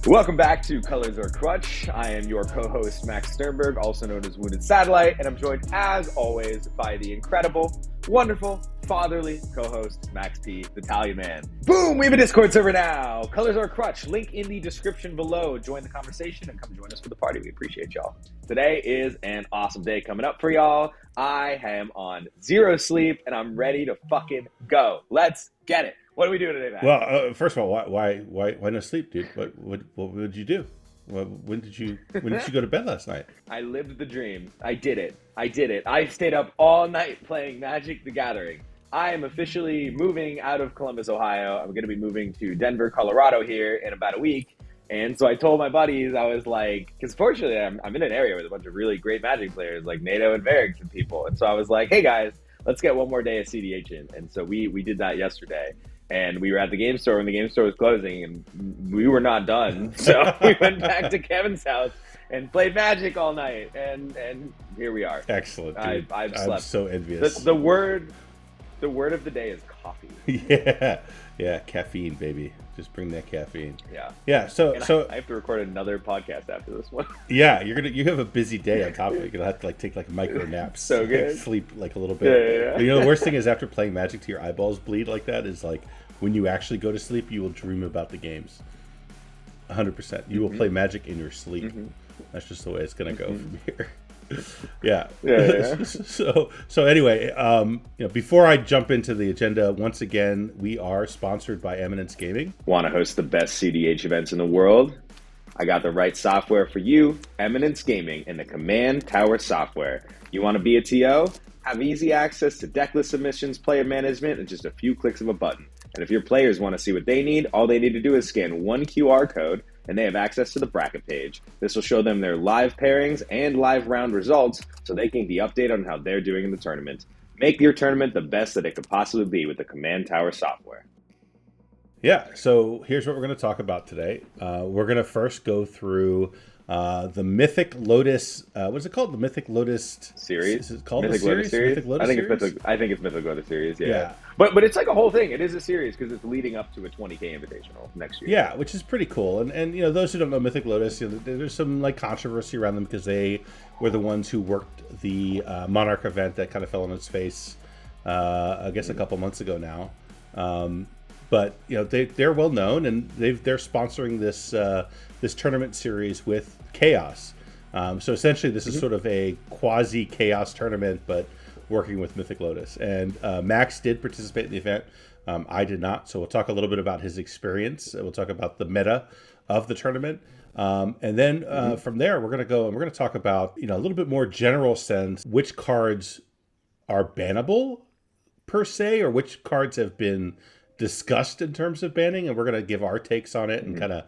Welcome back to Colors or Crutch. I am your co-host, Max Sternberg, also known as WoundedSatellite, and I'm joined, as always, by the incredible, wonderful, fatherly co-host, Max P, the Italian man. Boom! We have a Discord server now! Colors or Crutch, link in the description below. Join the conversation and come join us for the party. We appreciate y'all. Today is an awesome day coming up for y'all. I am on zero sleep, and I'm ready to fucking go. Let's get it. What are we doing today, Matt? Well, first of all, why no sleep, dude? What did you do? When did you go to bed last night? I lived the dream. I did it. I stayed up all night playing Magic the Gathering. I am officially moving out of Columbus, Ohio. I'm going to be moving to Denver, Colorado here in about a week. And so I told my buddies, I was like, because fortunately I'm in an area with a bunch of really great Magic players like NATO and Varix and people. And so I was like, hey guys, let's get one more day of CEDH in. And so we did that yesterday. And we were at the game store when the game store was closing, and we were not done. So we went back to Kevin's house and played Magic all night, and here we are. Excellent, dude. I've slept. I'm so envious. The word of the day is coffee. Yeah, caffeine, baby. Just bring that caffeine. Yeah. So I have to record another podcast after this one. Yeah, you have a busy day on top of it. You're gonna have to take micro naps. So good. Sleep a little bit. Yeah. But, the worst thing is after playing Magic to your eyeballs bleed like that is when you actually go to sleep, you will dream about the games. 100%. You will play Magic in your sleep. Mm-hmm. That's just the way it's gonna go from here. Yeah. So anyway, before I jump into the agenda, once again, we are sponsored by Eminence Gaming. Want to host the best CEDH events in the world? I got the right software for you, Eminence Gaming and the Command Tower software. You want to be a TO? Have easy access to decklist submissions, player management, and just a few clicks of a button. And if your players want to see what they need, all they need to do is scan one QR code, and they have access to the bracket page. This will show them their live pairings and live round results, so they can be updated on how they're doing in the tournament. Make your tournament the best that it could possibly be with the Command Tower software. Yeah, so here's what we're going to talk about today. We're going to first go through the Mythic Lotus. What is it called? The Mythic Lotus Series. Is it called Mythic the Lotus series? Series? Mythic Lotus series? I think it's Mythic Lotus Series. Yeah. But it's like a whole thing. It is a series because it's leading up to a 20K Invitational next year. Yeah, which is pretty cool. And those who don't know Mythic Lotus, there's some controversy around them because they were the ones who worked the Monarch event that kind of fell on its face. I guess a couple months ago now. But they're well known, and they're sponsoring this tournament series with Chaos. So essentially, this is sort of a quasi Chaos tournament, but working with Mythic Lotus. And Max did participate in the event. I did not. So we'll talk a little bit about his experience. We'll talk about the meta of the tournament. And then from there, we're going to go and we're going to talk about a little bit more general sense which cards are bannable per se, or which cards have been discussed in terms of banning, and we're going to give our takes on it and kind of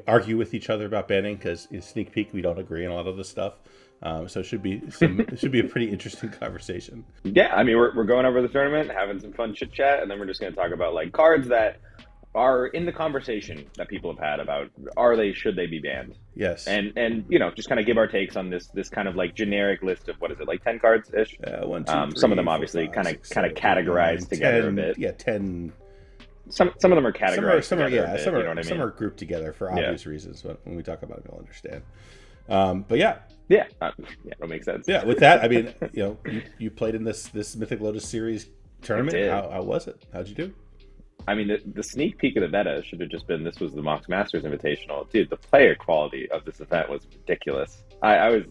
argue with each other about banning because in sneak peek we don't agree on a lot of this stuff. So it should be a pretty interesting conversation. Yeah, I mean we're going over the tournament, having some fun chit chat, and then we're just going to talk about cards that are in the conversation that people have had about should they be banned? Yes, and just kind of give our takes on this kind of generic list of what is it 10 cards ish? 1, 2, 3, some of them obviously kind of categorized together a bit. Yeah, 10. Some of them are categorized. Some are grouped together for obvious reasons. But when we talk about it, you'll understand. But yeah, that makes sense. Yeah, with that, I mean, you played in this Mythic Lotus Series tournament. How was it? How'd you do? I mean, the sneak peek of the meta should have just been this was the Mox Masters Invitational. Dude, the player quality of this event was ridiculous. I was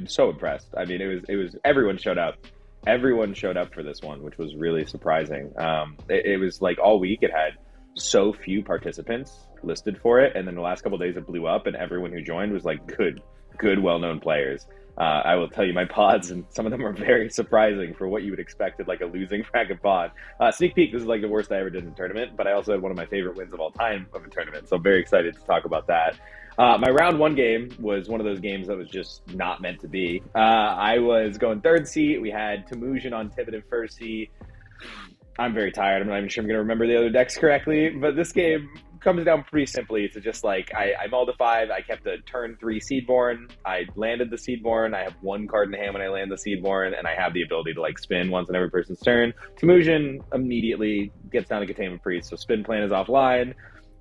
so impressed. I mean, it was everyone showed up. Everyone showed up for this one, which was really surprising. It was all week it had so few participants listed for it, and then the last couple of days it blew up, and everyone who joined was good, well-known players. I will tell you, my pods, and some of them are very surprising for what you would expect at a losing bracket pod. Sneak peek, this is the worst I ever did in a tournament, but I also had one of my favorite wins of all time of a tournament, so I'm very excited to talk about that. My round one game was one of those games that was just not meant to be. I was going third seat. We had Temujin on Tividan first seat. I'm very tired. I'm not even sure I'm going to remember the other decks correctly, but this game comes down pretty simply to just I mulled a 5. I kept a turn 3 Seedborn. I landed the Seedborn. I have one card in the hand when I land the Seedborn, and I have the ability to spin once on every person's turn. Temujin immediately gets down to Containment Priest, so spin plan is offline.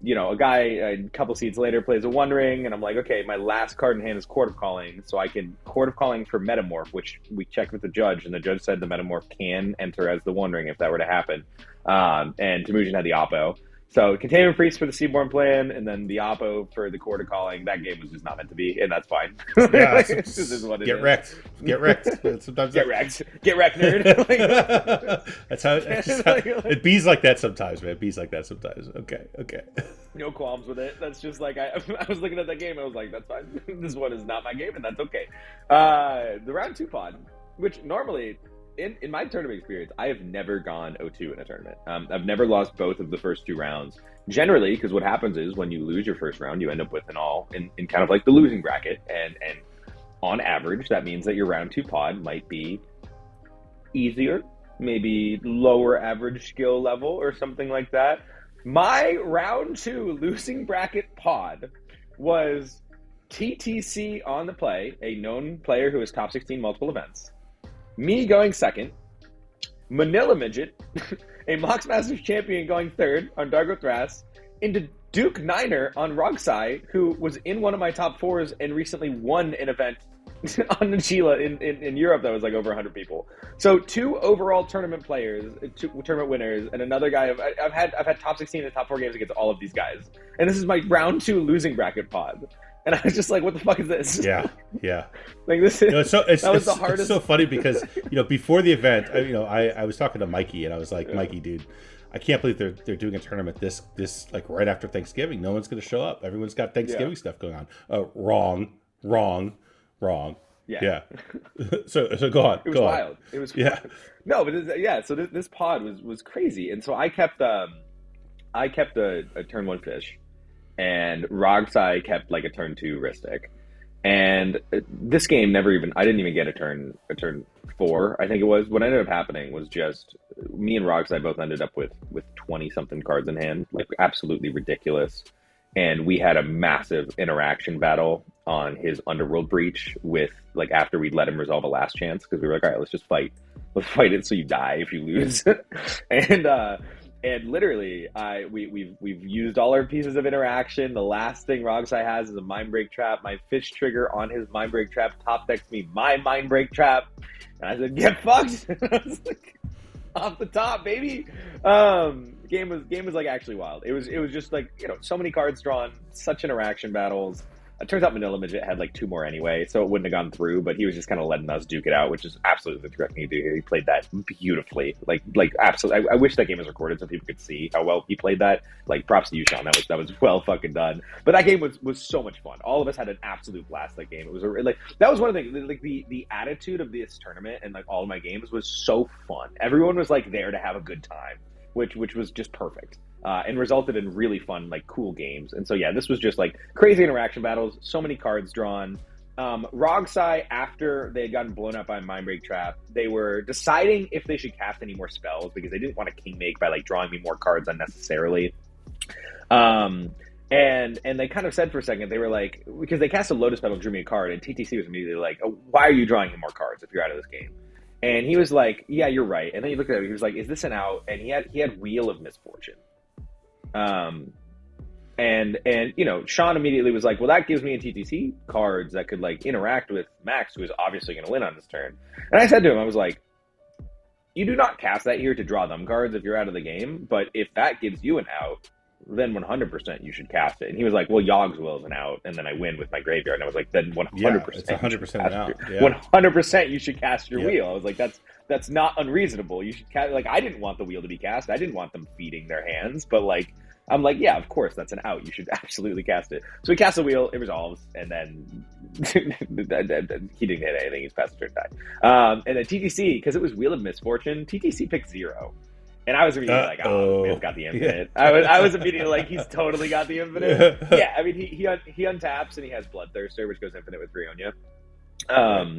a guy a couple seats later plays a One Ring, and I'm like, okay, my last card in hand is Court of Calling, so I can Court of Calling for Metamorph, which we checked with the judge, and the judge said the Metamorph can enter as the One Ring if that were to happen. And Temujin had the Oppo. So Containment Priest for the Seaborn plan, and then the Oppo for the Court of Calling. That game was just not meant to be, and that's fine. Yeah, this is what it get is. wrecked. Get wrecked. Sometimes get wrecked. Get wrecked, nerd. That's how it bees like that sometimes, man. It bees like that sometimes. Okay. No qualms with it. That's just like I was looking at that game and I was like, that's fine. This one is not my game, and that's okay. The round 2 pod, which normally in my tournament experience, I have never gone 0-2 in a tournament. I've never lost both of the first 2 rounds. Generally, because what happens is when you lose your first round, you end up with an all in kind of like the losing bracket, and on average, that means that your round 2 pod might be easier, maybe lower average skill level or something like that. My round 2 losing bracket pod was TTC on the play, a known player who has top 16 multiple events. Me going second, Manila Midget, a Mox Masters champion going third on Dargo Thras, into Duke Niner on Rogsai, who was in one of my top 4s and recently won an event on Nachila in Europe that was like over 100 people. So 2 overall tournament players, 2 tournament winners, and another guy. I've had top 16 and top 4 games against all of these guys, and this is my round 2 losing bracket pod. And I was just like, what the fuck is this? Yeah. Like this is, that was the hardest. It's so funny because, before the event, I was talking to Mikey, and I was like, Mikey, dude, I can't believe they're doing a tournament this like right after Thanksgiving. No one's going to show up. Everyone's got Thanksgiving stuff going on. Wrong. Yeah. So go on. It was wild. It was wild. No, but So this pod was crazy, and so I kept a turn 1 fish. And Rogsai kept like a turn 2 Rhystic. And this game I didn't even get a turn 4, I think it was. What ended up happening was just me and Rogsai both ended up with 20 something cards in hand, like absolutely ridiculous. And we had a massive interaction battle on his Underworld Breach with like after we'd let him resolve a last chance, because we were like, all right, let's just fight. Let's fight it so you die if you lose. And literally, we've used all our pieces of interaction. The last thing Rogsai has is a Mindbreak Trap. My fish trigger on his Mindbreak Trap top decks me my Mindbreak Trap. And I said, get fucked! I was like, off the top, baby! Game was like actually wild. It was just like, so many cards drawn, such interaction battles. It turns out Manila Midget had like 2 more anyway, so it wouldn't have gone through, but he was just kind of letting us duke it out, which is absolutely the correct thing to do here. He played that beautifully. Like absolutely. I wish that game was recorded so people could see how well he played that. Like, props to you, Sean. That was well fucking done. But that game was so much fun. All of us had an absolute blast that game. It was that was one of the things, like the attitude of this tournament and like all of my games was so fun. Everyone was like there to have a good time, which was just perfect. And resulted in really fun, like, cool games. And so, yeah, this was just, like, crazy interaction battles, so many cards drawn. Rogsai, after they had gotten blown up by Mindbreak Trap, they were deciding if they should cast any more spells, because they didn't want to king make by, like, drawing me more cards unnecessarily. And they kind of said for a second, they were like, because they cast a Lotus Petal, drew me a card, and TTC was immediately like, oh, why are you drawing me more cards if you're out of this game? And he was like, yeah, you're right. And then he looked at it, he was like, is this an out? And he had Wheel of Misfortune. And Sean immediately was like, well, that gives me a TTC cards that could like interact with Max, who is obviously going to win on this turn. And I said to him, I was like, you do not cast that here to draw them cards if you're out of the game, but if that gives you an out, then 100% you should cast it. And he was like, well, Yogg's Will is an out, and then I win with my graveyard. And I was like, then 100%. It's 100% an out. 100% you should cast your wheel. I was like, that's not unreasonable. You should cast, like, I didn't want the wheel to be cast. I didn't want them feeding their hands, but like, I'm like, yeah, of course, that's an out. You should absolutely cast it. So we cast the wheel, it resolves, and then he didn't hit anything. He's past the turn die. And then TTC, because it was Wheel of Misfortune, TTC picked 0. And I was immediately like, oh, man's got the infinite. Yeah. I was immediately like, he's totally got the infinite. Yeah, I mean, he untaps, and he has Bloodthirster, which goes infinite with Brionia.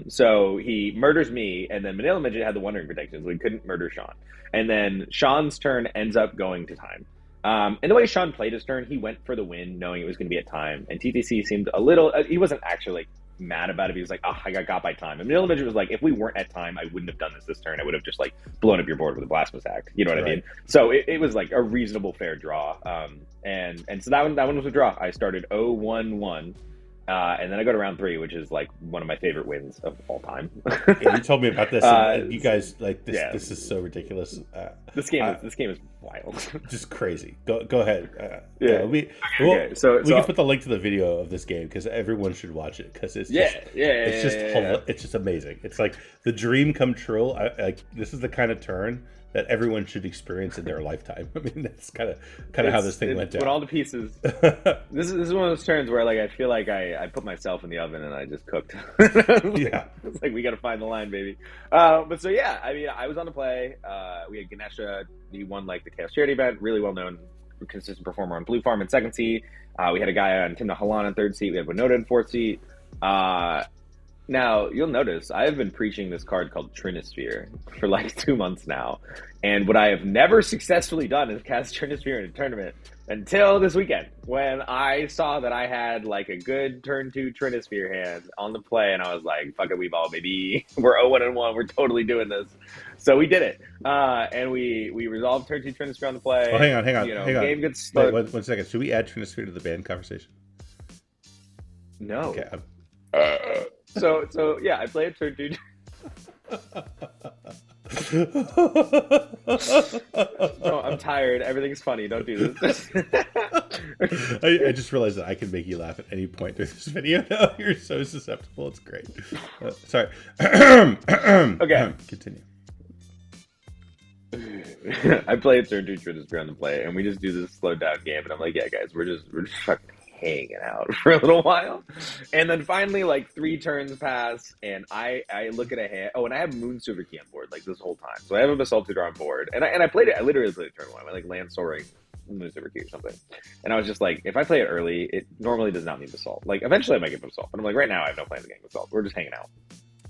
So he murders me, and then Manila Midget had the Wondering Protection, so he couldn't murder Sean. And then Sean's turn ends up going to time. And the way Sean played his turn, he went for the win, knowing it was going to be at time. And TTC seemed a little... he wasn't actually, like, mad about it. He was like, I got by time. And Middle Midget was like, if we weren't at time, I wouldn't have done this turn. I would have just like blown up your board with a Blasphemous Act. You know what I mean? So it was like a reasonable, fair draw. And so that one was a draw. I started 0-1-1. And then I go to round 3, which is like one of my favorite wins of all time. Yeah, you told me about this. And you guys like this. Yeah. This is so ridiculous. This game is wild, just crazy. Go ahead. We can put the link to the video of this game because everyone should watch it because it's it's just amazing. It's like the dream come true. This is the kind of turn that everyone should experience in their lifetime. I mean, that's kind of how this thing went down. With all the pieces, this is one of those turns where like I feel like I put myself in the oven and I just cooked. It's like we got to find the line, baby. But so yeah, I mean, I was on the play. We had Ganesha. He won like the Chaos Charity event. Really well known, consistent performer on Blue Farm in 2nd seat. We had a guy on Timna Halan in 3rd seat. We had Winota in 4th seat. Now, you'll notice I've been preaching this card called Trinisphere for like 2 months now. And what I have never successfully done is cast Trinisphere in a tournament until this weekend when I saw that I had like a good turn 2 Trinisphere hand on the play. And I was like, fuck it, we ball, baby. We're 0-1-1. We're totally doing this. So we did it. And we resolved turn 2 Trinisphere on the play. Oh, hang on. Game gets Wait, one second. Should we add Trinisphere to the band conversation? No. Okay. So yeah, I played turn 2. No, I'm tired. Everything's funny. Don't do this. I just realized that I can make you laugh at any point through this video. No, you're so susceptible. It's great. Sorry. Okay. Continue. I played turn 2 Trinisphere on the play, and we just do this slowed down game, and I'm like, yeah, guys, we're just fucking hanging out for a little while. And then finally, like 3 turns pass, and I look at a hand. Oh, and I have Moonsilver Key on board like this whole time. So I have a Basalt Tutor on board, and I played it. I literally played turn 1. I went like Land Soaring, Moonsilver Key or something. And I was just like, if I play it early, it normally does not mean Basalt. Like eventually I might get Basalt, but I'm like, right now I have no plans of getting Basalt. We're just hanging out.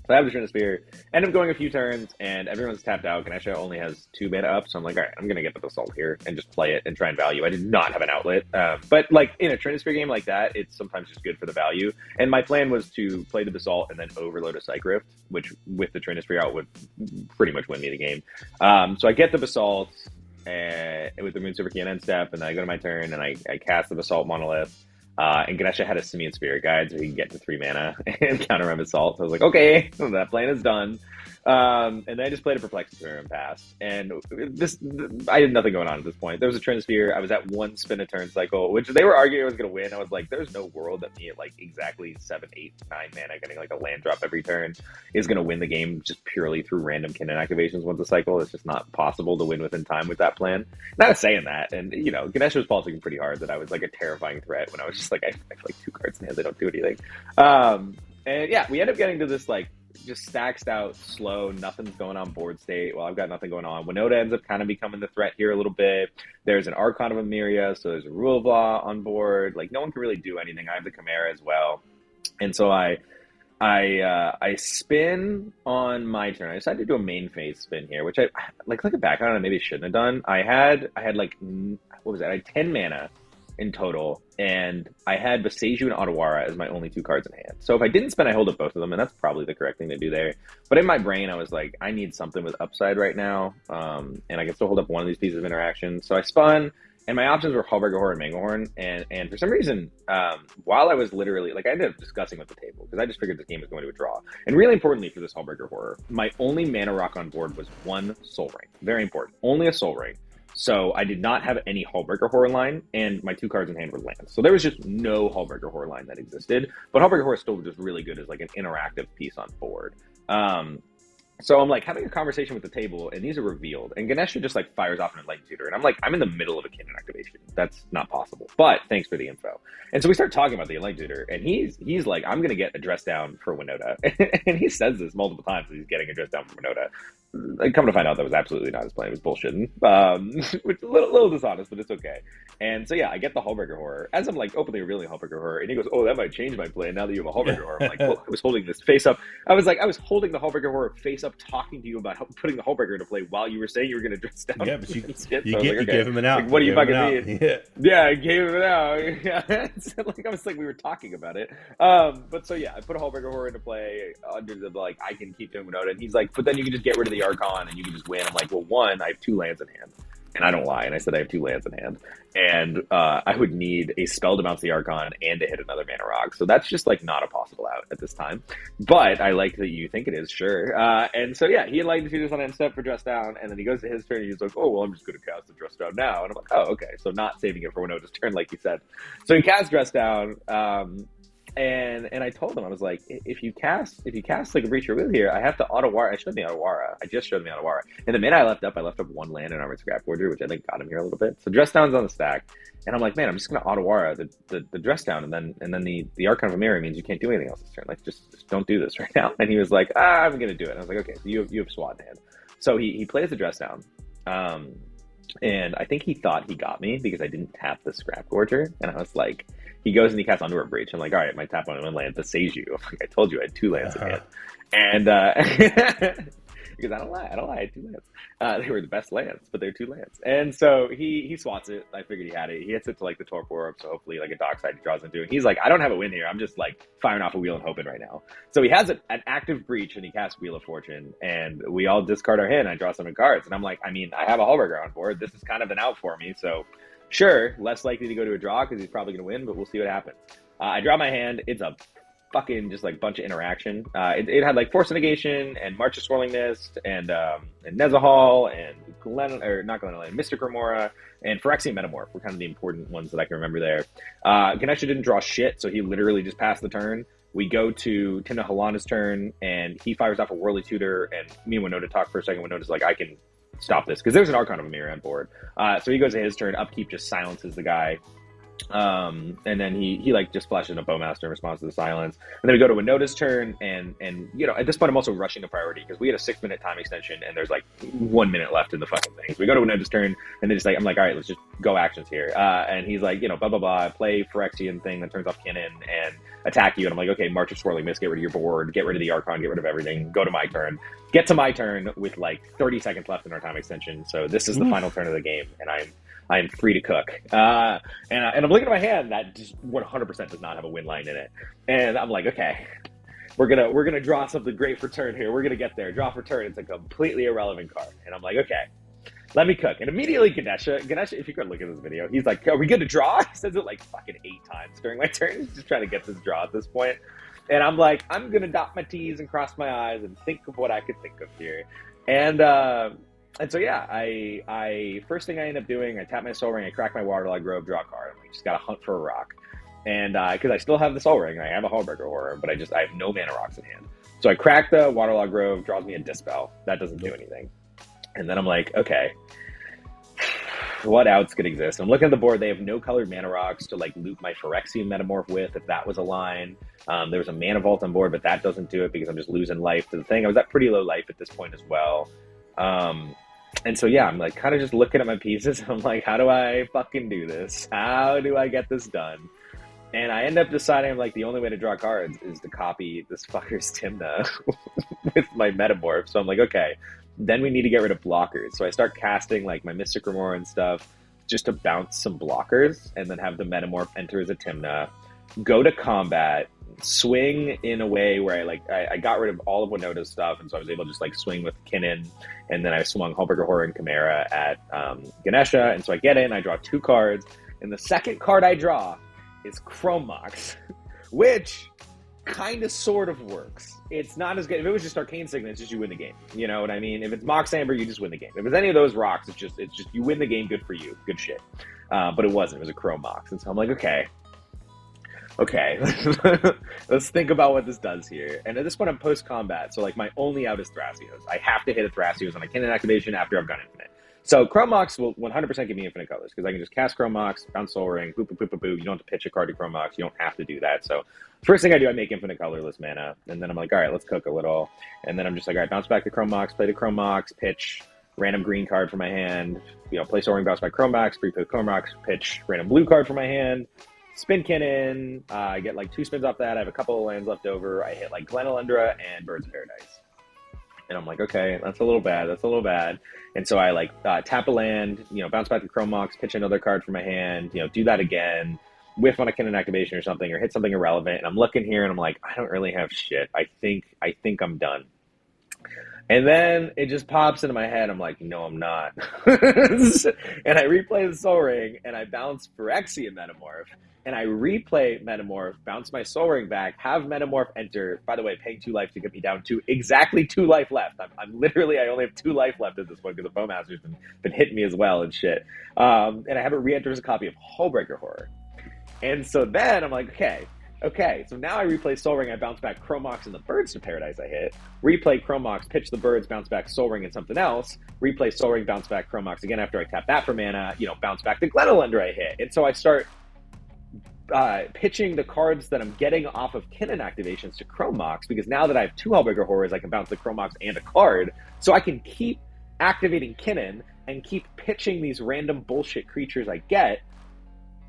So I have the Trinisphere, end up going a few turns, and everyone's tapped out. Ganesha only has 2 mana up, so I'm like, all right, I'm going to get the Basalt here and just play it and try and value. I did not have an outlet. But like in a Trinisphere game like that, it's sometimes just good for the value. And my plan was to play the Basalt and then overload a Psych Rift, which with the Trinisphere out would pretty much win me the game. So I get the Basalt with the Moonsilver Key on end step, and then I go to my turn, and I cast the Basalt Monolith. And Ganesha had a Simian Spirit Guide, so he can get to 3 mana and counter my Basalt. So I was like, okay, that plan is done. And then I just played a Perplexity turn and passed. And I had nothing going on at this point. There was a Trinisphere. I was at 1 spin a turn cycle, which they were arguing I was going to win. I was like, there's no world that me at like exactly 7, 8, 9 mana, getting like a land drop every turn, is going to win the game just purely through random Kinnan activations once a cycle. It's just not possible to win within time with that plan. And I was saying that, and Ganesha was politicking pretty hard that I was like a terrifying threat when I was just like, I have like 2 cards in hand, they don't do anything. And yeah, we end up getting to this like just stacked out, slow, nothing's going on board state. Well, I've got nothing going on. Winota ends up kind of becoming the threat here a little bit. There's an Archon of Emeria, so there's a Rule of Law on board. Like, no one can really do anything. I have the Chimera as well. And so I spin on my turn. I decided to do a main phase spin here, which I looking back on it, I maybe shouldn't have done. I had like, what was that? I had 10 mana in total, and I had Boseiju and Otawara as my only 2 cards in hand. So if I didn't spin, I hold up both of them, and that's probably the correct thing to do there. But in my brain, I was like, I need something with upside right now, and I can still hold up one of these pieces of interaction. So I spun, and my options were Hullbreaker Horror and Manglehorn, and for some reason, while I was literally, like, I ended up discussing with the table, because I just figured this game was going to a draw. And really importantly for this Hullbreaker Horror, my only mana rock on board was 1 Soul Ring. Very important. Only a Soul Ring. So I did not have any Hullbreaker Horror line, and my 2 cards in hand were lands. So there was just no Hullbreaker Horror line that existed. But Hullbreaker Horror is still just really good as like an interactive piece on board. So I'm like having a conversation with the table, and these are revealed. And Ganesha just like fires off an Enlightened Tutor, and I'm like, I'm in the middle of a Kinnan activation. That's not possible. But thanks for the info. And so we start talking about the Enlightened Tutor, and he's like, I'm gonna get a dress down for Winota. And he says this multiple times that he's getting a dress down for Winota. come to find out, that was absolutely not his plan. He was bullshitting. Which a little dishonest, but it's okay. And so, yeah, I get the Hullbreaker Horror. As I'm, like, openly revealing Hullbreaker Horror, and he goes, oh, that might change my play now that you have a Hullbreaker Horror. I'm like, well, I was holding this face up. I was holding the Hullbreaker Horror face up, talking to you about putting the Hullbreaker into play while you were saying you were going to dress down. Yeah, but you okay. gave him an out. Like, what do you fucking mean? Yeah. I gave him an out. Yeah. So, like, I was like, we were talking about it. But so, yeah, I put a Hullbreaker Horror into play under the, like, I can keep doing Winota. And he's like, but then you can just get rid of the Archon and you can just win. I'm like, well, one, I have 2 lands in hand. And I don't lie. And I said I have 2 lands in hand. And I would need a spell to bounce the Archon and to hit another mana rock. So that's just, like, not a possible out at this time. But I like that you think it is, sure. And so, yeah, he enlightened features on end step for Dress Down. And then he goes to his turn and he's like, oh, well, I'm just going to cast the Dress Down now. And I'm like, oh, okay. So not saving it for Winota's turn, like you said. So he casts Dress Down. And I told him, I was like, if you cast like a Breach Your Will here, I have to Otawara. I showed me Otawara. I just showed me Otawara. And the minute I left up 1 land in Armored Scrapforger, which I think got him here a little bit. So Dress Down's on the stack. And I'm like, man, I'm just going to Otawara the Dress Down. And then the Archon of Mirror means you can't do anything else this turn. Like, just don't do this right now. And he was like, I'm going to do it. And I was like, okay, so you have SWAT in hand. So he plays the Dress Down. And I think he thought he got me because I didn't tap the Scrapforger. And I was like, he goes and he casts Underworld Breach. I'm like, all right, my tap on 1 land to save you. Like, I told you I had 2 lands in hand. And because I don't lie, I had 2 lands. They were the best lands, but they're 2 lands. And so he swats it. I figured he had it. He hits it to like the Torpor up, so hopefully like a Dockside he draws into it. He's like, I don't have a win here. I'm just like firing off a Wheel and hoping right now. So he has an active Breach and he casts Wheel of Fortune, and we all discard our hand. I draw 7 cards, and I'm like, I mean, I have a Hullbreaker on board. This is kind of an out for me, so sure, less likely to go to a draw because he's probably going to win, but we'll see what happens. I draw my hand. It's a fucking just like bunch of interaction. It had like Force Negation and March of Swirling Mist and Nezahal and Mystic Remora and Phyrexian Metamorph were kind of the important ones that I can remember there. Ganesha didn't draw shit, so he literally just passed the turn. We go to Timna Halana's turn, and he fires off a Whirly Tutor, and me and Winota talk for a second. Winota's like, I can stop this, because there's an Archon of Mirror on board. So he goes to his turn. Upkeep just silences the guy. And then he like just flashes in a Bowmaster in response to the silence. And then we go to Winota's turn, and you know, at this point I'm also rushing the priority because we had a 6-minute time extension and there's like 1 minute left in the fucking thing. So we go to Winota's turn, and then just like, I'm like, all right, let's just go actions here. And he's like, you know, blah blah blah, play Phyrexian thing that turns off Kinnan and attack you. And I'm like, okay, March of Swirling Mist, get rid of your board, get rid of the Archon, get rid of everything, go to my turn. Get to my turn with like 30 seconds left in our time extension. So this is the final turn of the game, and I am free to cook. And I'm looking at my hand that just 100% does not have a win line in it. And I'm like, okay, we're gonna draw something great for turn here. We're gonna get there. Draw for turn. It's a completely irrelevant card. And I'm like, okay, let me cook. And immediately Ganesha, if you could look at this video, he's like, are we good to draw? He says it like fucking 8 times during my turn. He's just trying to get this draw at this point. And I'm like, I'm gonna dot my T's and cross my I's and think of what I could think of here. And so yeah, I first thing I end up doing, I tap my Soul Ring, I crack my Waterlog Grove, draw a card. I'm like, just gotta hunt for a rock. And because I still have the Soul Ring, I have a Hullbreaker Horror, but I have no mana rocks in hand. So I crack the Waterlog Grove, draws me a Dispel. That doesn't do anything. And then I'm like, okay, what outs could exist? I'm looking at the board. They have no colored mana rocks to like loop my Phyrexian Metamorph with, if that was a line. There was a Mana Vault on board, but that doesn't do it because I'm just losing life to the thing. I was at pretty low life at this point as well. And so, yeah, I'm like kind of just looking at my pieces. I'm like, how do I fucking do this? How do I get this done? And I end up deciding, I'm like, the only way to draw cards is to copy this fucker's Timna with my Metamorph. So I'm like, okay, then we need to get rid of blockers. So I start casting like my Mystic Remora and stuff just to bounce some blockers, and then have the Metamorph enter as a Timna, go to combat, swing in a way where I got rid of all of Winota's stuff, and so I was able to just like swing with Kinnan, and then I swung Hullbreaker Horror and Chimera at Ganesha, and so I get in, I draw 2 cards, and the second card I draw is Chrome Mox, which kind of sort of works. It's not as good. If it was just Arcane Signet, it's just you win the game. You know what I mean? If it's Mox Amber, you just win the game. If it's any of those rocks, it's just you win the game. Good for you. Good shit. But it wasn't. It was a Chrome Mox, and so I'm like, okay, let's think about what this does here. And at this point, I'm post-combat, so like my only out is Thrasios. I have to hit a Thrasios on a Kinnan activation after I've gone Infinite. So Chrome Mox will 100% give me infinite colors because I can just cast Chrome Mox, bounce Soul Ring, boop, boop, boop, boop, boop. You don't have to pitch a card to Chrome Mox. You don't have to do that. So first thing I do, I make infinite colorless mana. And then I'm like, all right, let's cook a little. And then I'm just like, all right, bounce back to Chrome Mox, play to Chrome Mox, pitch, random green card for my hand. Play Soul Ring, bounce back Chrome Mox, pre-play Chrome Mox, pitch, random blue card for my hand. Spin Kinnan. I get like 2 spins off that. I have a couple of lands left over. I hit like Glenalundra and Birds of Paradise. And I'm like, okay, that's a little bad. And so I like tap a land, bounce back to Chrome Mox, pitch another card from my hand, do that again, whiff on a Kinnan activation or something, or hit something irrelevant. And I'm looking here and I'm like, I don't really have shit. I think I'm done. And then it just pops into my head. I'm like, no, I'm not. And I replay the Soul Ring and I bounce Phyrexian Metamorph. And I replay Metamorph, bounce my Soul Ring back, have Metamorph enter. By the way, paying 2 life to get me down to exactly 2 life left. I'm literally, I only have 2 life left at this point because the Bowmaster's been hitting me as well and shit. And I have it re-enter as a copy of Hullbreaker Horror. And so then I'm like, okay, so now I replay Soul Ring, I bounce back Chrome Mox and the Birds of Paradise I hit. Replay Chrome Mox, pitch the Birds, bounce back Soul Ring and something else. Replay Soul Ring, bounce back Chrome Mox again after I tap that for mana, bounce back the Glenalundra I hit. And so I start pitching the cards that I'm getting off of Kinnan activations to Chrome Mox, because now that I have 2 Hullbreaker Horrors, I can bounce the Chrome Mox and a card, so I can keep activating Kinnan and keep pitching these random bullshit creatures I get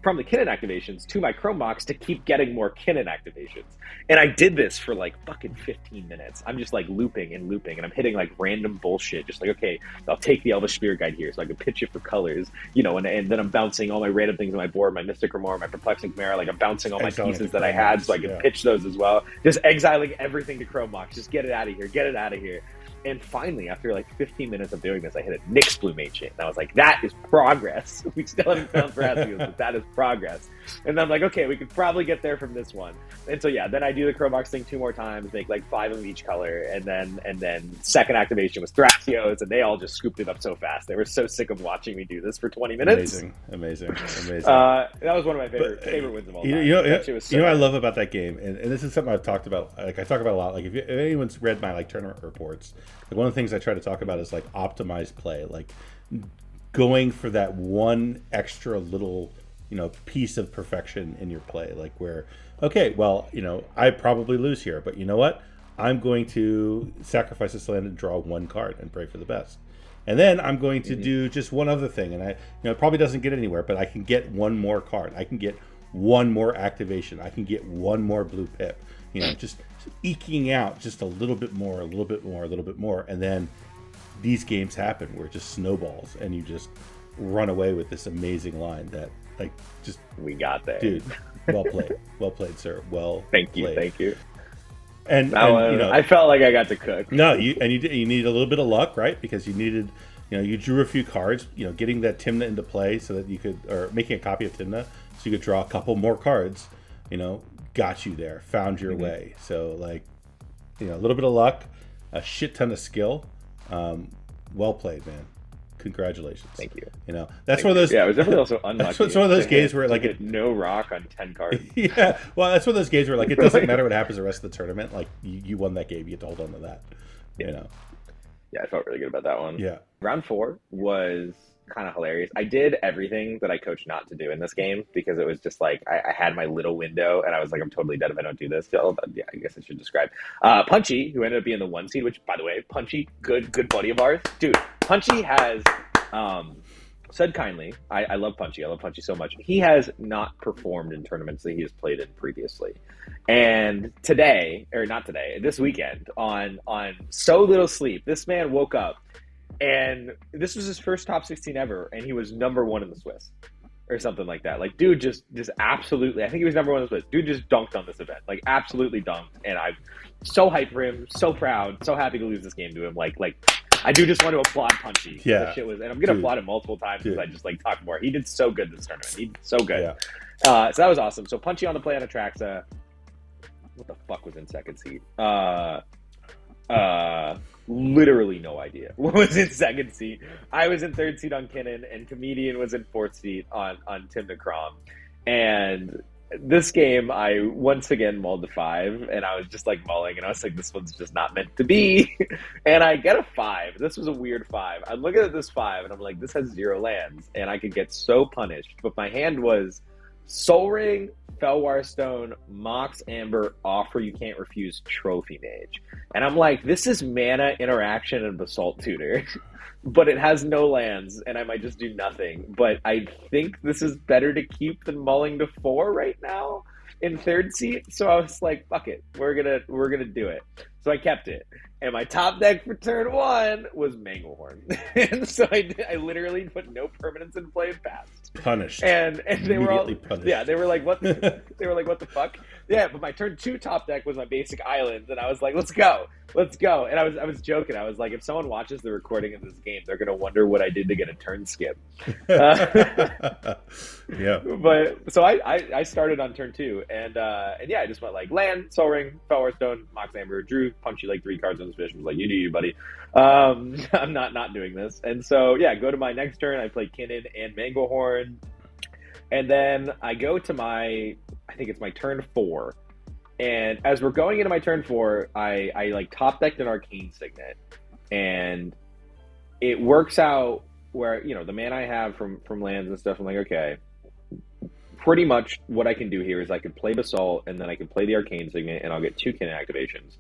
from the Kinnan activations to my Chrome Mox to keep getting more Kinnan activations. And I did this for like fucking 15 minutes. I'm just like looping, and I'm hitting like random bullshit. Just like, okay, I'll take the Elvish Spirit Guide here so I can pitch it for colors, and then I'm bouncing all my random things on my board, my Mystic Remora, my Perplexing Chimera, like I'm bouncing all my pieces that I had so I can pitch those as well. Just exiling everything to Chrome Mox. Just get it out of here. And finally, after like 15 minutes of doing this, I hit a Nyx Blue Ancient. And I was like, that is progress. We still haven't found Thrasios, but that is progress. And then I'm like, okay, we could probably get there from this one. And so yeah, then I do the Chrome Mox thing 2 more times, make like 5 of each color, and then second activation was Thrasios, and they all just scooped it up so fast. They were so sick of watching me do this for 20 minutes. Amazing. That was one of my favorite wins of all time. What I love about that game, and this is something I've talked about, like I talk about a lot, like if anyone's read my like tournament reports, like one of the things I try to talk about is like optimized play, like going for that one extra little, piece of perfection in your play, like where, okay, well, I probably lose here, but you know what? I'm going to sacrifice this land and draw 1 card and pray for the best. And then I'm going to do just one other thing, and it probably doesn't get anywhere, but I can get 1 more card. I can get 1 more activation. I can get 1 more blue pip. Just eking out just a little bit more, and then these games happen where it just snowballs, and you just run away with this amazing line that, like, just we got there, dude. Well played, sir. Thank you. And I felt like I got to cook. No, you needed a little bit of luck, right? Because you needed, you drew a few cards, getting that Tymna into play so that you could, or making a copy of Tymna so you could draw a couple more cards, got you there, found your way. So like, a little bit of luck, a shit ton of skill. Well played, man. Congratulations. Thank you. That's one of those. Yeah, it was definitely also unlucky. It's one of those games where like no rock on 10 cards. Yeah, well, that's one of those games where like it doesn't matter what happens the rest of the tournament. Like you won that game, you get to hold on to that. Yeah, I felt really good about that one. Yeah. Round 4 was kind of hilarious. I did everything that I coached not to do in this game because it was just like I had my little window and I was like, I'm totally dead if I don't do this. So, yeah, I guess I should describe. Punchy, who ended up being the 1 seed, which, by the way, Punchy, good buddy of ours. Dude, Punchy has said kindly, I love Punchy. I love Punchy so much. He has not performed in tournaments that he has played in previously. And this weekend, on so little sleep, this man woke up and this was his first top 16 ever, and he was number 1 in the Swiss or something like that. Like, dude, just absolutely, I think he was number 1 in the Swiss. Dude just dunked on this event, like absolutely dunked. And I'm so hyped for him, so proud, so happy to lose this game to him. Like I do just want to applaud Punchy. Yeah, shit was, and I'm gonna applaud him multiple times because I just like talk more. He did so good this tournament. He did so good. Yeah. So that was awesome. So Punchy on the play on Atraxa. What the fuck was in second seed? Literally no idea what was in second seed. I was in third seed on Kinnan, and Comedian was in fourth seed on Tymna Crom. And this game, I once again mulled the 5, and I was just like mulling, and I was like, this one's just not meant to be. And I get a 5. This was a weird 5. I'm looking at this 5, and I'm like, this has 0 lands, and I could get so punished. But my hand was Soul Ring, Felwar Stone, Mox Amber, Offer You Can't Refuse, Trophy Mage. And I'm like, this is mana, interaction, and Basalt Tutor. But it has no lands, and I might just do nothing. But I think this is better to keep than mulling to 4 right now in third seat. So I was like, fuck it, we're gonna do it. So I kept it. And my top deck for turn 1 was Manglehorn. And so I literally put no permanents in play and passed. Punished. And they were all punished. Yeah, they were like, what the, they were like, what the fuck? Yeah, but my turn 2 top deck was my basic island, and I was like, let's go. And I was joking. I was like, if someone watches the recording of this game, they're gonna wonder what I did to get a turn skip. Yeah. But so I started on turn 2, and yeah, I just went like land, Soul Ring, Felwar Stone, Mox Amber, drew Punchy like 3 cards on this fish. Was like, you do you, buddy. I'm not doing this. And so yeah, go to my next turn. I play Kinnan and Manglehorn, and then I go to I think it's my turn 4. And as we're going into my turn 4, I like top decked an Arcane Signet, and it works out where, you know, the mana I have from lands and stuff, I'm like, okay, pretty much what I can do here is I can play Basalt, and then I can play the Arcane Signet, and I'll get 2 Kinnan activations.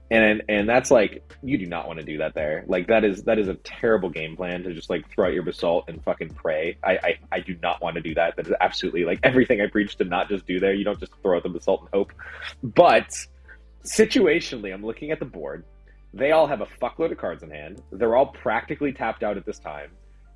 And that's like, you do not want to do that there. Like, that is a terrible game plan to just like throw out your Basalt and fucking pray. I do not want to do that. That is absolutely like everything I preach to not just do there. You don't just throw out the Basalt and hope. But situationally, I'm looking at the board. They all have a fuckload of cards in hand. They're all practically tapped out at this time.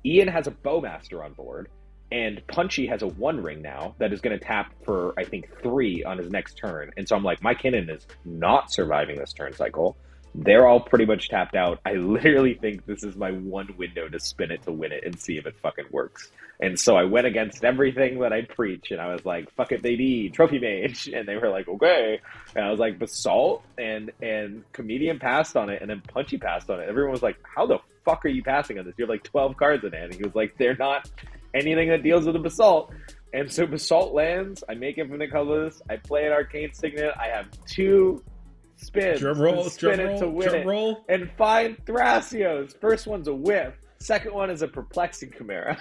Ian has a Bowmaster on board, and Punchy has a 1 ring now that is going to tap for, I think, 3 on his next turn. And so I'm like, my Kinnan is not surviving this turn cycle. They're all pretty much tapped out. I literally think this is my one window to spin it to win it and see if it fucking works. And so I went against everything that I preach, and I was like, fuck it, baby, Trophy Mage. And they were like, okay. And I was like, Basalt, and Comedian passed on it, and then Punchy passed on it. Everyone was like, how the fuck are you passing on this? You have like 12 cards in hand. And he was like, they're not anything that deals with a Basalt. And so Basalt lands, I make Infinite Colorless, I play an Arcane Signet, I have 2 spins to spin it to win it, and find Thrasios. First one's a whiff, second one is a Perplexing Chimera.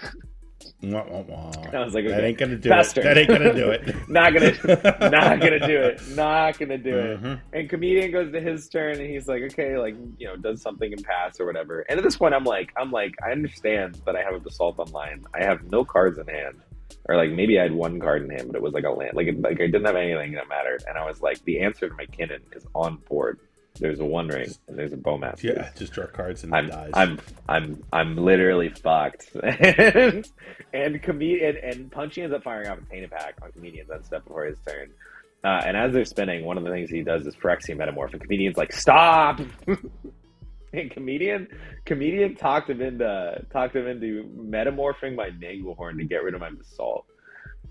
I was like, okay, that ain't gonna do it. That ain't gonna do it. not gonna do it. Not gonna do it. Mm-hmm. And Comedian goes to his turn, and he's like, okay, like, you know, does something and pass or whatever. And at this point, I'm like, I understand that I have a Basalt online. I have no cards in hand, or like maybe I had 1 card in hand, but it was like a land. Like I didn't have anything that mattered. And I was like, the answer to my Kinnan is on board. There's a 1 ring and there's a Bowmaster. Yeah, just draw cards and dies. I'm literally fucked. and Comedian and Punchy ends up firing off a Tainted Pack on Comedian's end step before his turn. And as they're spinning, one of the things he does is Phyrexian Metamorph, and Comedian's like, stop. And Comedian talked him into metamorphing my Manglehorn to get rid of my Basalt.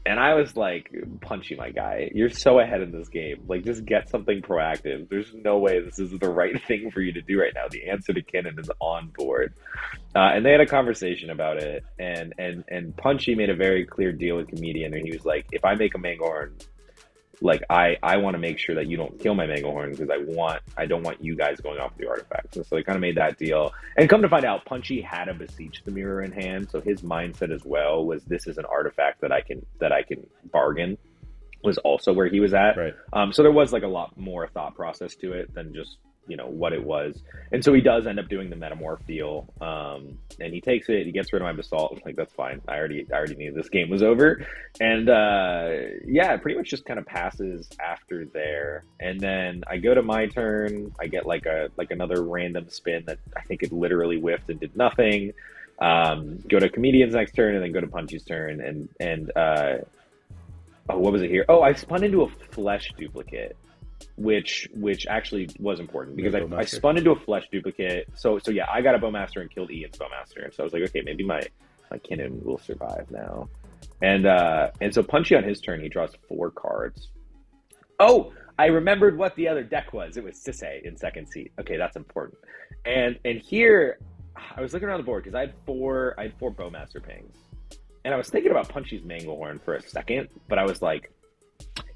And I was like, Punchy, my guy, you're so ahead in this game. Like, just get something proactive. There's no way this is the right thing for you to do right now. The answer to Kinnan is on board. And they had a conversation about it. And Punchy made a very clear deal with Comedian. And he was like, if I make a Manglehorn, like, I want to make sure that you don't kill my Manglehorn, because I don't want you guys going off with the artifacts. And so they kind of made that deal. And come to find out, Punchy had a Beseech the Mirror in hand, so his mindset as well was, this is an artifact that I can bargain, was also where he was at. Right. So there was like a lot more thought process to it than just, you know, what it was. And so he does end up doing the Metamorph deal. And he takes it, he gets rid of my Basalt. I'm like, that's fine. I already knew this game was over. And yeah, it pretty much just kind of passes after there. And then I go to my turn, I get like another random spin that I think it literally whiffed and did nothing. Go to Comedian's next turn, and then go to Punchy's turn, and what was it here? Oh, I spun into a Flesh duplicate, which actually was important, because I spun into a Flesh duplicate. So yeah, I got a Bowmaster and killed Ian's Bowmaster, and so I was like, okay, maybe my Kinnan will survive now. And so Punchy on his turn, he draws 4 cards. Oh, I remembered what the other deck was. It was Sisse in second seat. Okay, that's important. And here, I was looking around the board because I had four Bowmaster pings. And I was thinking about Punchy's Manglehorn for a second, but I was like,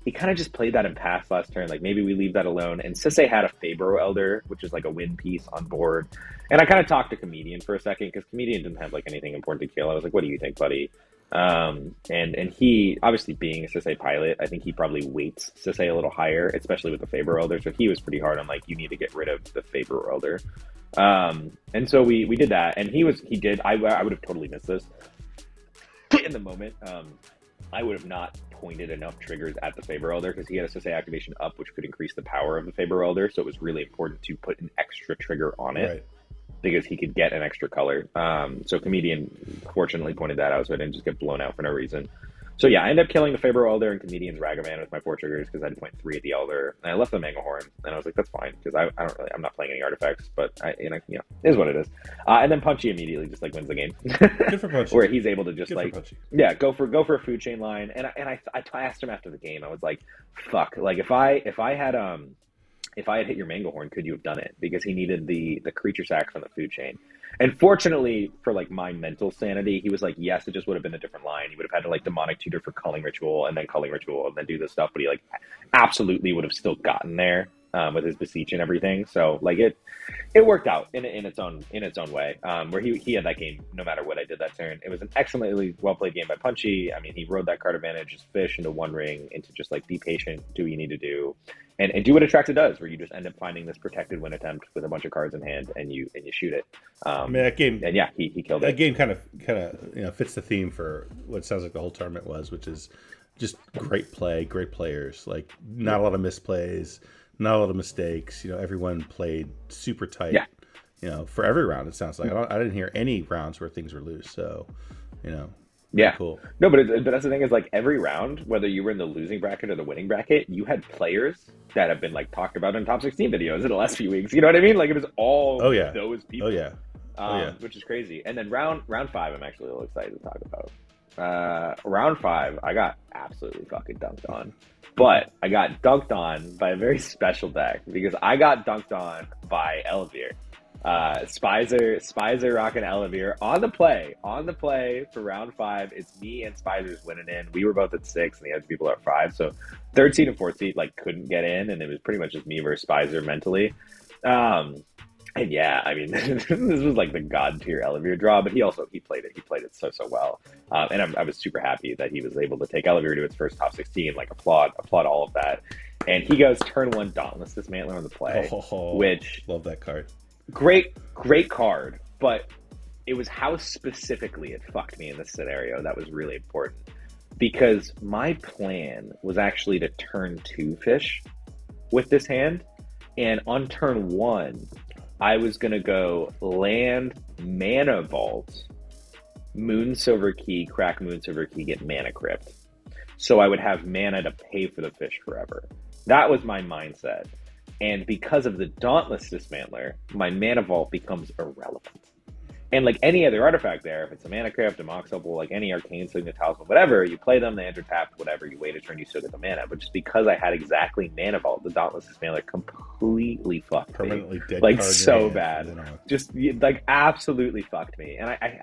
he kind of just played that in pass last turn. Like, maybe we leave that alone. And Sisse had a Fabro Elder, which is like a win piece on board. And I kind of talked to Comedian for a second, because Comedian didn't have like anything important to kill. I was like, what do you think, buddy? And he, obviously being a Sisse pilot, I think he probably weights Sisse a little higher, especially with the Fabro Elder. So he was pretty hard on like, you need to get rid of the Fabro Elder. And so we did that, and he did. I would have totally missed this in the moment. I would have not pointed enough triggers at the Fabro Elder, because he had a Sisse activation up, which could increase the power of the Fabro Elder. So it was really important to put an extra trigger on it, right, because he could get an extra color. So Comedian fortunately pointed that out, so I didn't just get blown out for no reason. So yeah, I ended up killing the Fabro Elder and Comedian's Ragavan with my 4 triggers, because I had to point 3 at the Elder, and I left the Manglehorn, and I was like, that's fine, because I'm not playing any artifacts, but it is what it is. And then Punchy immediately just like wins the game. Good for Punchy. Where he's able to just Good go for a food chain line, and I asked him after the game, I was like, fuck, like if I had hit your Manglehorn, could you have done it? Because he needed the creature sacks on the food chain. And fortunately for like my mental sanity, he was like, yes, it just would have been a different line. He would have had to like Demonic Tutor for Culling Ritual, and then Culling Ritual, and then do this stuff. But he like absolutely would have still gotten there with his Beseech and everything. So like it worked out in its own way. Where he had that game no matter what I did that turn. It was an excellently well played game by Punchy. I mean, he rode that card advantage, just fish into one ring, into just like be patient, do what you need to do. And do what Attracted does, where you just end up finding this protected win attempt with a bunch of cards in hand, and you shoot it. I mean, that game, and yeah, he killed it. That game kind of fits the theme for what sounds like the whole tournament was, which is just great play, great players. Like not a lot of misplays, not a lot of mistakes. Everyone played super tight. Yeah. For every round, it sounds like I didn't hear any rounds where things were loose. So, yeah, cool. No, but that's the thing is like every round, whether you were in the losing bracket or the winning bracket, you had players that have been like talked about in top 16 videos in the last few weeks. You know what I mean? Like it was all those people. Which is crazy. And then round 5, I'm actually a little excited to talk about. Round 5, I got absolutely fucking dunked on, but I got dunked on by a very special deck, because I got dunked on by Elevir. Spizer rocking Elevir on the play for round 5. It's me and Spizer's winning in. We were both at 6 and the other people at 5, so 3rd seed and 4th seed like couldn't get in, and it was pretty much just me versus Spizer mentally. And yeah, I mean, this was like the god tier Elevir draw, but he played it so well. And I was super happy that he was able to take Elevir to its first top 16. Like applaud all of that. And he goes turn 1 Dauntless Dismantler on the play, which love that card. Great card, but it was how specifically it fucked me in this scenario that was really important, because my plan was actually to turn 2 fish with this hand, and on turn 1 I was gonna go land, Mana Vault, Moonsilver Key, crack Moonsilver Key, get Mana Crypt, so I would have mana to pay for the fish forever. That was my mindset. And because of the Dauntless Dismantler, my Mana Vault becomes irrelevant. And like any other artifact there, if it's a Mana Crypt, a Mox Opal, like any Arcane Signet Talisman, whatever, you play them, they enter tapped, whatever, you wait a turn, you still get the mana. But just because I had exactly Mana Vault, the Dauntless Dismantler completely fucked permanently me. Dead like card so bad. Just like absolutely fucked me. And I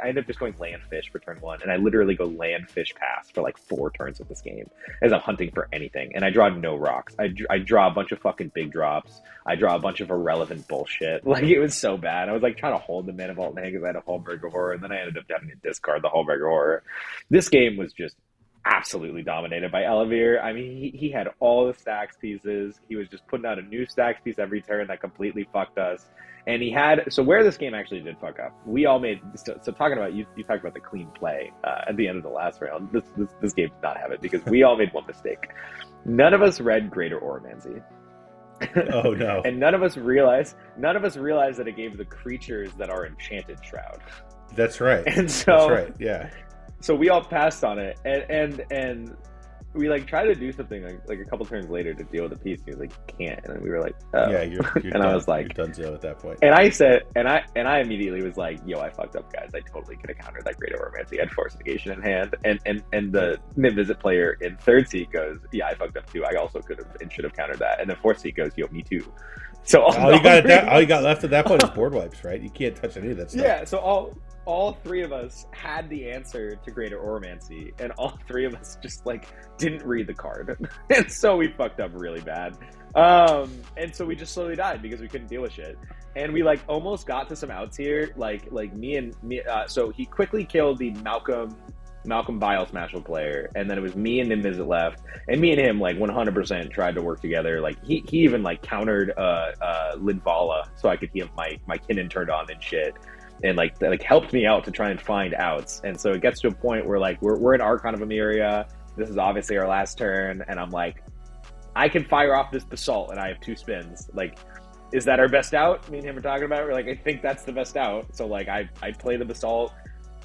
ended up just going land fish for turn 1, and I literally go land fish pass for like 4 turns of this game as I'm hunting for anything. And I draw no rocks. I draw a bunch of fucking big drops. I draw a bunch of irrelevant bullshit. Like it was so bad. I was like trying to hold the Mana Vault in hand because I had a Hallberg of Horror, and then I ended up having to discard the Hallberg of Horror. This game was just absolutely dominated by Elevir. I mean, he had all the stacks pieces. He was just putting out a new stacks piece every turn that completely fucked us. And he had, so where this game actually did fuck up, we all made, so talking about, you talked about the clean play at the end of the last round. This game did not have it, because we all made one mistake. None of us read Greater Oromancy. Oh no. And none of us realized that it gave the creatures that are Enchanted Shroud. That's right. And so that's right. Yeah. So we all passed on it, and we like tried to do something like a couple turns later to deal with the piece. And he was like, "Can't," and we were like, "Oh." Yeah, you're and done. I was like, "You're done at that point." And I said, and I immediately was like, "Yo, I fucked up, guys. I totally could have countered that Great Romancy. I had Force Negation in hand." And the Mid-Visit player in 3rd seat goes, "Yeah, I fucked up too. I also could have and should have countered that." And then 4th seat goes, "Yo, me too." So all you got left at that point is board wipes, right? You can't touch any of that stuff. Yeah. So all three of us had the answer to Greater Oromancy, and all three of us just like didn't read the card, and so we fucked up really bad. And so we just slowly died because we couldn't deal with shit. And we like almost got to some outs here, like me. So he quickly killed the Malcolm Bile Smashville player, and then it was me and Nimbus that left, and me and him like 100% tried to work together. Like he even like countered Lidvala so I could get my Kinnan turned on and shit, and like helped me out to try and find outs. And so it gets to a point where like we're in Archon of Emeria. This is obviously our last turn, and I'm like, I can fire off this Basalt, and I have 2 spins. Like, is that our best out? Me and him are talking about it. We're like, I think that's the best out. So like I play the Basalt,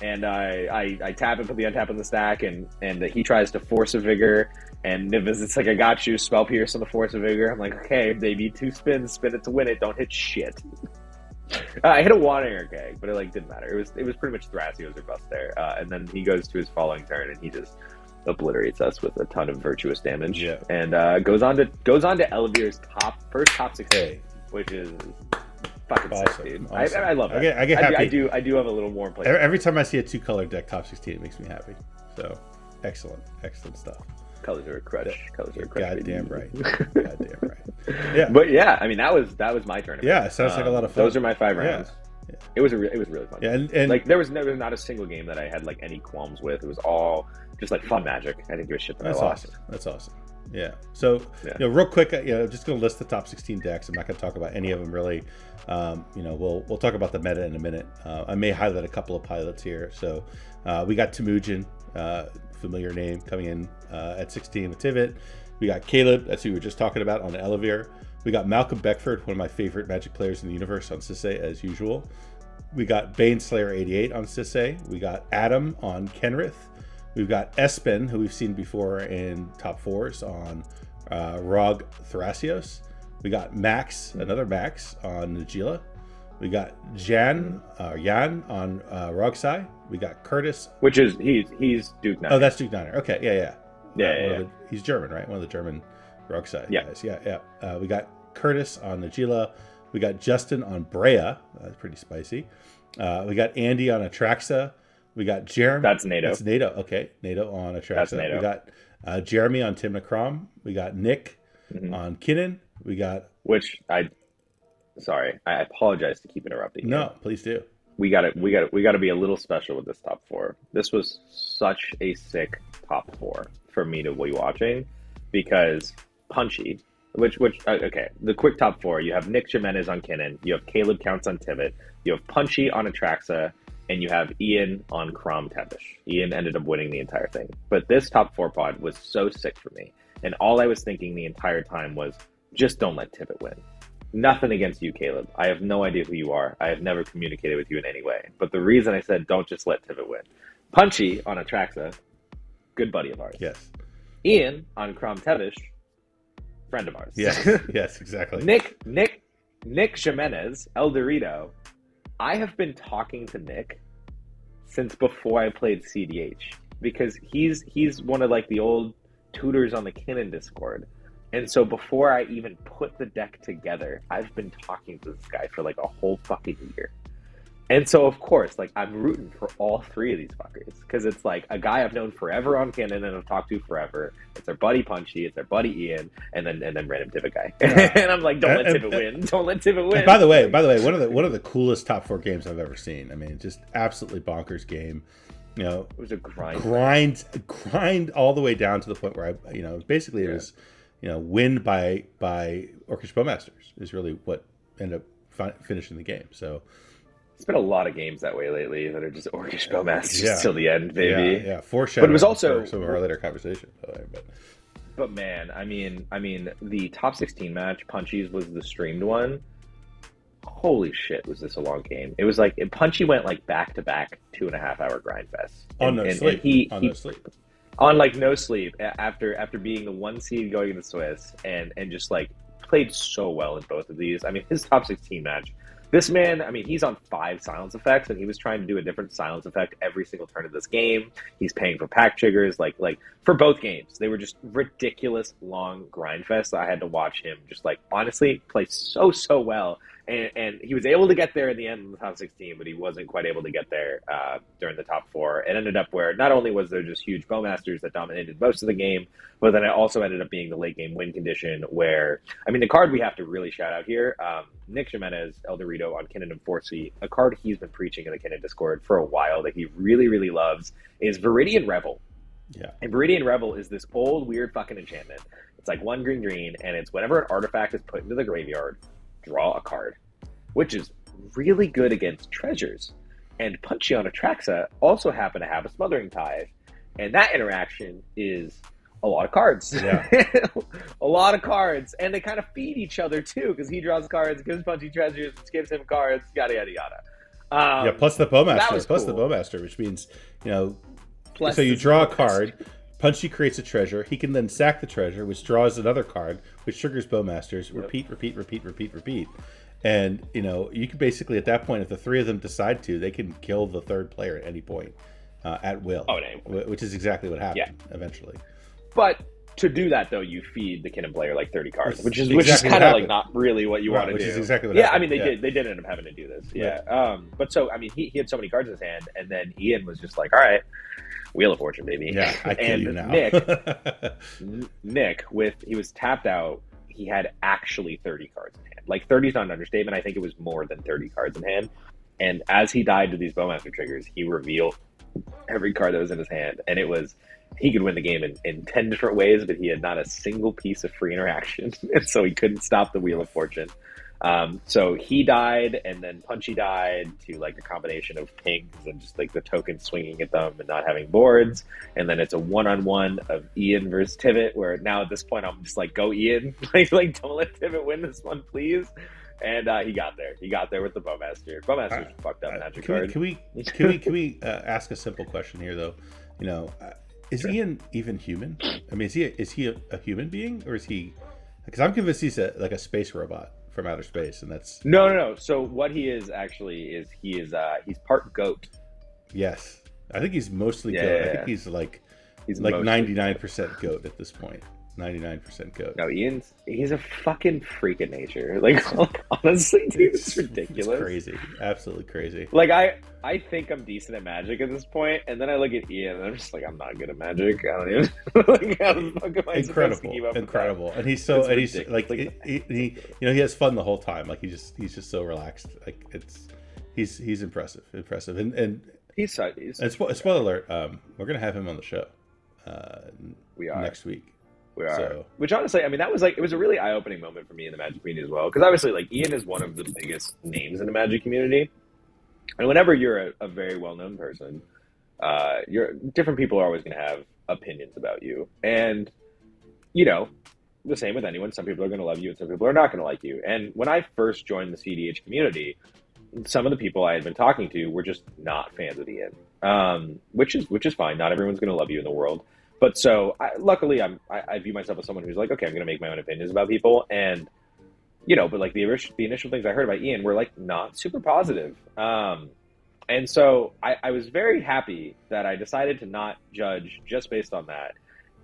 and I tap and put the untap in the stack, and he tries to Force of Vigor, and Nimbus, it's like, I got you, Spell Pierce on the Force of Vigor. I'm like, okay, baby, 2 spins, spin it to win it, don't hit shit. I hit a Wanderer Gag, but it like didn't matter. It was pretty much Thrasios or bust there. And then he goes to his following turn, and he just obliterates us with a ton of virtuous damage. Yeah. And goes on to Elvir's first top 16, which is fucking awesome. sick, dude. Awesome. I love it. I get happy. I do have a little more play. Every time I see a 2-color deck top 16, it makes me happy. So excellent stuff. Colors are a Crutch. Colors are a Crutch. Goddamn right. Goddamn right. Yeah. But yeah, I mean that was my tournament. Yeah, it sounds like a lot of fun. Those are my 5 rounds. Yeah. It was really fun. Yeah, and like there was not a single game that I had like any qualms with. It was all just like fun magic. I didn't give a shit that I lost. Awesome. That's awesome. Yeah. So real quick, I'm just going to list the top 16 decks. I'm not going to talk about any of them really. We'll talk about the meta in a minute. I may highlight a couple of pilots here. So we got Temujin, familiar name, coming in at 16 with Tivit. We got Caleb, that's who we were just talking about, on Elevir. We got Malcolm Beckford, one of my favorite Magic players in the universe, on Sisay as usual. We got Baneslayer 88 on Sisay. We got Adam on Kenrith. We've got Espen, who we've seen before in top 4s on Rog Thrasios. We got Max, another Max, on Najila. We got Jan on Rogsai. We got Curtis, which is he's Duke Niner. Oh, that's Duke Niner. Okay, yeah. He's German, right? One of the German Rogsai guys. Yeah. We got Curtis on Najila. We got Justin on Brea. That's pretty spicy. We got Andy on Atraxa. We got Jeremy. That's NATO. That's NATO. Okay, NATO on Atraxa. That's NATO. We got Jeremy on Timna Crom. We got Nick on Kinnan. We got I apologize to keep interrupting. No, please do. We got to be a little special with this top 4. This was such a sick top 4 for me to be watching, because Punchy, the quick top 4, you have Nick Jimenez on Kinnan, you have Caleb Counts on Tivit, you have Punchy on Atraxa, and you have Ian on Crom Tevish. Ian ended up winning the entire thing. But this top 4 pod was so sick for me, and all I was thinking the entire time was, just don't let Tivit win. Nothing against you, Caleb. I have no idea who you are. I have never communicated with you in any way. But the reason I said don't just let Tivit win. Punchy on Atraxa, good buddy of ours. Yes. Ian on Crom Tevish, friend of ours. Yes, yes, exactly. Nick Jimenez, El Dorito. I have been talking to Nick since before I played CEDH, because he's one of like the old tutors on the Kinnan Discord. And so before I even put the deck together, I've been talking to this guy for like a whole fucking year. And so, of course, like, I'm rooting for all 3 of these fuckers, because it's like a guy I've known forever on Kinnan and I've talked to forever. It's their buddy Punchy, it's their buddy Ian, and then random Tivit guy. And I'm like, don't let Tivit win. Don't let Tivit win. By the way, one of the coolest top 4 games I've ever seen. I mean, just absolutely bonkers game. You know, it was a grind all the way down to the point where it was, win by Orcish Bowmasters is really what ended up finishing the game. So it's been a lot of games that way lately that are just Orcish Bowmasters till the end, baby. Yeah. Foreshadowing. But it was also some of our later conversation. But man, I mean, the top 16 match, Punchy's was the streamed one. Holy shit, was this a long game? It was like Punchy went like back to back 2.5 hour grind fest on no sleep. No sleep. On like no sleep after being the 1 seed going into Swiss and just like played so well in both of these. I mean, his top 16 match. This man, I mean, he's on 5 silence effects, and he was trying to do a different silence effect every single turn of this game. He's paying for pack triggers, like for both games. They were just ridiculous long grind fest. I had to watch him just like honestly play so well. And he was able to get there in the end in the top 16, but he wasn't quite able to get there during the top 4. It ended up where not only was there just huge Bowmasters that dominated most of the game, but then it also ended up being the late game win condition where, I mean, the card we have to really shout out here, Nick Jimenez, El Dorito on Kinnan and Forcey, a card he's been preaching in the Kinnan Discord for a while that he really, really loves, is Viridian Revel. Yeah. And Viridian Revel is this old, weird fucking enchantment. It's like 1 green green, and it's whenever an artifact is put into the graveyard, draw a card, which is really good against treasures. And Puncheon Atraxa also happen to have a Smothering Tithe, and that interaction is a lot of cards. Yeah. A lot of cards, and they kind of feed each other too, because he draws cards, gives Punchy treasures, which gives him cards, yada yada yada. Yeah, plus the Bowmaster, cool. the Bowmaster, which means, you know, Plus so you draw a card, Punchy creates a treasure, he can then sack the treasure, which draws another card, which triggers Bowmasters, repeat. And, you know, you can basically, at that point, if the 3 of them decide to, they can kill the 3rd player at any point, at will. Oh, at any point. Which is exactly what happened, eventually. But to do that, though, you feed the Kinnan player like 30 cards, which is exactly kind of like not really what you want to do. Which is exactly what happened. happened. I mean, they did end up having to do this. Yeah. But so, I mean, he had so many cards in his hand, and then Ian was just like, all right, Wheel of Fortune, baby. Yeah, I kill you now. Nick, he was tapped out, he had actually 30 cards in hand. Like, 30 is not an understatement. I think it was more than 30 cards in hand. And as he died to these Bowmaster triggers, he revealed every card that was in his hand. And it was, he could win the game in 10 different ways, but he had not a single piece of free interaction. And so he couldn't stop the Wheel of Fortune. So he died, and then Punchy died to like a combination of pings and just like the tokens swinging at them and not having boards. And then it's a 1-on-1 of Ian versus Tivit, where now at this point I'm just like, go Ian, like don't let Tivit win this one, please. And he got there. He got there with the Bowmaster. Bowmaster's fucked up magic card. Can we ask a simple question here though? You know, is Ian even human? I mean, is he a human being, or is he? Because I'm convinced he's like a space robot from outer space, and that's no. So what he is actually is he's part goat. Yes, I think he's mostly goat. Yeah. I think he's like 99% goat at this point. 99% goat. No, he's a fucking freak of nature. Like honestly, dude, it's ridiculous. It's crazy, absolutely crazy. Like I think I'm decent at Magic at this point, and then I look at Ian and I'm just like, I'm not good at Magic. I don't even like how the fuck am I supposed to keep up with that? And he's like he you know, he has fun the whole time. Like he's just so relaxed. Like he's impressive, and he's spoiler alert, we're gonna have him on the show. We are next week. We are. Which honestly, I mean, that was like, it was a really eye-opening moment for me in the Magic community as well. Because obviously, like, Ian is one of the biggest names in the Magic community. And whenever you're a very well-known person, different people are always going to have opinions about you. And, you know, the same with anyone. Some people are going to love you and some people are not going to like you. And when I first joined the CEDH community, some of the people I had been talking to were just not fans of Ian. Which is fine. Not everyone's going to love you in the world. But so, luckily, I view myself as someone who's like, okay, I'm going to make my own opinions about people. And, you know, but like the initial things I heard about Ian were like not super positive. And so I was very happy that I decided to not judge just based on that.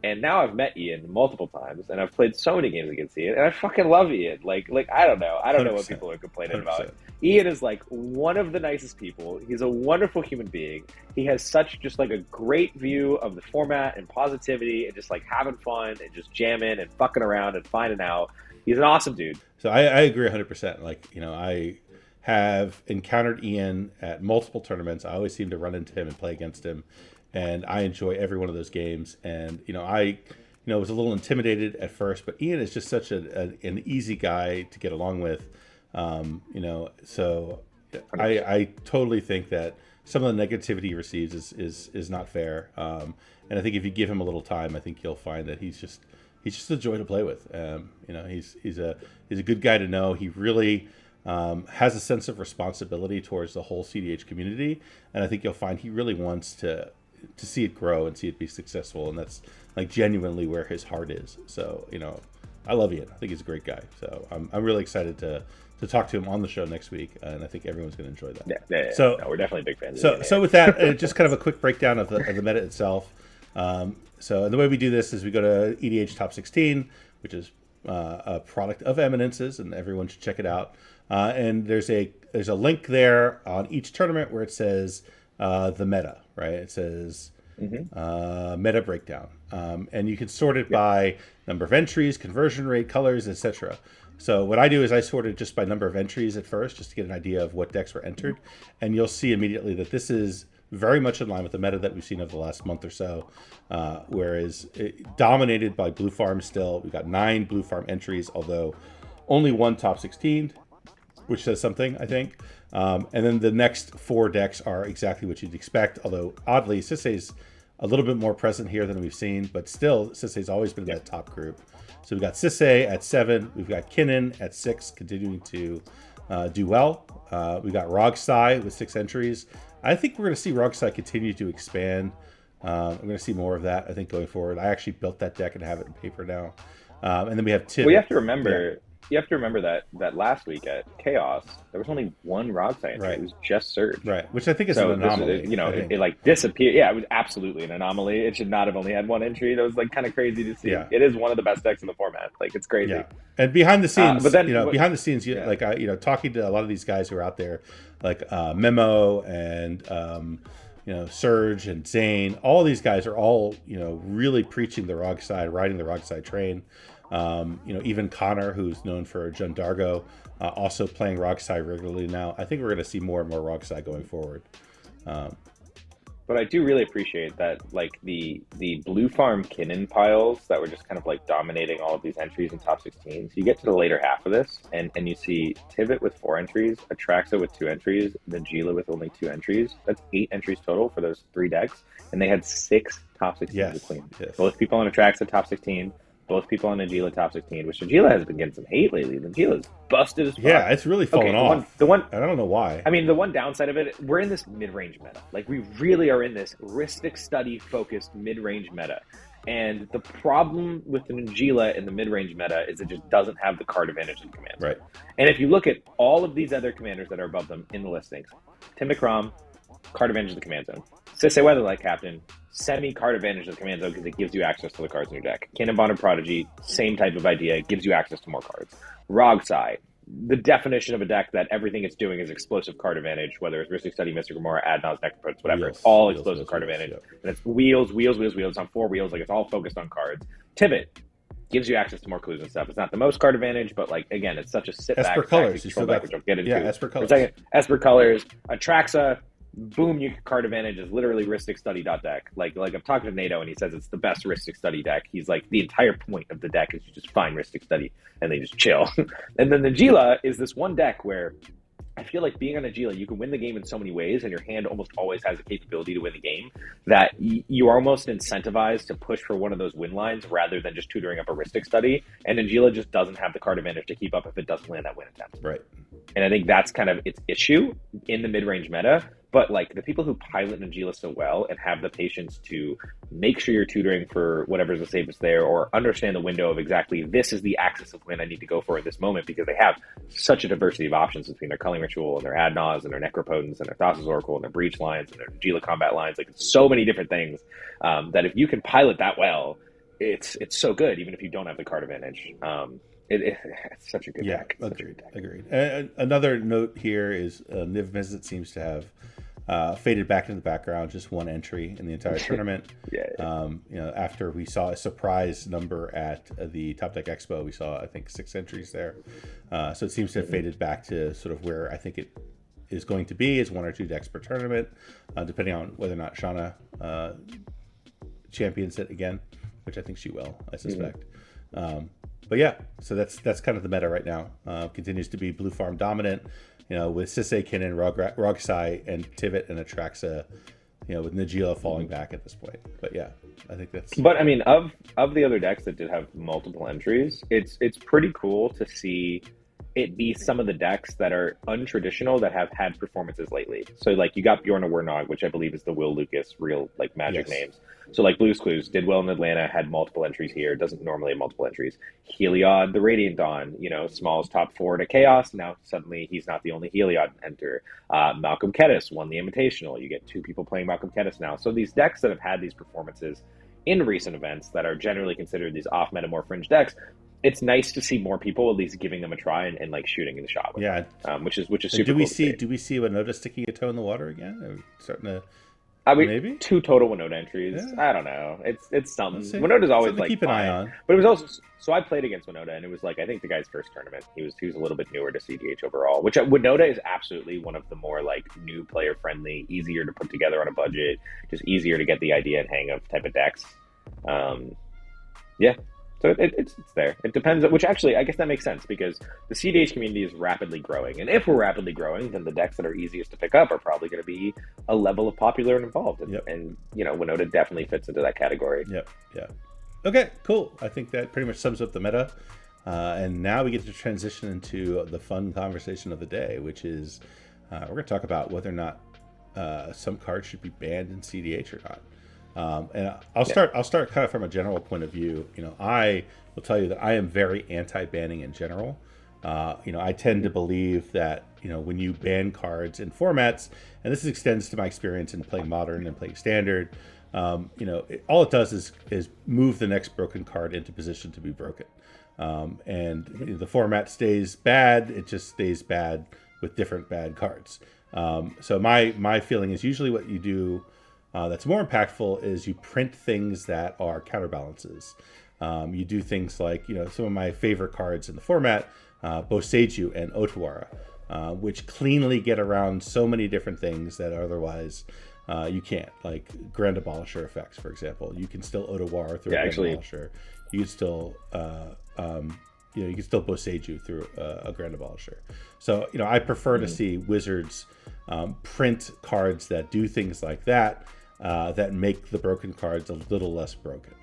And now I've met Ian multiple times, and I've played so many games against Ian, and I fucking love Ian. Like I don't know what people are complaining 100%. about. Ian is like one of the nicest people. He's a wonderful human being. He has such just like a great view of the format and positivity, and just like having fun and just jamming and fucking around and finding out. He's an awesome dude. So I agree 100%. Like, you know, I have encountered Ian at multiple tournaments. I always seem to run into him and play against him. And I enjoy every one of those games. And, you know, I was a little intimidated at first, but Ian is just such an easy guy to get along with. You know, so I totally think that some of the negativity he receives is not fair. And I think if you give him a little time, I think you'll find that he's just a joy to play with. You know, he's a good guy to know. He really has a sense of responsibility towards the whole CDH community. And I think you'll find he really wants to see it grow and see it be successful, and that's like genuinely where his heart is. So, you know, I love Ian. I think he's a great guy. So I'm really excited to talk to him on the show next week, and I think everyone's going to enjoy that. Yeah. So no, we're definitely big fans. So with that, just kind of a quick breakdown of the meta itself. So the way we do this is we go to EDH Top 16, which is a product of Eminence's, and everyone should check it out. and there's a link there on each tournament where it says the meta, right? It says meta breakdown, and you can sort it by number of entries, conversion rate, colors, etc. So what I do is I sort it just by number of entries at first, just to get an idea of what decks were entered, and you'll see immediately that this is very much in line with the meta that we've seen over the last month or so, whereas dominated by blue farm still. We've got 9 blue farm entries, although only 1 top 16, which says something, I think. And then the next 4 decks are exactly what you'd expect, although oddly, Sisei's a little bit more present here than we've seen, but still, Sisei's always been in that top group. So we've got Sisei at 7, we've got Kinnan at 6, continuing to do well. We've got Rogsai with 6 entries. I think we're going to see Rogsai continue to expand. I'm going to see more of that, I think, going forward. I actually built that deck and have it in paper now. And then we have Tiv. Well, you have to remember that last week at Chaos, there was only 1 Rogsai entry. Right. It was just Surge. Right, which I think is an anomaly. It like disappeared. Yeah, it was absolutely an anomaly. It should not have only had 1 entry. That was like kind of crazy to see. Yeah. It is one of the best decks in the format. Like, it's crazy. Yeah. And behind the scenes, talking to a lot of these guys who are out there, like Memo and Surge and Zane, all these guys are all really preaching the Rogside, riding the Rogside train. Even Connor, who's known for Jundargo, also playing Rogside regularly now. I think we're going to see more and more Rogside going forward. But I do really appreciate that, like the blue farm Kinnan piles that were just kind of like dominating all of these entries in top 16s. You get to the later half of this, and you see Tivit with 4 entries, Atraxa with 2 entries, Najila with only 2 entries. That's 8 entries total for those 3 decks, and they had 6 top 16s to clean. Yes. Both people on Atraxa top 16. Both people on Najila top 16, which Najila has been getting some hate lately. Najila's busted as fuck. Yeah, it's really fallen off. The one, I don't know why. I mean, the one downside of it, we're in this mid-range meta. Like, we really are in this Rhystic study-focused mid-range meta. And the problem with the Najila in the mid-range meta is it just doesn't have the card advantage of the command zone. Right. And if you look at all of these other commanders that are above them in the listings, Timnic Rom, card advantage of the command zone. Sisei Weatherlight Captain, semi-card advantage of the command zone because it gives you access to the cards in your deck. Kinnan Bonded Prodigy, same type of idea, it gives you access to more cards. Rogsai, the definition of a deck that everything it's doing is explosive card advantage, whether it's Rhystic Study, Mystic Remora, Adnaz, Necropotes, whatever. It's all explosive card advantage. Yep. And it's wheels. It's on 4 wheels, like it's all focused on cards. Tivit gives you access to more clues and stuff. It's not the most card advantage, but like, again, it's such a sit-back Esper Colors, which I'll get into. Yeah, Esper Colors. Esper Colors, Atraxa, boom, you card advantage is literally Rhystic Study deck. Like I'm talking to NATO and he says it's the best Rhystic Study deck. He's like, the entire point of the deck is you just find Rhystic Study and they just chill. And then the Najila is this one deck where I feel like being on Najila, you can win the game in so many ways, and your hand almost always has the capability to win the game, that you are almost incentivized to push for one of those win lines rather than just tutoring up a Rhystic Study. And Najila just doesn't have the card advantage to keep up if it doesn't land that win attempt. Right. And I think that's kind of its issue in the mid-range meta. But like the people who pilot Najila so well and have the patience to make sure you're tutoring for whatever's the safest there, or understand the window of exactly this is the axis of win I need to go for at this moment, because they have such a diversity of options between their Culling Ritual and their Adnaz and their Necropotence and their Thassa's Oracle and their Breach lines and their Najila combat lines. Like, it's so many different things that if you can pilot that well, it's so good, even if you don't have the card advantage. It's such a good deck. Agreed. Another note here is Niv Mizzet seems to have faded back into the background, just 1 entry in the entire tournament. After we saw a surprise number at the Top Deck Expo, we saw, I think, 6 entries there. So it seems to have faded back to sort of where I think it is going to be, is 1 or 2 decks per tournament, depending on whether or not Shauna champions it again, which I think she will, I suspect. But yeah, so that's kind of the meta right now. Continues to be blue farm dominant, with Sisei, Kinnan, Rogsai, and Tivit and Atraxa, with Najila falling back at this point. But yeah, I think that's... But I mean, of the other decks that did have multiple entries, it's pretty cool to see it be some of the decks that are untraditional that have had performances lately. So like you got Bjorn Wernog, which I believe is the Will Lucas real like Magic names. So like Blue's Clues did well in Atlanta, had multiple entries here, doesn't normally have multiple entries. Heliod, the Radiant Dawn, Small's top 4 to Chaos. Now suddenly he's not the only Heliod enter. Malcolm Kedis won the Invitational. You get 2 people playing Malcolm Kedis now. So these decks that have had these performances in recent events that are generally considered these off-meta, more fringe decks it's nice to see more people at least giving them a try and like shooting in the shot with Yeah. them, which is super Do we cool to see. do we see Winota sticking a toe in the water again? Are we starting to I mean, maybe? 2 total Winota entries. Yeah. I don't know. It's something. Let's see. Winota's always Something to like keep an fine. eye on. But it was also, so I played against Winota, and it was like, I think the guy's first tournament. He was a little bit newer to CDH overall, which Winota is absolutely one of the more like new player friendly, easier to put together on a budget, just easier to get the idea and hang of type of decks. Yeah. So it's there. It depends, which actually, I guess that makes sense because the CDH community is rapidly growing. And if we're rapidly growing, then the decks that are easiest to pick up are probably going to be a level of popular and involved. And, Yep. and you know, Winota definitely fits into that category. Yep. Yeah. Okay, cool. I think that pretty much sums up the meta. And now we get to transition into the fun conversation of the day, which is we're going to talk about whether or not some cards should be banned in CDH or not. And I'll start kind of from a general point of view. You know, I will tell you that I am very anti-banning in general. You know, I tend to believe that, you know, when you ban cards in formats, and this extends to my experience in playing Modern and playing Standard, you know, all it does is move the next broken card into position to be broken. And the format stays bad. It just stays bad with different bad cards. So my feeling is usually what you do that's more impactful is you print things that are counterbalances. You do things like, you know, some of my favorite cards in the format, Boseiju and Otawara, which cleanly get around so many different things that otherwise you can't, like Grand Abolisher effects, for example. You can still Otawara through a Grand Abolisher. You can still, you know, you can still Boseiju through a Grand Abolisher. So, you know, I prefer to see Wizards print cards that do things like that, that make the broken cards a little less broken.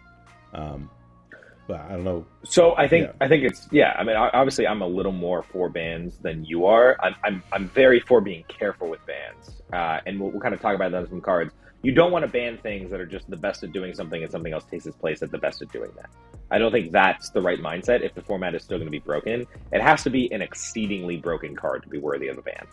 But I don't know. So I think it's I mean, obviously, I'm a little more for bans than you are. I'm very for being careful with bans, and we'll kind of talk about that in some cards. You don't want to ban things that are just the best at doing something and something else takes its place at the best at doing that. I don't think that's the right mindset. If the format is still going to be broken, it has to be an exceedingly broken card to be worthy of a ban.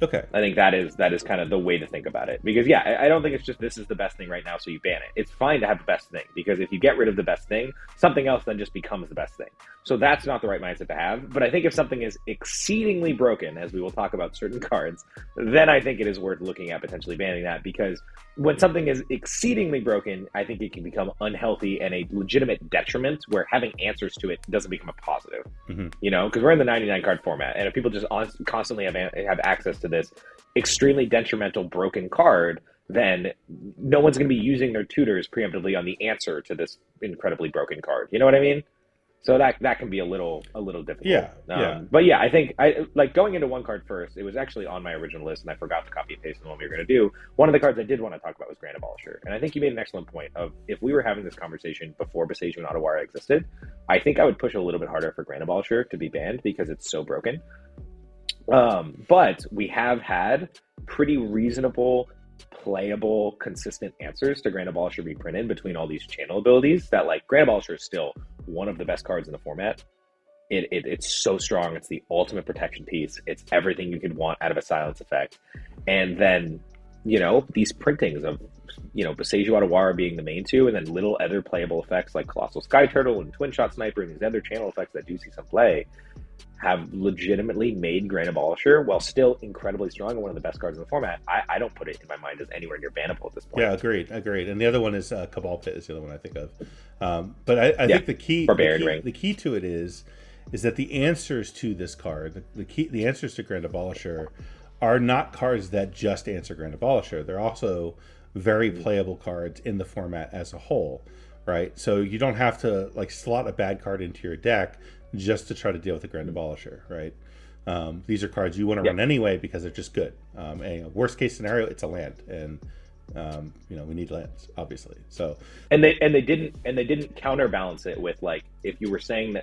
Okay. I think that is kind of the way to think about it. Because, I don't think it's just this is the best thing right now, so you ban it. It's fine to have the best thing, because if you get rid of the best thing, something else then just becomes the best thing. So that's not the right mindset to have. But I think if something is exceedingly broken, as we will talk about certain cards, then I think it is worth looking at potentially banning that, because when something is exceedingly broken, I think it can become unhealthy and a legitimate detriment where having answers to it doesn't become a positive. Mm-hmm. You know, because we're in the 99 card format, and if people just constantly have access to this extremely detrimental broken card, then no one's going to be using their tutors preemptively on the answer to this incredibly broken card. You know what I mean? So that can be a little difficult. Yeah. But I think I like going into one card first. It was actually on my original list, and I forgot to copy and paste the one we were going to do. One of the cards I did want to talk about was Grand Abolisher, and I think you made an excellent point of if we were having this conversation before Boseiju and Otawara existed, I think I would push a little bit harder for Grand Abolisher to be banned because it's so broken. But we have had pretty reasonable, playable, consistent answers to Grand Abolisher reprinted between all these channel abilities that, like, Grand Abolisher is still one of the best cards in the format. It's so strong. It's the ultimate protection piece. It's everything you could want out of a silence effect. And then, you know, these printings of, you know, Boseiju Otawara being the main two, and then little other playable effects like Colossal Sky Turtle and Twin Shot Sniper and these other channel effects that do see some play, have legitimately made Grand Abolisher, while still incredibly strong and one of the best cards in the format. I don't put it in my mind as anywhere near bannable at this point. Yeah, agreed. And the other one is Cabal Pit is the other one I think of. But I think the key to it is that the answers to this card, the answers to Grand Abolisher, are not cards that just answer Grand Abolisher. They're also very playable cards in the format as a whole, right? So you don't have to like slot a bad card into your deck just to try to deal with the Grand Abolisher, right? These are cards you want to run anyway because they're just good. And worst case scenario, it's a land, and you know, we need lands, obviously. So and they didn't counterbalance it with, like, if you were saying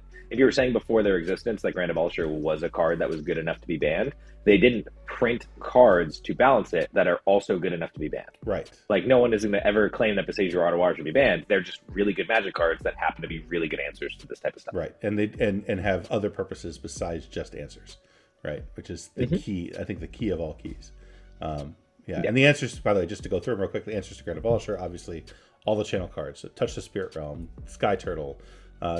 before their existence that Grand Abolisher was a card that was good enough to be banned, they didn't print cards to balance it that are also good enough to be banned. Right. Like, no one is going to ever claim that Boseiju or Otawara should be banned. They're just really good Magic cards that happen to be really good answers to this type of stuff. Right. And they and have other purposes besides just answers, right? Which is the key. I think the key of all keys. And the answers, by the way, just to go through them real quick, the answers to Grand Abolisher, obviously, all the channel cards. So Touch the Spirit Realm, Sky Turtle,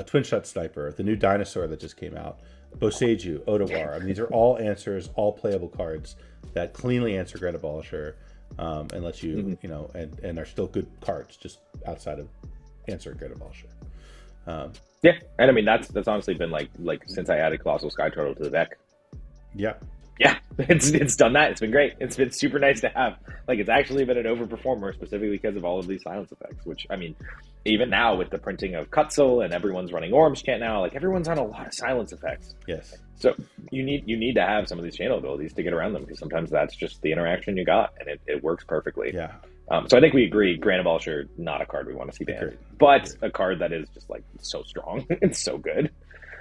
Twin Shot Sniper, the new dinosaur that just came out, Boseiju, Odawar. I mean, these are all answers, all playable cards that cleanly answer Great Abolisher, and let you, and are still good cards just outside of answering Great Abolisher. Yeah, and I mean that's honestly been like since I added Colossal Sky Turtle to the deck. Yeah. Yeah, it's done that. It's been great. It's been super nice to have. Like, it's actually been an overperformer specifically because of all of these silence effects, which, I mean, even now with the printing of Cutzel and everyone's running Orm's Chant now, like, everyone's on a lot of silence effects. Yes. So you need to have some of these channel abilities to get around them, because sometimes that's just the interaction you got, and it works perfectly. Yeah. So I think we agree, Grand Abolisher, not a card we want to see banned, but a card that is just, like, so strong. It's so good.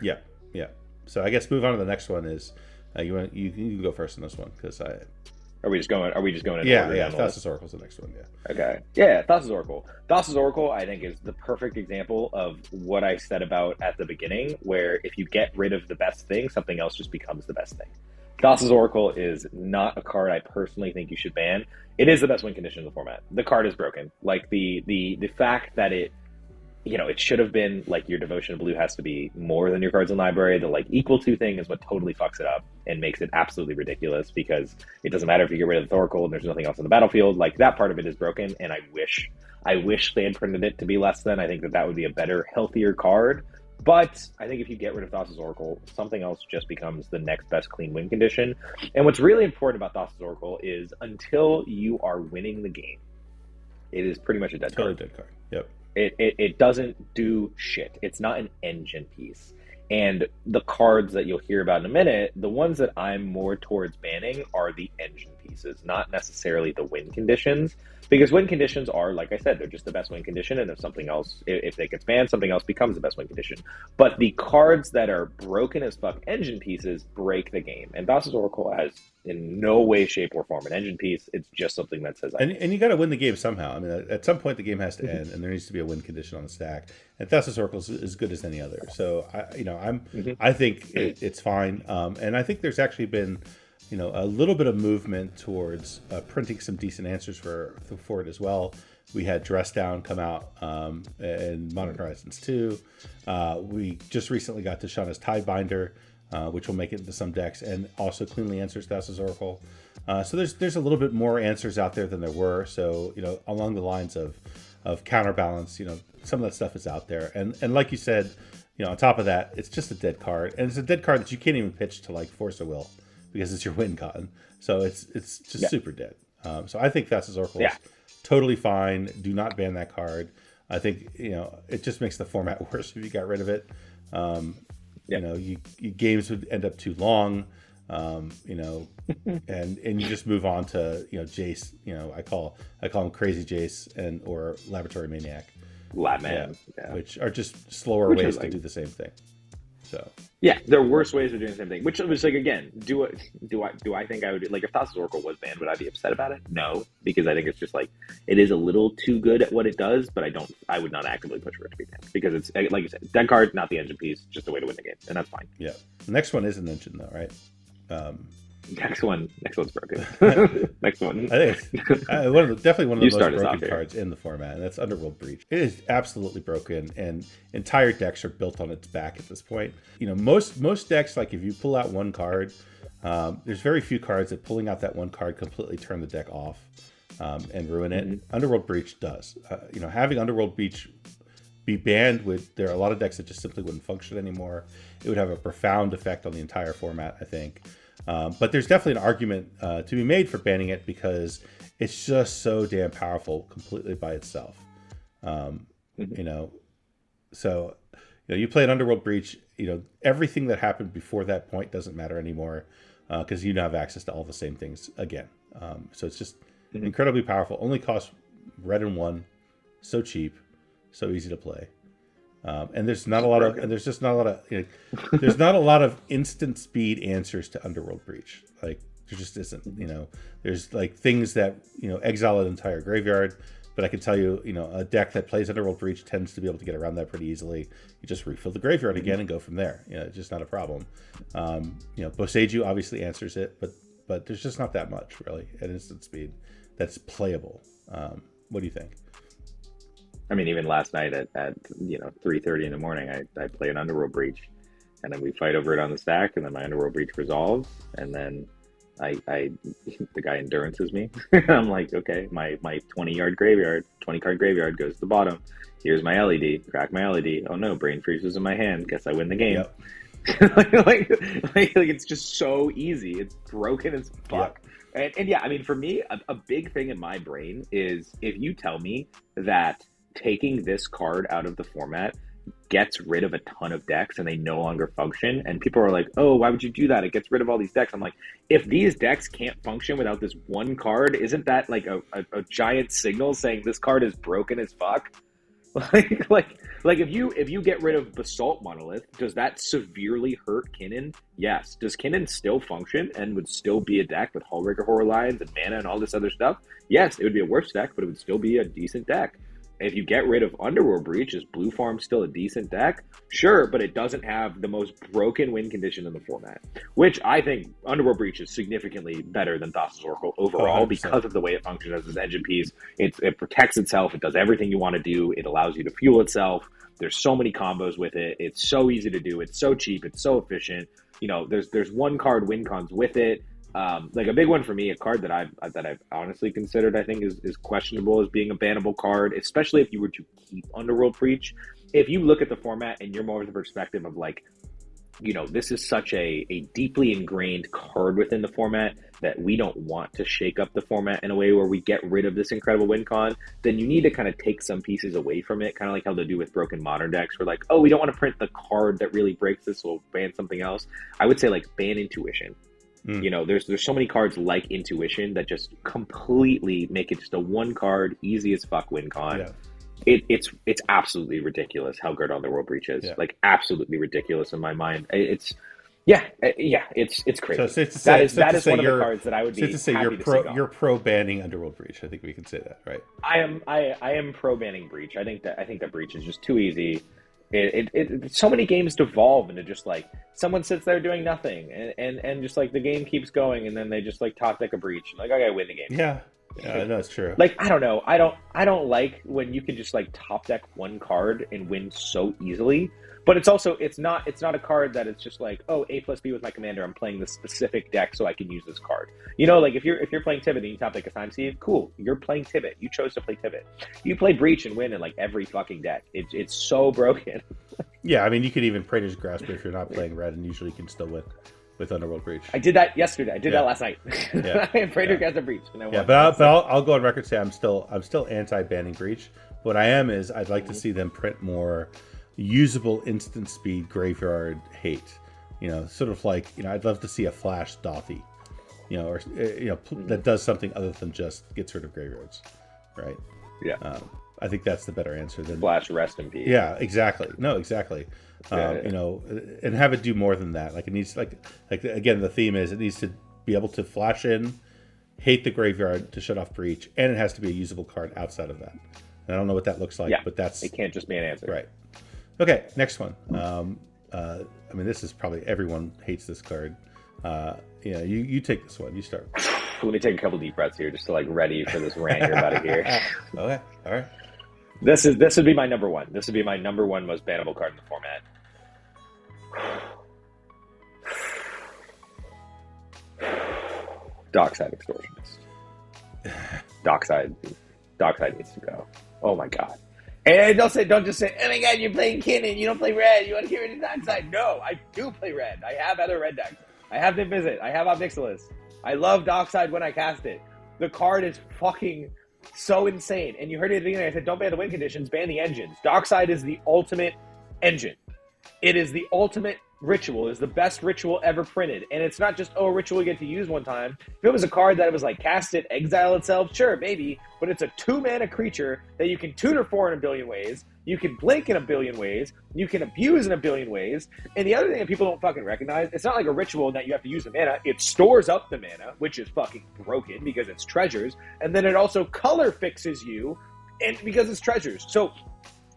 Yeah, yeah. So I guess move on to the next one is... you can go first on this one, because Are we just going in order? Yeah, Thassa's Oracle's the next one, yeah. Okay. Yeah, Thassa's Oracle. Thassa's Oracle, I think, is the perfect example of what I said about at the beginning, where if you get rid of the best thing, something else just becomes the best thing. Thassa's Oracle is not a card I personally think you should ban. It is the best win condition in the format. The card is broken. Like, the fact that it should have been, like, your Devotion Blue has to be more than your cards in library. The, like, equal to thing is what totally fucks it up and makes it absolutely ridiculous, because it doesn't matter if you get rid of the Oracle and there's nothing else on the battlefield. Like, that part of it is broken, and I wish they had printed it to be less than. I think that would be a better, healthier card. But I think if you get rid of Thassa's Oracle, something else just becomes the next best clean win condition. And what's really important about Thassa's Oracle is until you are winning the game, it is pretty much a dead card. Dead card. Yep. It doesn't do shit. It's not an engine piece. And the cards that you'll hear about in a minute, the ones that I'm more towards banning are the engine pieces, not necessarily the win conditions. Because win conditions are, like I said, they're just the best win condition, and if it gets banned, something else becomes the best win condition. But the cards that are broken as fuck engine pieces break the game. And Thassa's Oracle has in no way, shape, or form an engine piece. It's just something that says... And you got to win the game somehow. I mean, at some point the game has to end, and there needs to be a win condition on the stack. And Thassa's Oracle is as good as any other. So, I think it's fine. And I think there's actually been... a little bit of movement towards printing some decent answers for it as well. We had Dress Down come out in Modern Horizons 2. We just recently got Tishana's Tidebinder, which will make it into some decks, and also cleanly answers Thassa's Oracle. So there's a little bit more answers out there than there were. So, along the lines of counterbalance, some of that stuff is out there. And like you said, on top of that, it's just a dead card. And it's a dead card that you can't even pitch to, like, Force of Will, because it's your win con. So it's just super dead. So I think Thassa's Oracle is totally fine. Do not ban that card. I think, it just makes the format worse if you got rid of it. Games would end up too long, and you just move on to, Jace, I call him Crazy Jace or Laboratory Maniac. Labman. Which are just slower ways to do the same thing. So yeah, there are worse ways of doing the same thing. Which was like, again, do I think I would, like, if Thassa's Oracle was banned, would I be upset about it? No, because I think it's just like, it is a little too good at what it does, but I would not actively push for it to be banned, because it's, like you said, dead card, not the engine piece, just a way to win the game, and that's fine. Yeah, the next one is an engine though, right? Next one's broken. Next one. I think definitely one of the most broken cards in the format, and that's Underworld Breach. It is absolutely broken, and entire decks are built on its back at this point. Most decks, like, if you pull out one card, there's very few cards that pulling out that one card completely turn the deck off and ruin it. Mm-hmm. Underworld Breach does. Having Underworld Breach be banned there are a lot of decks that just simply wouldn't function anymore. It would have a profound effect on the entire format, I think. But there's definitely an argument to be made for banning it, because it's just so damn powerful completely by itself. So you play an Underworld Breach, everything that happened before that point doesn't matter anymore, because you now have access to all the same things again. So it's just incredibly powerful. Only costs red and 1, so cheap, so easy to play. And there's not a lot of, there's not a lot of instant speed answers to Underworld Breach. Like, there just isn't. There's, like, things that exile an entire graveyard, but I can tell you, a deck that plays Underworld Breach tends to be able to get around that pretty easily. You just refill the graveyard again and go from there. It's just not a problem. Boseiju obviously answers it, but there's just not that much really at instant speed that's playable. What do you think? I mean, even last night at 3:30 in the morning, I play an Underworld Breach, and then we fight over it on the stack, and then my Underworld Breach resolves, and then I the guy endurances me. I'm like, okay, my 20 card graveyard goes to the bottom. Here's my LED, crack my LED. Oh no, brain freezes in my hand. Guess I win the game. Yep. like it's just so easy. It's broken as fuck. Yep. And yeah, I mean, for me, a big thing in my brain is if you tell me that taking this card out of the format gets rid of a ton of decks and they no longer function, and people are like, oh, why would you do that? It gets rid of all these decks. I'm like, if these decks can't function without this one card, isn't that like a giant signal saying this card is broken as fuck? Like if you get rid of Basalt Monolith, does that severely hurt Kinnan? Yes. Does Kinnan still function and would still be a deck with Hullbreaker Horror Lines and mana and all this other stuff? Yes, it would be a worse deck, but it would still be a decent deck. If you get rid of Underworld Breach, is Blue Farm still a decent deck? Sure, but it doesn't have the most broken win condition in the format, which I think Underworld Breach is significantly better than Thassa's Oracle overall because of the way it functions as an engine piece. It protects itself. It does everything you want to do. It allows you to fuel itself. There's so many combos with it. It's so easy to do. It's so cheap. It's so efficient. There's one card win cons with it. Like a big one for me, a card that I've honestly considered, I think is questionable as being a bannable card, especially if you were to keep Underworld Breach. If you look at the format and you're more of the perspective of like, this is such a deeply ingrained card within the format that we don't want to shake up the format in a way where we get rid of this incredible win con, then you need to kind of take some pieces away from it, kind of like how they do with Broken Modern decks, where like, oh, we don't want to print the card that really breaks this, so we'll ban something else. I would say like ban Intuition. There's so many cards like Intuition that just completely make it just a one card, easy as fuck win con. Yeah. It's absolutely ridiculous how good Underworld Breach is. Yeah. Like absolutely ridiculous in my mind. It's crazy. So that is one of the cards that I would be happy to say you're pro banning Underworld Breach. I think we can say that, right? I am pro banning Breach. I think that Breach is just too easy. So many games devolve into just like someone sits there doing nothing and just like the game keeps going and then they just like top deck a Breach and like, I gotta win the game. Yeah, no, it's true. Like I don't know, I don't like when you can just like top deck one card and win so easily. But it's also it's not a card that it's just like, oh, A+B with my commander, I'm playing this specific deck so I can use this card. Like if you're playing Tibet and you top deck a Time Sieve, cool. You're playing Tibet. You chose to play Tibet. You play Breach and win in like every fucking deck. It's so broken. Yeah, I mean you could even Praetor's Grasp if you're not playing red and usually you can still win with Underworld Breach. I did that yesterday. I did that last night. Yeah. Praetor's Grasp and Breach. And I'll go on record and say I'm still anti-banning Breach. What I am is I'd like to see them print more usable instant speed graveyard hate, sort of like, I'd love to see a flash Dothy, or that does something other than just gets rid of graveyards, right? Yeah. I think that's the better answer than flash rest in peace. Yeah, exactly. No, exactly. And have it do more than that. Like it needs, like again, the theme is it needs to be able to flash in, hate the graveyard to shut off Breach, and it has to be a usable card outside of that. And I don't know what that looks like, but it can't just be an answer, right? Okay, next one. I mean, this is probably everyone hates this card. You take this one. You start. Let me take a couple deep breaths here, just to like ready for this rant you're about to hear. Okay, all right. This would be my number one. This would be my number one most bannable card in the format. Dockside Extortionist. Dockside needs to go. Oh my god. And don't just say, oh my god, you're playing Kinnan, you don't play red, you want to get rid of Dockside. No, I do play red. I have other red decks. I have the Visit. I have Obnixilis. I love Dockside when I cast it. The card is fucking so insane. And you heard it at the beginning, I said, don't ban the win conditions, ban the engines. Dockside is the ultimate engine. It is the ultimate ritual. It is the best ritual ever printed. And it's not just, a ritual you get to use one time. If it was a card that was like, cast it, exile itself, sure, maybe. But it's a 2-mana creature that you can tutor for in a billion ways. You can blink in a billion ways. You can abuse in a billion ways. And the other thing that people don't fucking recognize, it's not like a ritual that you have to use the mana. It stores up the mana, which is fucking broken because it's treasures. And then it also color fixes you and because it's treasures. So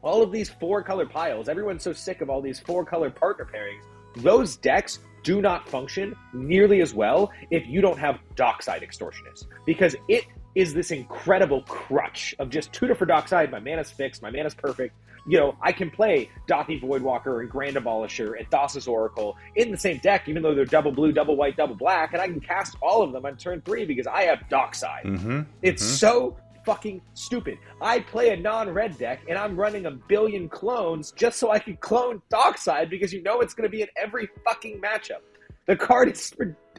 all of these 4-color piles, everyone's so sick of all these 4-color partner pairings. Those decks do not function nearly as well if you don't have Dockside Extortionist, because it is this incredible crutch of just tutor for Dockside. My mana's fixed. My mana's perfect. You know, I can play Dothy Voidwalker and Grand Abolisher and Thassa's Oracle in the same deck, even though they're double blue, double white, double black, and I can cast all of them on turn 3 because I have Dockside. It's so fucking stupid. I play a non-red deck, and I'm running a billion clones just so I can clone Dockside because you know it's going to be in every fucking matchup. The card is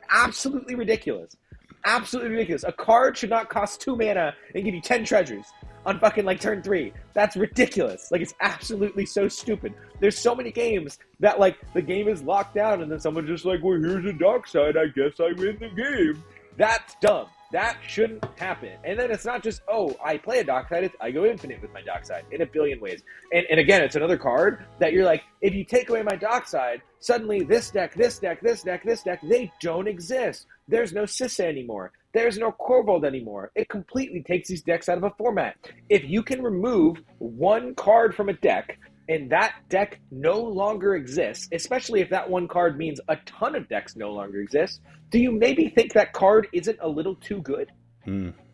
absolutely ridiculous. Absolutely ridiculous. A card should not cost 2 mana and give you 10 treasures on fucking like turn 3. That's ridiculous. Like, it's absolutely so stupid. There's so many games that like the game is locked down and then someone's just like, well, here's a Dockside, I guess I win the game. That's dumb. That shouldn't happen. And then it's not just, oh, I play a Dockside, it's I go infinite with my Dockside in a billion ways. And again, it's another card that you're like, if you take away my Dockside, suddenly this deck, they don't exist. There's no Sissa anymore. There's no Korvold anymore. It completely takes these decks out of a format. If you can remove one card from a deck and that deck no longer exists, especially if that one card means a ton of decks no longer exist, do you maybe think that card isn't a little too good?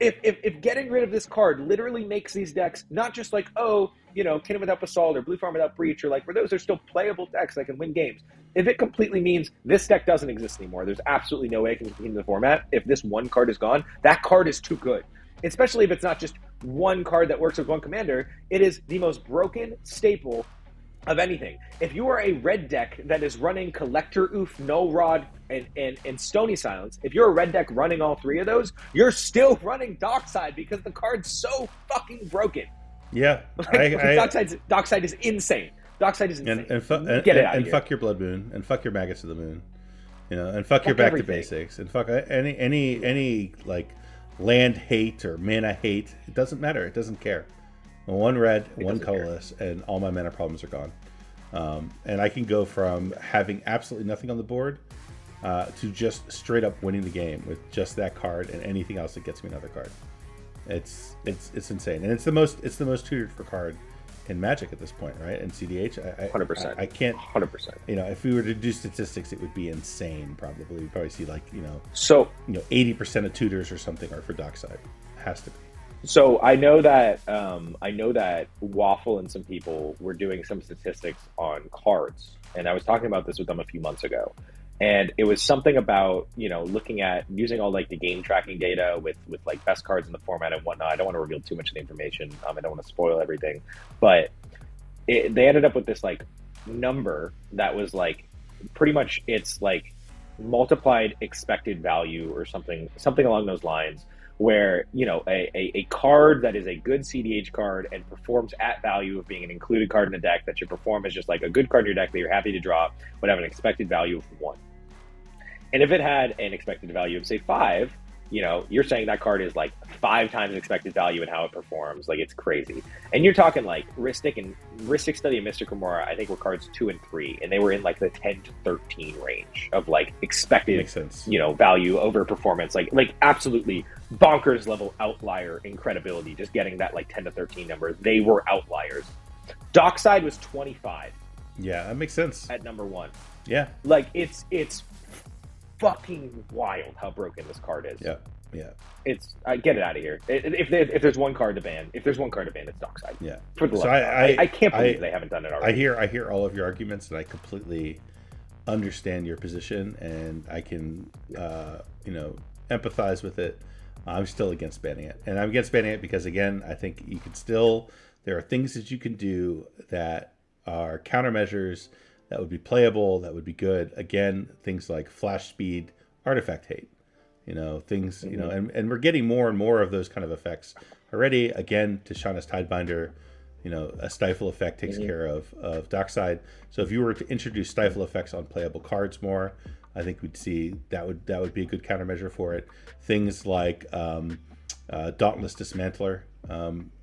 If getting rid of this card literally makes these decks not just like, oh, you know, Kinnan without Basalt or Blue Farm without Breach, or like, for those are still playable decks that can win games. If it completely means this deck doesn't exist anymore, there's absolutely no way it can continue the format. If this one card is gone, that card is too good. Especially if it's not just one card that works with one commander, it is the most broken staple of anything. If you are a red deck that is running Collector Oof, Null Rod, and Stony Silence, if you're a red deck running all 3 of those, you're still running Dockside because the card's so fucking broken. Yeah. Like, Dockside is insane. Dockside is insane. Get it out of here. Fuck your Blood Moon, and fuck your Maggots of the Moon. You know, and fuck your Back to Basics, and fuck any like land hate or mana hate. It doesn't matter. It doesn't care. One red, one colorless, and all my mana problems are gone. And I can go from having absolutely nothing on the board to just straight up winning the game with just that card and anything else that gets me another card. It's insane, and it's the most tutored for card in Magic at this point, right? In CDH, 100%. I can't 100%. You know, if we were to do statistics, it would be insane. Probably, we'd probably see like 80% of tutors or something are for Dockside. It has to be. So I know that Waffle and some people were doing some statistics on cards, and I was talking about this with them a few months ago. And it was something about, you know, looking at using all like the game tracking data with like best cards in the format and whatnot. I don't want to reveal too much of the information. I don't want to spoil everything, but they ended up with this like number that was like pretty much it's like multiplied expected value or something along those lines. Where, you know, a card that is a good CDH card and performs at value of being an included card in a deck that should perform as just like a good card in your deck that you're happy to draw would have an expected value of 1. And if it had an expected value of, say, 5, you know, you're saying that card is like 5 times expected value in how it performs. Like, it's crazy. And you're talking like Rhystic Study and Mystic Remora, I think were cards 2 and 3, and they were in like the 10 to 13 range of like expected, you know, value over performance. Like absolutely bonkers level outlier incredibility, just getting that like 10 to 13 number. They were outliers. Dockside was 25. Yeah, that makes sense. At number 1. Yeah. Like, it's fucking wild how broken this card is. Yeah. It's get it out of here. If there's one card to ban, it's Dockside. Yeah. For the I can't believe they haven't done it already. I hear all of your arguments, and I completely understand your position, and I can empathize with it. I'm still against banning it, and I'm against banning it because, again, I think you can still. There are things that you can do that are countermeasures that would be playable, that would be good. Again, things like flash speed, artifact hate, things, and we're getting more and more of those kind of effects already. Again, Tishana's Tidebinder, a stifle effect takes care of Dockside. So if you were to introduce stifle effects on playable cards more, I think we'd see that would be a good countermeasure for it. Things like Dauntless Dismantler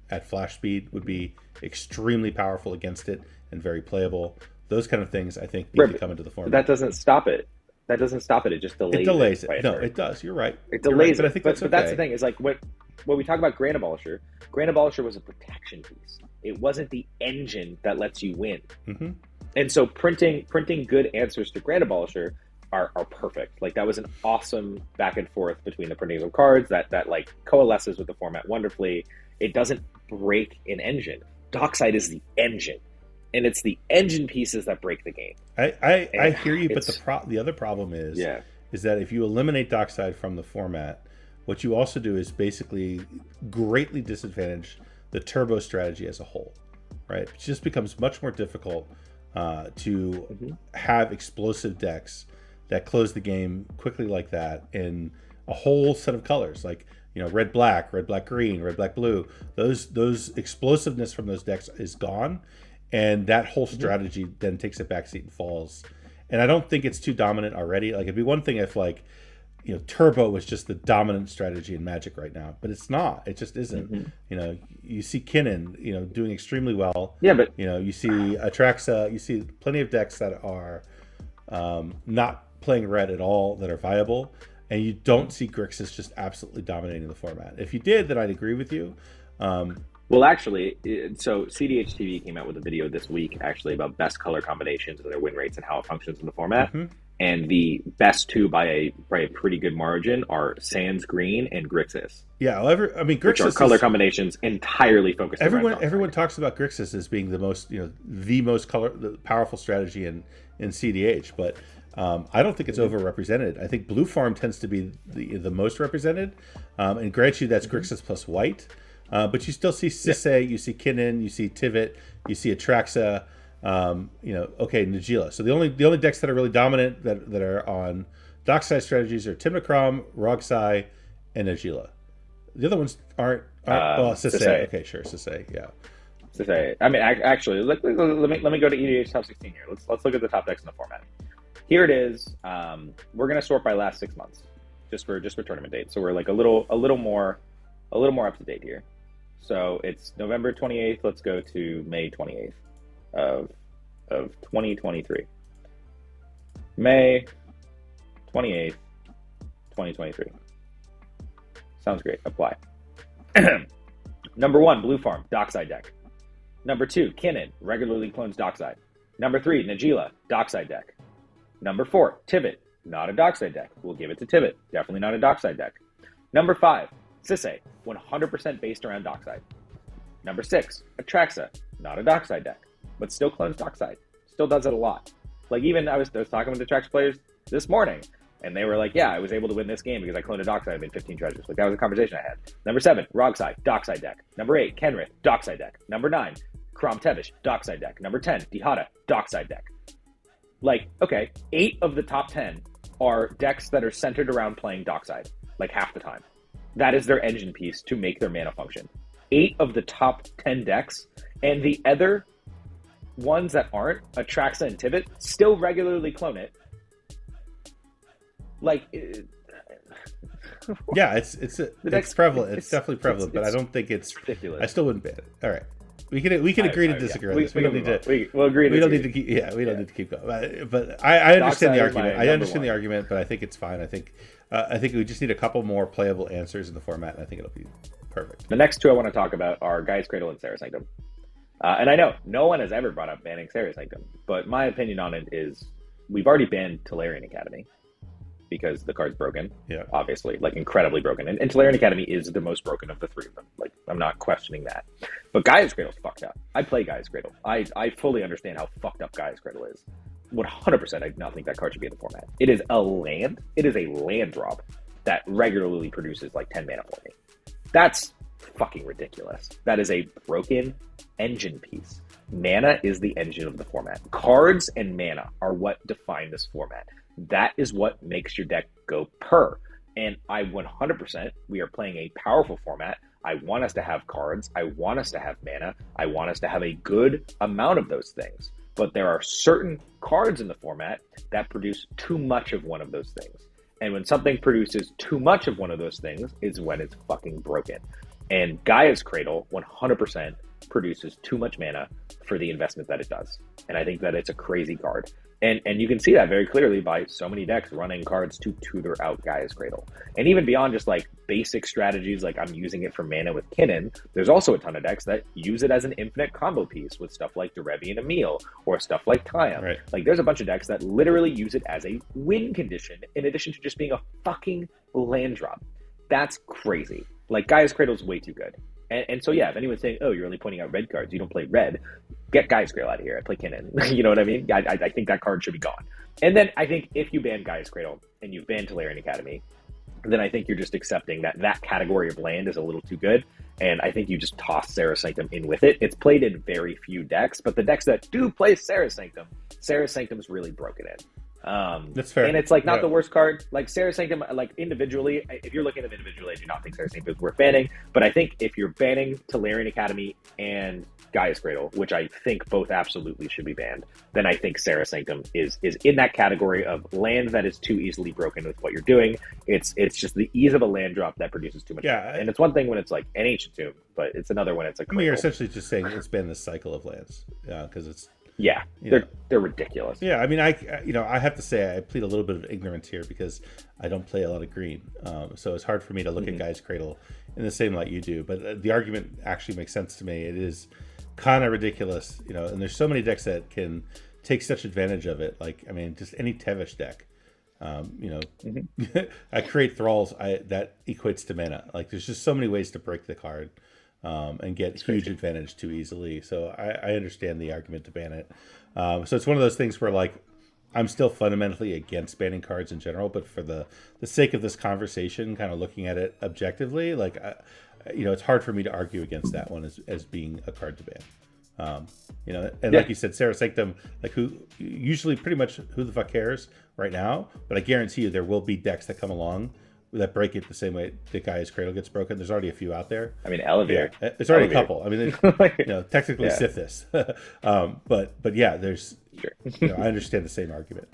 at flash speed would be extremely powerful against it and very playable. Those kind of things, I think, need to come into the format. That doesn't stop it. It just delays it. No, it does. You're right. It delays it. But I think that's the thing. Is like when we talk about Grand Abolisher was a protection piece. It wasn't the engine that lets you win. Mm-hmm. And so printing good answers to Grand Abolisher are perfect. Like, that was an awesome back and forth between the printing of cards that like coalesces with the format wonderfully. It doesn't break an engine. Dockside is the engine, and it's the engine pieces that break the game. I hear you, but the other problem is that if you eliminate Dockside from the format, what you also do is basically greatly disadvantage the turbo strategy as a whole, right? It just becomes much more difficult to have explosive decks that close the game quickly like that in a whole set of colors, like, you know, red black green, red black blue. Those explosiveness from those decks is gone, and that whole strategy then takes a backseat and falls. And I don't think it's too dominant already. Like, it'd be one thing if, like, you know, turbo was just the dominant strategy in Magic right now, but it's not. It just isn't. You know, you see Kinnan, you know, doing extremely well. Yeah, but you know, you see Atraxa, you see plenty of decks that are not playing red at all that are viable, and you don't see Grixis just absolutely dominating the format. If you did, then I'd agree with you. Well, actually, so CEDH TV came out with a video this week, actually, about best color combinations and their win rates and how it functions in the format. And the best two by a pretty good margin are Sans Green and Grixis. Yeah, well, I mean, Grixis, which are color combinations entirely focused. Everyone talks about Grixis as being the most, you know, the powerful strategy in CEDH, but I don't think it's overrepresented. I think Blue Farm tends to be the most represented, and grant you that's Grixis plus white, but you still see Sisay, you see Kinnan, you see Tivit, you see Atraxa. You know, okay, Najeela. So the only decks that are really dominant that are on Dockside strategies are Timnacrom, Rogsai, and Najeela. The other ones aren't well, Sisay. Okay, sure, Sisay. Yeah, Sisay. I mean, actually, let me go to EDH top 16 here. Let's look at the top decks in the format. Here it is. We're gonna sort by last 6 months, just for tournament dates. So we're like a little more up to date here. So it's November 28th. Let's go to May 28th. Of 2023. May 28th, 2023. Sounds great. Apply. Number 1, Blue Farm, Dockside deck. Number 2, Kinnan, regularly clones Dockside. Number 3, Najeela, Dockside deck. Number 4, Tivit, not a Dockside deck. We'll give it to Tivit. Definitely not a Dockside deck. Number 5, Sisay, 100% based around Dockside. Number 6, Atraxa, not a Dockside deck, but still clones Dockside. Still does it a lot. Like, even I was talking with the Trax players this morning, and they were like, yeah, I was able to win this game because I cloned a Dockside. I made 15 treasures. Like, that was a conversation I had. Number 7, Rogsai, Dockside deck. Number 8, Kenrith, Dockside deck. Number 9, Krom Tevish, Dockside deck. Number 10, Dihada, Dockside deck. Like, okay, 8 of the top 10 are decks that are centered around playing Dockside, like half the time. That is their engine piece to make their mana function. 8 of the top 10 decks, and the other ones that aren't, Atraxa and Tivit, still regularly clone it. Like, yeah, it's prevalent. It's definitely prevalent, but I don't think it's ridiculous. I still wouldn't ban it. All right, we can agree to disagree on this. We don't need to. We'll agree. We don't need to keep. Yeah, we don't need to keep going. But I understand the argument. I understand the argument, but I think it's fine. I think we just need a couple more playable answers in the format, and I think it'll be perfect. The next two I want to talk about are Gaia's Cradle and Serra Sanctum. And I know no one has ever brought up banning Serra Sanctum, but my opinion on it is we've already banned Tolarian Academy because the card's broken. Yeah, obviously, like incredibly broken. And Tolarian Academy is the most broken of the three of them. Like, I'm not questioning that. But Gaia's Cradle's fucked up. I play Gaia's Cradle. I fully understand how fucked up Gaia's Cradle is. 100%, I do not think that card should be in the format. It is a land. It is a land drop that regularly produces like 10 mana for me. That's fucking ridiculous. That is a broken engine piece. Mana is the engine of the format. Cards and mana are what define this format. That is what makes your deck go per. And I 100%, we are playing a powerful format. I want us to have cards. I want us to have mana. I want us to have a good amount of those things. But there are certain cards in the format that produce too much of one of those things. And when something produces too much of one of those things is when it's fucking broken. And Gaia's Cradle 100% produces too much mana for the investment that it does. And I think that it's a crazy card. And you can see that very clearly by so many decks running cards to tutor out Gaia's Cradle. And even beyond just like basic strategies, like I'm using it for mana with Kinnan, there's also a ton of decks that use it as an infinite combo piece with stuff like Derevi and Emil, or stuff like Tayam. Right. Like there's a bunch of decks that literally use it as a win condition, in addition to just being a fucking land drop. That's crazy. Like Gaia's Cradle is way too good. And so, yeah, if anyone's saying, oh, you're only pointing out red cards, you don't play red, get Gaia's Cradle out of here. I play Kinnan. You know what I mean? I think that card should be gone. And then I think if you ban Gaia's Cradle and you ban Tolarian Academy, then I think you're just accepting that that category of land is a little too good. And I think you just toss Serra Sanctum in with it. It's played in very few decks, but the decks that do play Serra Sanctum's really broken in. That's fair. And it's like not the worst card. Like Serra Sanctum, like individually, if you're looking at them individually, I do not think Serra Sanctum is worth banning. But I think if you're banning Tolarian Academy and Gaia's Cradle, which I think both absolutely should be banned, then I think Serra Sanctum is in that category of land that is too easily broken with what you're doing. It's just the ease of a land drop that produces too much. Yeah, and it's one thing when it's like an Ancient Tomb, but it's another when it's a Cradle. I mean, you're essentially just saying it's been the cycle of lands, because it's. Yeah, they're ridiculous. Yeah, I mean, I have to say I plead a little bit of ignorance here because I don't play a lot of green, so it's hard for me to look at Gaia's Cradle in the same light you do. But the argument actually makes sense to me. It is kind of ridiculous, and there's so many decks that can take such advantage of it. Like, I mean, just any Tevesh deck. I create thralls that equates to mana. Like, there's just so many ways to break the card. And get huge advantage too easily. So I understand the argument to ban it. So it's one of those things where, like, I'm still fundamentally against banning cards in general, but for the sake of this conversation, kind of looking at it objectively, like, it's hard for me to argue against that one as being a card to ban. Like you said, Serra Sanctum, like, who usually pretty much who the fuck cares right now, but I guarantee you there will be decks that come along that break it the same way the Gaia's Cradle gets broken. There's already a few out there. I mean, Elevir. Yeah, there's already a couple. I mean, technically Sithis. But yeah, there's. Sure. I understand the same argument.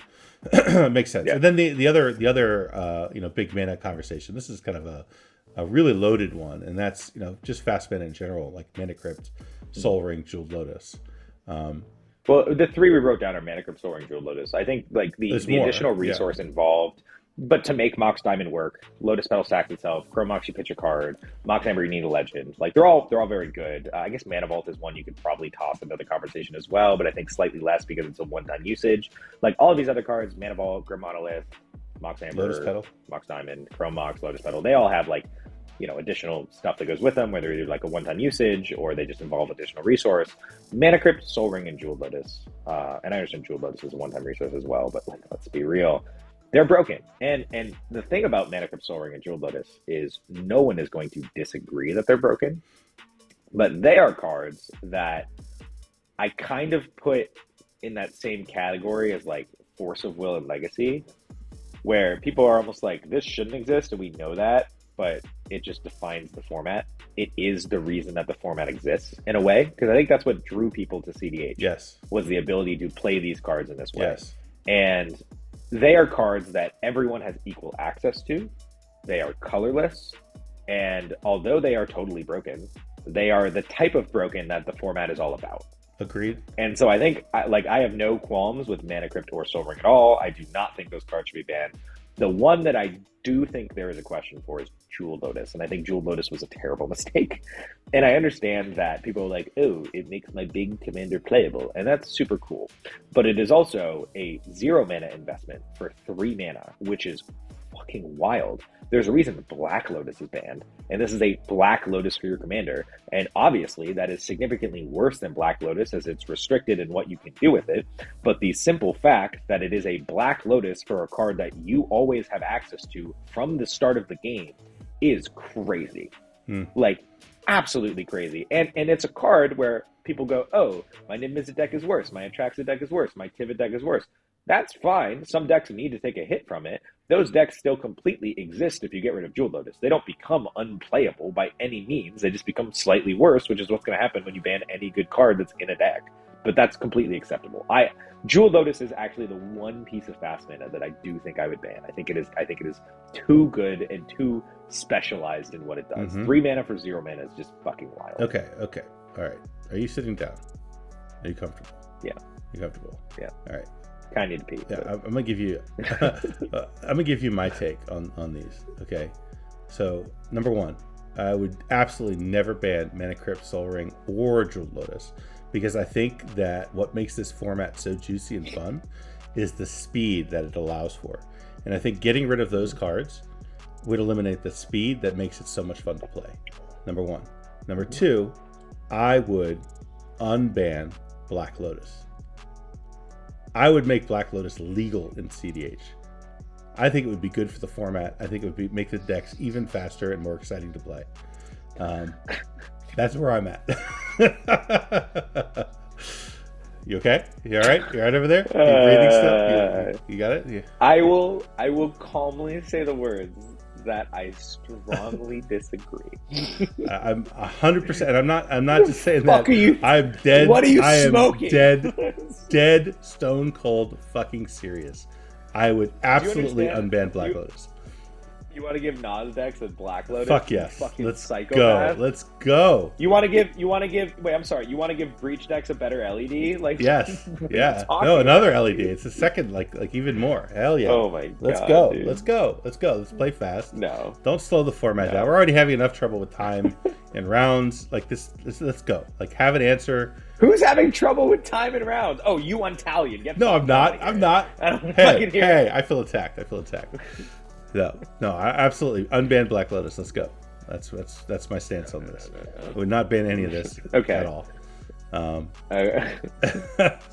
Makes sense. Yeah. And then the other big mana conversation. This is kind of a really loaded one, and that's just fast mana in general, like Mana Crypt, Soul Ring, Jeweled Lotus. Well, the three we wrote down are Mana Crypt, Soul Ring, Jeweled Lotus. I think like the additional resource involved. But to make Mox Diamond work, Lotus Petal stacks itself. Chrome Mox, you pitch a card. Mox Amber, you need a legend. Like they're all very good. I guess Mana Vault is one you could probably toss into the conversation as well, but I think slightly less because it's a one-time usage. Like all of these other cards, Mana Vault, Grim Monolith, Mox Amber, Lotus Petal, Mox Diamond, Chrome Mox, Lotus Petal. They all have like additional stuff that goes with them, whether either like a one-time usage or they just involve additional resource. Mana Crypt, Soul Ring, and Jeweled Lotus. And I understand Jeweled Lotus is a one-time resource as well, but like let's be real. They're broken. And the thing about Mana Crypt, Soul Ring, and Jeweled Lotus is no one is going to disagree that they're broken. But they are cards that I kind of put in that same category as like Force of Will and Legacy, where people are almost like, this shouldn't exist, and we know that, but it just defines the format. It is the reason that the format exists in a way, because I think that's what drew people to CEDH. Yes. Was the ability to play these cards in this way. Yes. And they are cards that everyone has equal access to. They are colorless. And although they are totally broken, they are the type of broken that the format is all about. Agreed. And so I think, I have no qualms with Mana Crypt or Soul Ring at all. I do not think those cards should be banned. The one that I do think there is a question for is Jeweled Lotus. And I think Jeweled Lotus was a terrible mistake. And I understand that people are like, oh, it makes my big commander playable. And that's super cool. But it is also a 0 mana investment for 3 mana, which is fucking wild. There's a reason Black Lotus is banned, and this is a Black Lotus for your commander, and obviously that is significantly worse than Black Lotus as it's restricted in what you can do with it, but the simple fact that it is a Black Lotus for a card that you always have access to from the start of the game is crazy. Like, absolutely crazy. And it's a card where people go, oh, my Niv-Mizzet deck is worse, my Atraxa deck is worse, my Tivit deck is worse. That's fine. Some decks need to take a hit from it. Those decks still completely exist if you get rid of Jeweled Lotus. They don't become unplayable by any means. They just become slightly worse, which is what's going to happen when you ban any good card that's in a deck. but that's completely acceptable. Jewel Lotus is actually the one piece of fast mana that I do think I would ban. I think it is too good and too specialized in what it does. 3 mana for 0 mana is just fucking wild. Okay. All right. Are you sitting down? Are you comfortable? Yeah. You comfortable? Yeah. All right. Kind of need to pee. Yeah, I'm gonna give you. I'm gonna give you my take on these. Okay. So number 1, I would absolutely never ban Mana Crypt, Soul Ring, or Jewel Lotus, because I think that what makes this format so juicy and fun is the speed that it allows for. And I think getting rid of those cards would eliminate the speed that makes it so much fun to play. Number 1. Number 2, I would unban Black Lotus. I would make Black Lotus legal in CEDH. I think it would be good for the format. I think it would make the decks even faster and more exciting to play. That's where I'm at. You okay? You all right? You all right over there? You breathing still? You got it? Yeah. I will calmly say the words that I strongly disagree. I'm 100%. I'm not just saying that. Are you, I'm dead. What are you I smoking? am dead, stone cold, fucking serious. I would absolutely unban Black Lotus. You want to give Nas decks a Black Lotus? Fuck yes. Fucking Let's psychopath? go. Let's go. You want to give? Wait, I'm sorry. You want to give Breach decks a better LED? Like yes, yeah. No, another LED. It's a second, like even more. Hell yeah. Oh my god. Let's go. Dude. Let's go. Let's go. Let's play fast. No. Don't slow the format down. We're already having enough trouble with time and rounds. Like this. Let's go. Like have an answer. Who's having trouble with time and rounds? Oh, you Untalion. No, I'm not. I'm not. Hey, I feel attacked. No, I absolutely unban Black Lotus. Let's go. That's my stance on this. I would not ban any of this at all. So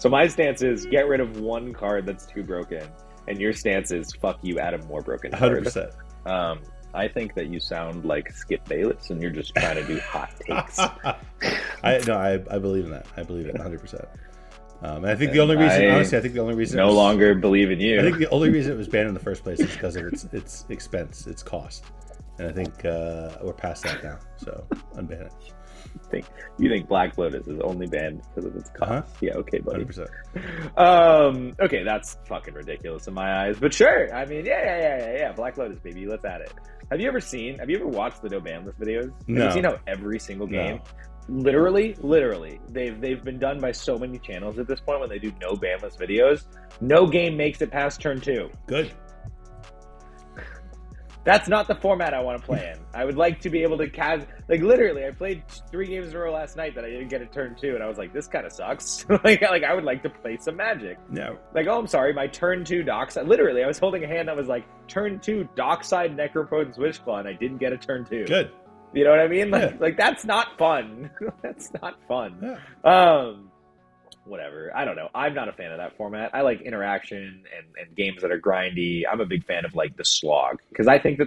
my stance is get rid of one card that's too broken, and your stance is fuck you, add a more broken card. 100%. I think that you sound like Skip Bayless, and you're just trying to do hot takes. I believe in that. I believe it 100%. And I think the only reason, no longer believe in you. I think the only reason it was banned in the first place is because of its expense, its cost, and I think we're past that now. So unban it. You think Black Lotus is only banned because of its cost? Yeah, okay, buddy. 100%. Okay, that's fucking ridiculous in my eyes, but sure. I mean, yeah. Black Lotus, baby, let's add it. Have you ever watched the no ban list videos? No. Have you seen how every single game? No. Literally, they've been done by so many channels at this point when they do no banless videos. No game makes it past turn 2. Good. That's not the format I want to play in. I would like to be able to literally, I played 3 games in a row last night that I didn't get a turn 2, and I was like, this kind of sucks. like I would like to play some Magic. No. Like, oh, I'm sorry, my turn 2 Dockside. Literally, I was holding a hand that was like, turn 2 Dockside Necropotence Wishclaw, and I didn't get a turn 2. Good. You know what I mean? Like that's not fun. That's not fun. Yeah. Whatever. I don't know. I'm not a fan of that format. I like interaction and games that are grindy. I'm a big fan of like the slog because I think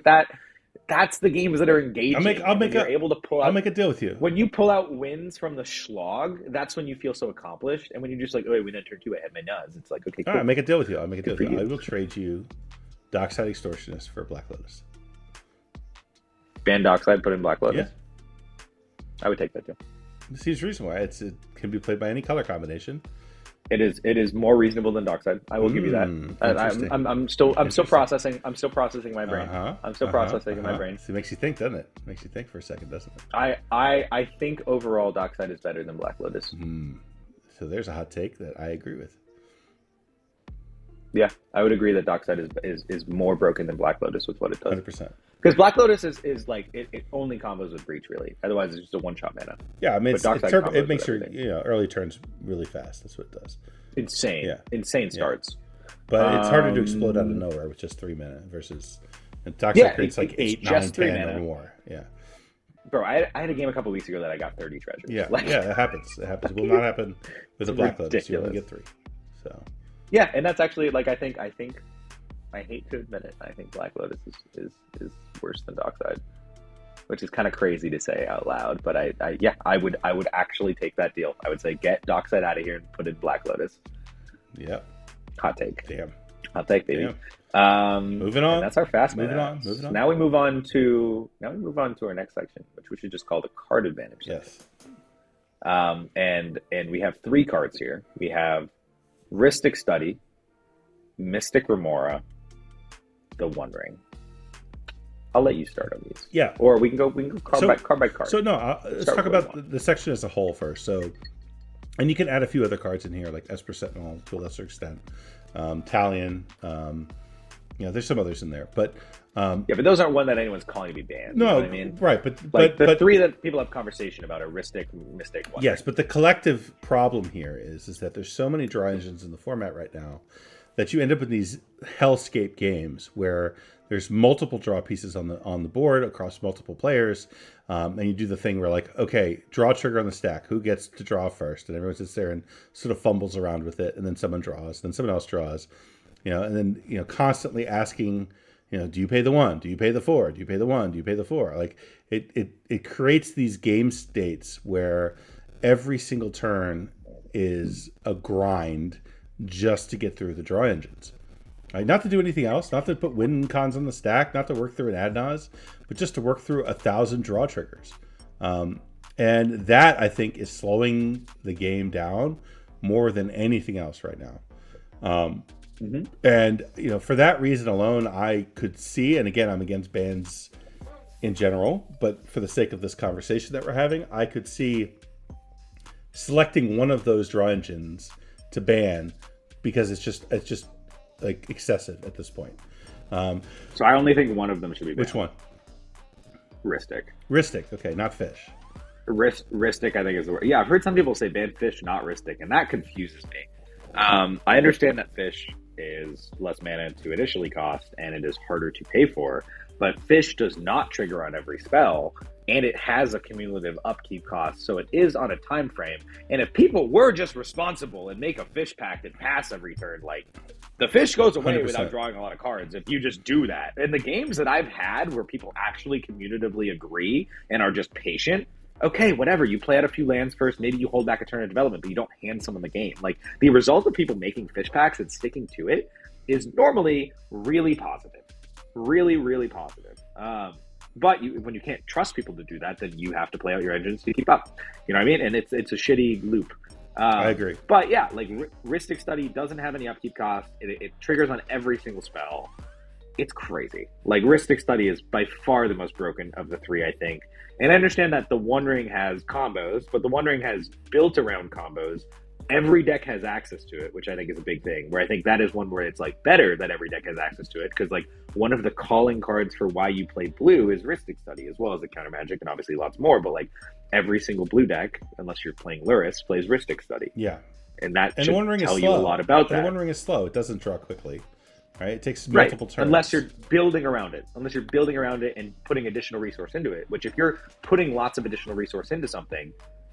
that's the games that are engaging. I'll make a deal with you. When you pull out wins from the slog, that's when you feel so accomplished. And when you're just like, oh, I win at turn 2, I had my nuts. It's like, okay, cool. All right, I'll make a deal with you. I will trade you Dockside Extortionist for Black Lotus. Ban Dockside, put in Black Lotus. Yeah. I would take that too. Seems reasonable. It can be played by any color combination. It is more reasonable than Dockside. I will give you that. I'm still processing. I'm still processing my brain. I'm still processing my brain. So it makes you think, doesn't it? Makes you think for a second, doesn't it? I think overall Dockside is better than Black Lotus. So there's a hot take that I agree with. Yeah, I would agree that Dockside is more broken than Black Lotus with what it does. 100%. Because Black Lotus is like it only combos with Breach really. Otherwise, it's just a one-shot mana. Yeah, I mean it makes your early turns really fast. That's what it does. Insane, insane starts. But it's harder to explode out of nowhere with just 3 mana versus Dockside creates like 8, 9, 10 or more. Yeah. Bro, I had a game a couple weeks ago that I got 30 treasures. Yeah, it happens. It will not happen with a Black Lotus. You only get 3. So. Yeah, and that's actually like I think I hate to admit it. I think Black Lotus is worse than Dockside, which is kind of crazy to say out loud. But I would actually take that deal. I would say get Dockside out of here and put in Black Lotus. Yep. Hot take. Damn. Hot take, baby. Moving on. That's our fast. Moving on. So now we move on to our next section, which we should just call the card advantage. Yes. And we have 3 cards here. We have Rhystic Study, Mystic Remora, the One Ring. I'll let you start on these. Yeah. Or we can go card by card. So no, let's talk about the section as a whole first. So, and you can add a few other cards in here, like Esper Sentinel to a lesser extent, Talion. There's some others in there, but but those aren't one that anyone's calling to be banned. No, you know what I mean? Right, but the 3 that people have conversation about are Rhystic, Mystic, One Yes, Ring. but the collective problem here is that there's so many draw engines in the format right now that you end up in these hellscape games where there's multiple draw pieces on the board across multiple players, and you do the thing where, like, okay, draw trigger on the stack, who gets to draw first, and everyone sits there and sort of fumbles around with it, and then someone draws, then someone else draws, and then constantly asking, do you pay the 1? Do you pay the 4? Do you pay the 1? Do you pay the 4? Like it creates these game states where every single turn is a grind just to get through the draw engines. Right? Not to do anything else, not to put win cons on the stack, not to work through an ad nos, but just to work through 1,000 draw triggers. And that, I think, is slowing the game down more than anything else right now. And, for that reason alone, I could see, and again, I'm against bans in general, but for the sake of this conversation that we're having, I could see selecting one of those draw engines to ban because it's just like excessive at this point. So I only think one of them should be banned. Which one? Rhystic. Okay, not Fish. Rhystic, I think, is the word. Yeah, I've heard some people say ban Fish, not Rhystic, and that confuses me. I understand that Fish is less mana to initially cost, and it is harder to pay for, but Fish does not trigger on every spell, and it has a cumulative upkeep cost, so it is on a time frame. And if people were just responsible and make a Fish pact and pass every turn, like, the Fish goes away 100%. without drawing a lot of cards if you just do that. In the games that I've had where people actually commutatively agree and are just patient, okay, whatever, you play out a few lands first, maybe you hold back a turn of development, but you don't hand someone the game. Like, the result of people making Fish packs and sticking to it is normally really positive. Really, really positive. But when you can't trust people to do that, then you have to play out your engines to keep up. You know what I mean? And it's a shitty loop. I agree. But yeah, like, Rhystic Study doesn't have any upkeep cost. It triggers on every single spell. It's crazy. Like, Rhystic Study is by far the most broken of the 3, I think. And I understand that the One Ring has combos, but the One Ring has built around combos. Every deck has access to it, which I think is a big thing, where I think that is one where it's, like, better that every deck has access to it, because, like, one of the calling cards for why you play blue is Rhystic Study, as well as the counter magic and obviously lots more, but, like, every single blue deck, unless you're playing Luris, plays Rhystic Study. Yeah. And that and should the One Ring tell is you slow. a lot about that. The One Ring is slow. It doesn't draw quickly. Right? It takes multiple turns. Unless you're building around it. Unless you're building around it and putting additional resource into it, which if you're putting lots of additional resource into something,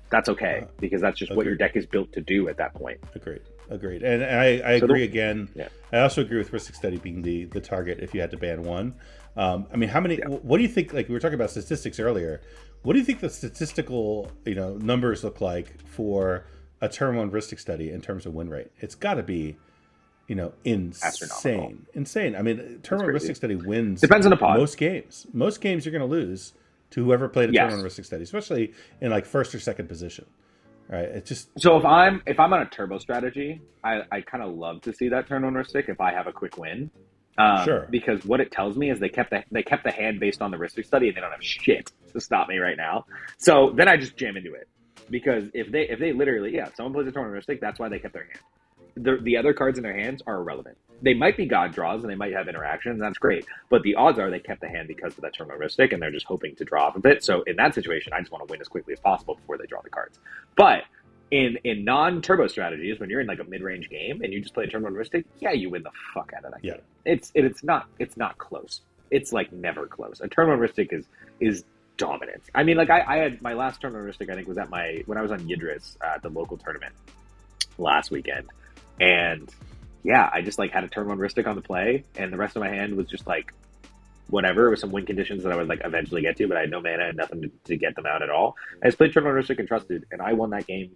that's okay, because that's just what your deck is built to do at that point. Agreed. And I agree again. Yeah. I also agree with Rhystic Study being the target if you had to ban one. I mean, how many, what do you think, like we were talking about statistics earlier, what do you think the statistical, numbers look like for a turn 1 Rhystic Study in terms of win rate? It's got to be, insane. I mean, turn 1 Rhystic Study wins. Depends on the pod. Most games you're going to lose to whoever played a turn 1 Rhystic Study, especially in like first or second position. Right? It just so if I'm on a turbo strategy, I kind of love to see that turn 1 Rhystic if I have a quick win. Sure. Because what it tells me is they kept the hand based on the Rhystic Study, and they don't have shit to stop me right now. So then I just jam into it, because if they literally someone plays a turn 1 Rhystic, that's why they kept their hand. The other cards in their hands are irrelevant. They might be God draws and they might have interactions, and that's great. But the odds are they kept the hand because of that turn 1 Rhystic, and they're just hoping to draw off of it. So in that situation, I just want to win as quickly as possible before they draw the cards. But in non-turbo strategies, when you're in like a mid-range game and you just play a turn 1 Rhystic, you win the fuck out of that game. It's not close. It's like never close. A turn 1 Rhystic is dominant. I mean, like I had my last turn 1 Rhystic, I think, was when I was on Yidris at the local tournament last weekend. And I just like had a turn 1 Rhystic on the play, and the rest of my hand was just like whatever. It was some win conditions that I would like eventually get to, but I had no mana and nothing to get them out at all. I just played turn 1 Rhystic and trusted, and I won that game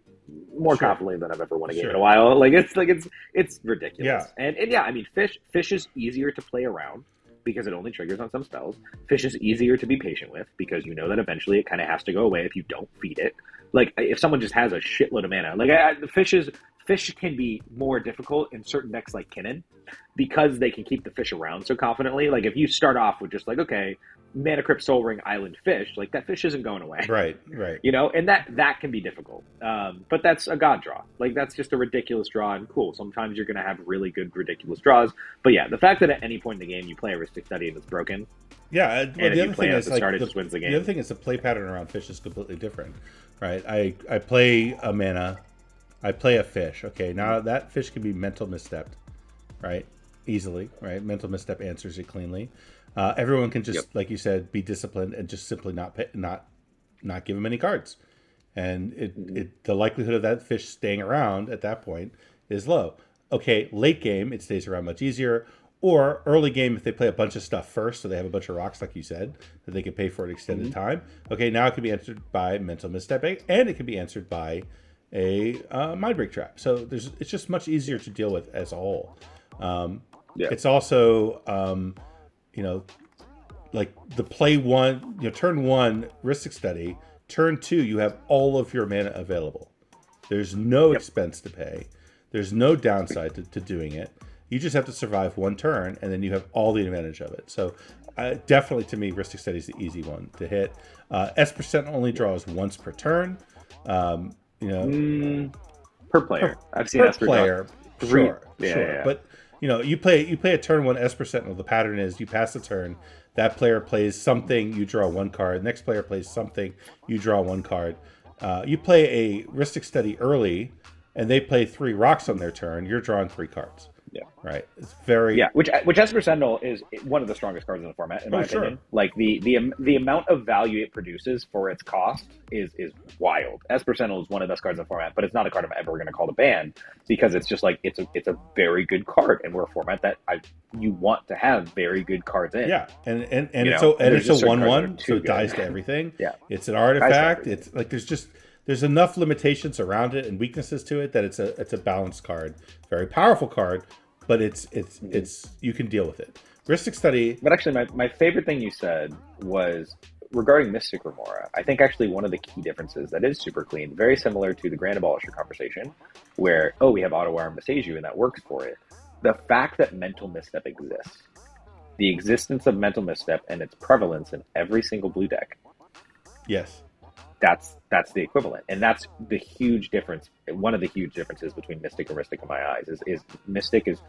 more confidently than I've ever won a game in a while. It's ridiculous. And I mean, fish is easier to play around because it only triggers on some spells. Fish is easier to be patient with because you know that eventually it kind of has to go away if you don't feed it. Like if someone just has a shitload of mana, like the fish can be more difficult in certain decks like Kinnan because they can keep the fish around so confidently. Like if you start off with just like, okay, Mana Crypt, Soul Ring, Island, Fish, like that fish isn't going away. Right. You know, and that can be difficult. But that's a god draw. Like that's just a ridiculous draw, and cool. Sometimes you're going to have really good, ridiculous draws. But yeah, the fact that at any point in the game you play a Rhystic Study and it's broken. Yeah, and if you play it at the start, it just wins the game. The other thing is the play pattern around fish is completely different, right? I play a mana, I play a fish. Okay, now that fish can be mental misstepped, right? Easily, right? Mental misstep answers it cleanly. Everyone can just, like you said, be disciplined and just simply not give him any cards, and the likelihood of that fish staying around at that point is low. Okay, late game it stays around much easier, or early game if they play a bunch of stuff first, so they have a bunch of rocks, like you said, that they can pay for an extended time. Okay, now it can be answered by mental misstep, and it can be answered by a mind break trap. So it's just much easier to deal with as a whole. It's also like the play one, turn one, Rhystic Study, turn two, you have all of your mana available. There's no expense to pay. There's no downside to doing it. You just have to survive one turn, and then you have all the advantage of it. So definitely, to me, Rhystic Study is the easy one to hit. S% only draws once per turn. Per player. I've seen S per player. Sure. But you play a turn one S%. Well, the pattern is you pass the turn. That player plays something, you draw one card. Next player plays something, you draw one card. You play a Rhystic Study early, and they play 3 rocks on their turn. You're drawing 3 cards. Yeah. Right. It's very which Esper Sentinel is one of the strongest cards in the format, in my opinion. Like the amount of value it produces for its cost is wild. Esper Sentinel is one of the best cards in the format, but it's not a card I'm ever going to call to ban because it's just like it's a very good card, and we're a format that you want to have very good cards in. Yeah, and it's a 1/1, so it dies to everything. Yeah, it's an artifact. It's like there's enough limitations around it and weaknesses to it that it's a balanced card, very powerful card, but it's you can deal with it. Rhystic Study. But actually, my favorite thing you said was regarding Mystic Remora. I think actually one of the key differences that is super clean, very similar to the Grand Abolisher conversation, where we have Auto Wire and Besage and that works for it. The fact that Mental Misstep exists, the existence of Mental Misstep and its prevalence in every single blue deck. Yes. That's the equivalent, and that's the huge difference. One of the huge differences between Mystic and Rhystic in my eyes is Mystic is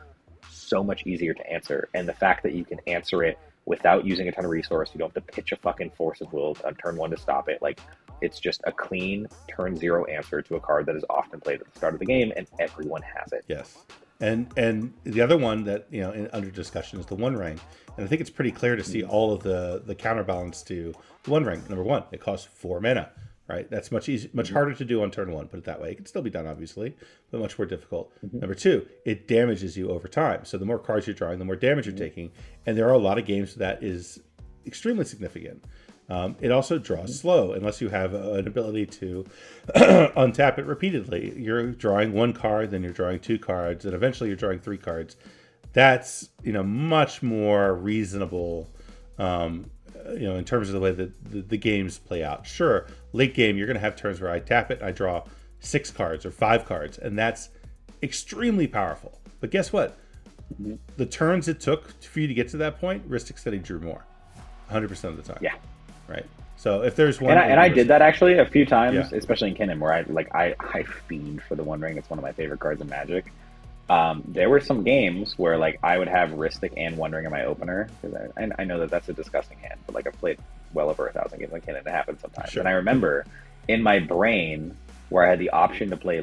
so much easier to answer, and the fact that you can answer it without using a ton of resource, you don't have to pitch a fucking Force of Will on turn 1 to stop it. Like it's just a clean turn 0 answer to a card that is often played at the start of the game, and everyone has it. Yes, and the other one that under discussion is the One Ring, and I think it's pretty clear to see all of the counterbalance to the One Ring. Number 1, it costs 4 mana. Right, that's much harder to do on turn 1. Put it that way. It can still be done, obviously, but much more difficult. Number 2, it damages you over time. So the more cards you're drawing, the more damage you're taking, and there are a lot of games that is extremely significant. It also draws slow unless you have an ability to untap it repeatedly. You're drawing 1 card, then you're drawing 2 cards, and eventually you're drawing 3 cards. That's much more reasonable. In terms of the way that the games play out. Sure, late game, you're going to have turns where I tap it and I draw 6 cards or 5 cards, and that's extremely powerful. But guess what? The turns it took for you to get to that point, Rhystic Study drew more, 100% of the time. Yeah. Right. So if there's one, and I did that actually a few times, especially in Kinnan, where I fiend for the One Ring. It's one of my favorite cards in Magic. There were some games where I would have Rhystic and One Ring in my opener, because I know that's a disgusting hand, but I've played well over 1,000 games on Kinnan. It happens sometimes. Sure. And I remember in my brain where I had the option to play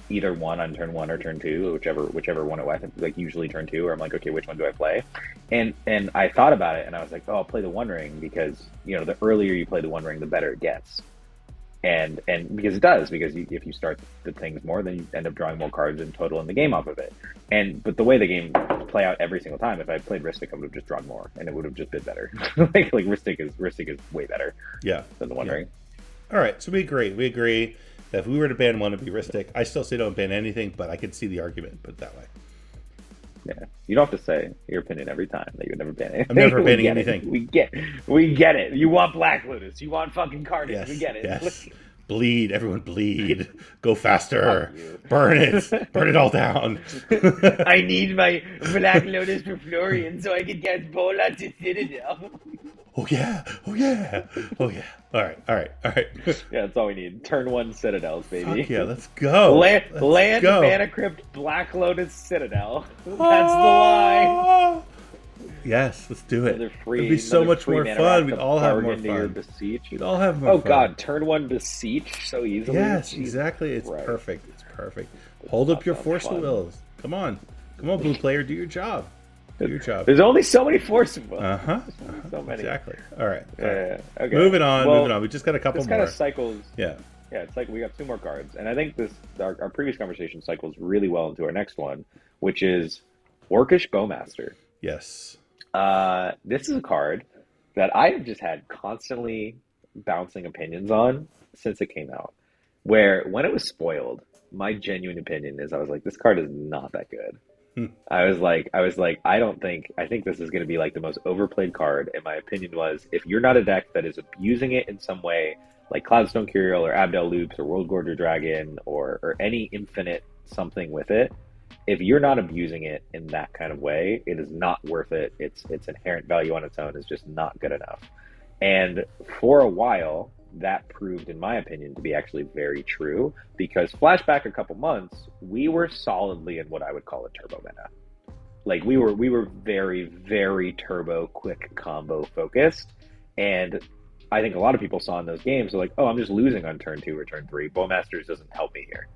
either one on turn 1 or turn 2, whichever one it was, usually turn 2, or I'm like, okay, which one do I play? And I thought about it, and I was like, I'll play the One Ring because the earlier you play the One Ring, the better it gets. And because it does, because if you start the things more, then you end up drawing more cards in total in the game off of it. But the way the game play out every single time, if I played Rhystic, I would have just drawn more, and it would have just been better. Rhystic is way better. Than the One Ring. All right, so we agree that if we were to ban one, it'd be Rhystic. I still say don't ban anything, but I can see the argument. Put it that way. Yeah, you don't have to say your opinion every time that you would never ban anything. I'm never banning anything. We get it. You want Black Lotus. You want fucking Carnage. Yes, we get it. Yes. Bleed, everyone bleed. Go faster. Fuck you. Burn it. Burn it all down. I need my Black Lotus for Florian so I can get Bola to Citadel. Oh yeah. Oh yeah. Oh yeah. All right. Yeah, that's all we need. Turn 1 Citadels, baby. Fuck yeah, let's go. Land go. Mana Crypt Black Lotus Citadel. That's the line. Yes, let's do it. It'd be so another much free more mana fun. wrack We'd to all have more bargain to your fun. Beseech. We'd all have more Oh fun. god, turn 1 Beseech so easily. Yes, Jeez. exactly. It's Right. perfect. It's perfect. Hold up your Force of fun. Wills. Come on, blue player, do your job. Do your job. There's only so many Force of Will. So many. Exactly. All right. Yeah. Okay. Moving on. Well, We just got a couple this more. kind of cycles. Yeah. Yeah, it's like we got 2 more cards, and I think our previous conversation cycles really well into our next one, which is Orcish Bowmaster. Yes. This is a card that I have just had constantly bouncing opinions on since it came out. Where when it was spoiled, my genuine opinion is I was like, this card is not that good. I was like, I think this is going to be like the most overplayed card. And my opinion was, if you're not a deck that is abusing it in some way, like Cloudstone Curiel or Abdel Loops or World Gorger Dragon or any infinite something with it, if you're not abusing it in that kind of way, it is not worth it. Its inherent value on its own is just not good enough. And for a while, that proved, in my opinion, to be actually very true, because flashback a couple months, we were solidly in what I would call a turbo meta. Like we were very, very turbo quick combo focused, and I think a lot of people saw in those games, they're like, oh, I'm just losing on turn 2 or turn 3. Bowmasters doesn't help me here.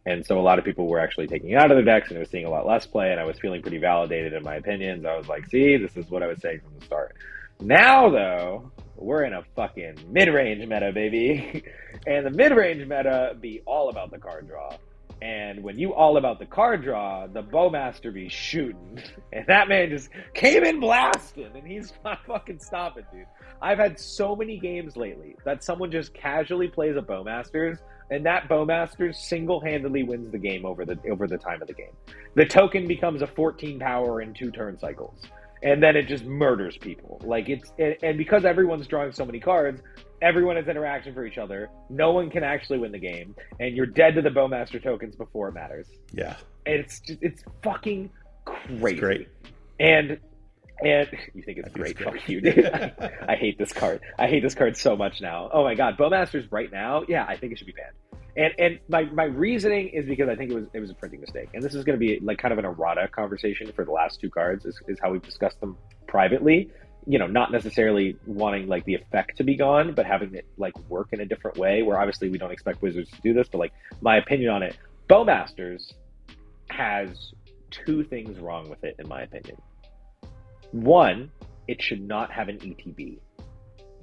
And so a lot of people were actually taking it out of their decks, and it was seeing a lot less play, and I was feeling pretty validated in my opinions. I was like, see, this is what I was saying from the start. Now, though, we're in a fucking mid-range meta, baby. And the mid-range meta be all about the card draw. And when you all about the card draw, the Bowmaster be shooting. And that man just came in blasting, and he's not fucking stopping, dude. I've had so many games lately that someone just casually plays a Bowmasters, and that Bowmaster single-handedly wins the game over the time of the game. The token becomes a 14 power in 2 turn cycles. And then it just murders people. Like and because everyone's drawing so many cards, everyone has interaction for each other. No one can actually win the game, and you're dead to the Bowmaster tokens before it matters. Yeah, and it's fucking crazy. It's great. And you think it's great? Fuck you, dude. I hate this card. I hate this card so much now. Oh my god, Bowmasters right now? Yeah, I think it should be banned. And my reasoning is because I think it was a printing mistake. And this is going to be like kind of an errata conversation for the last 2 cards is how we've discussed them privately. You know, not necessarily wanting like the effect to be gone, but having it like work in a different way where obviously we don't expect Wizards to do this, but like my opinion on it, Bowmasters has 2 things wrong with it in my opinion. One, it should not have an ETB.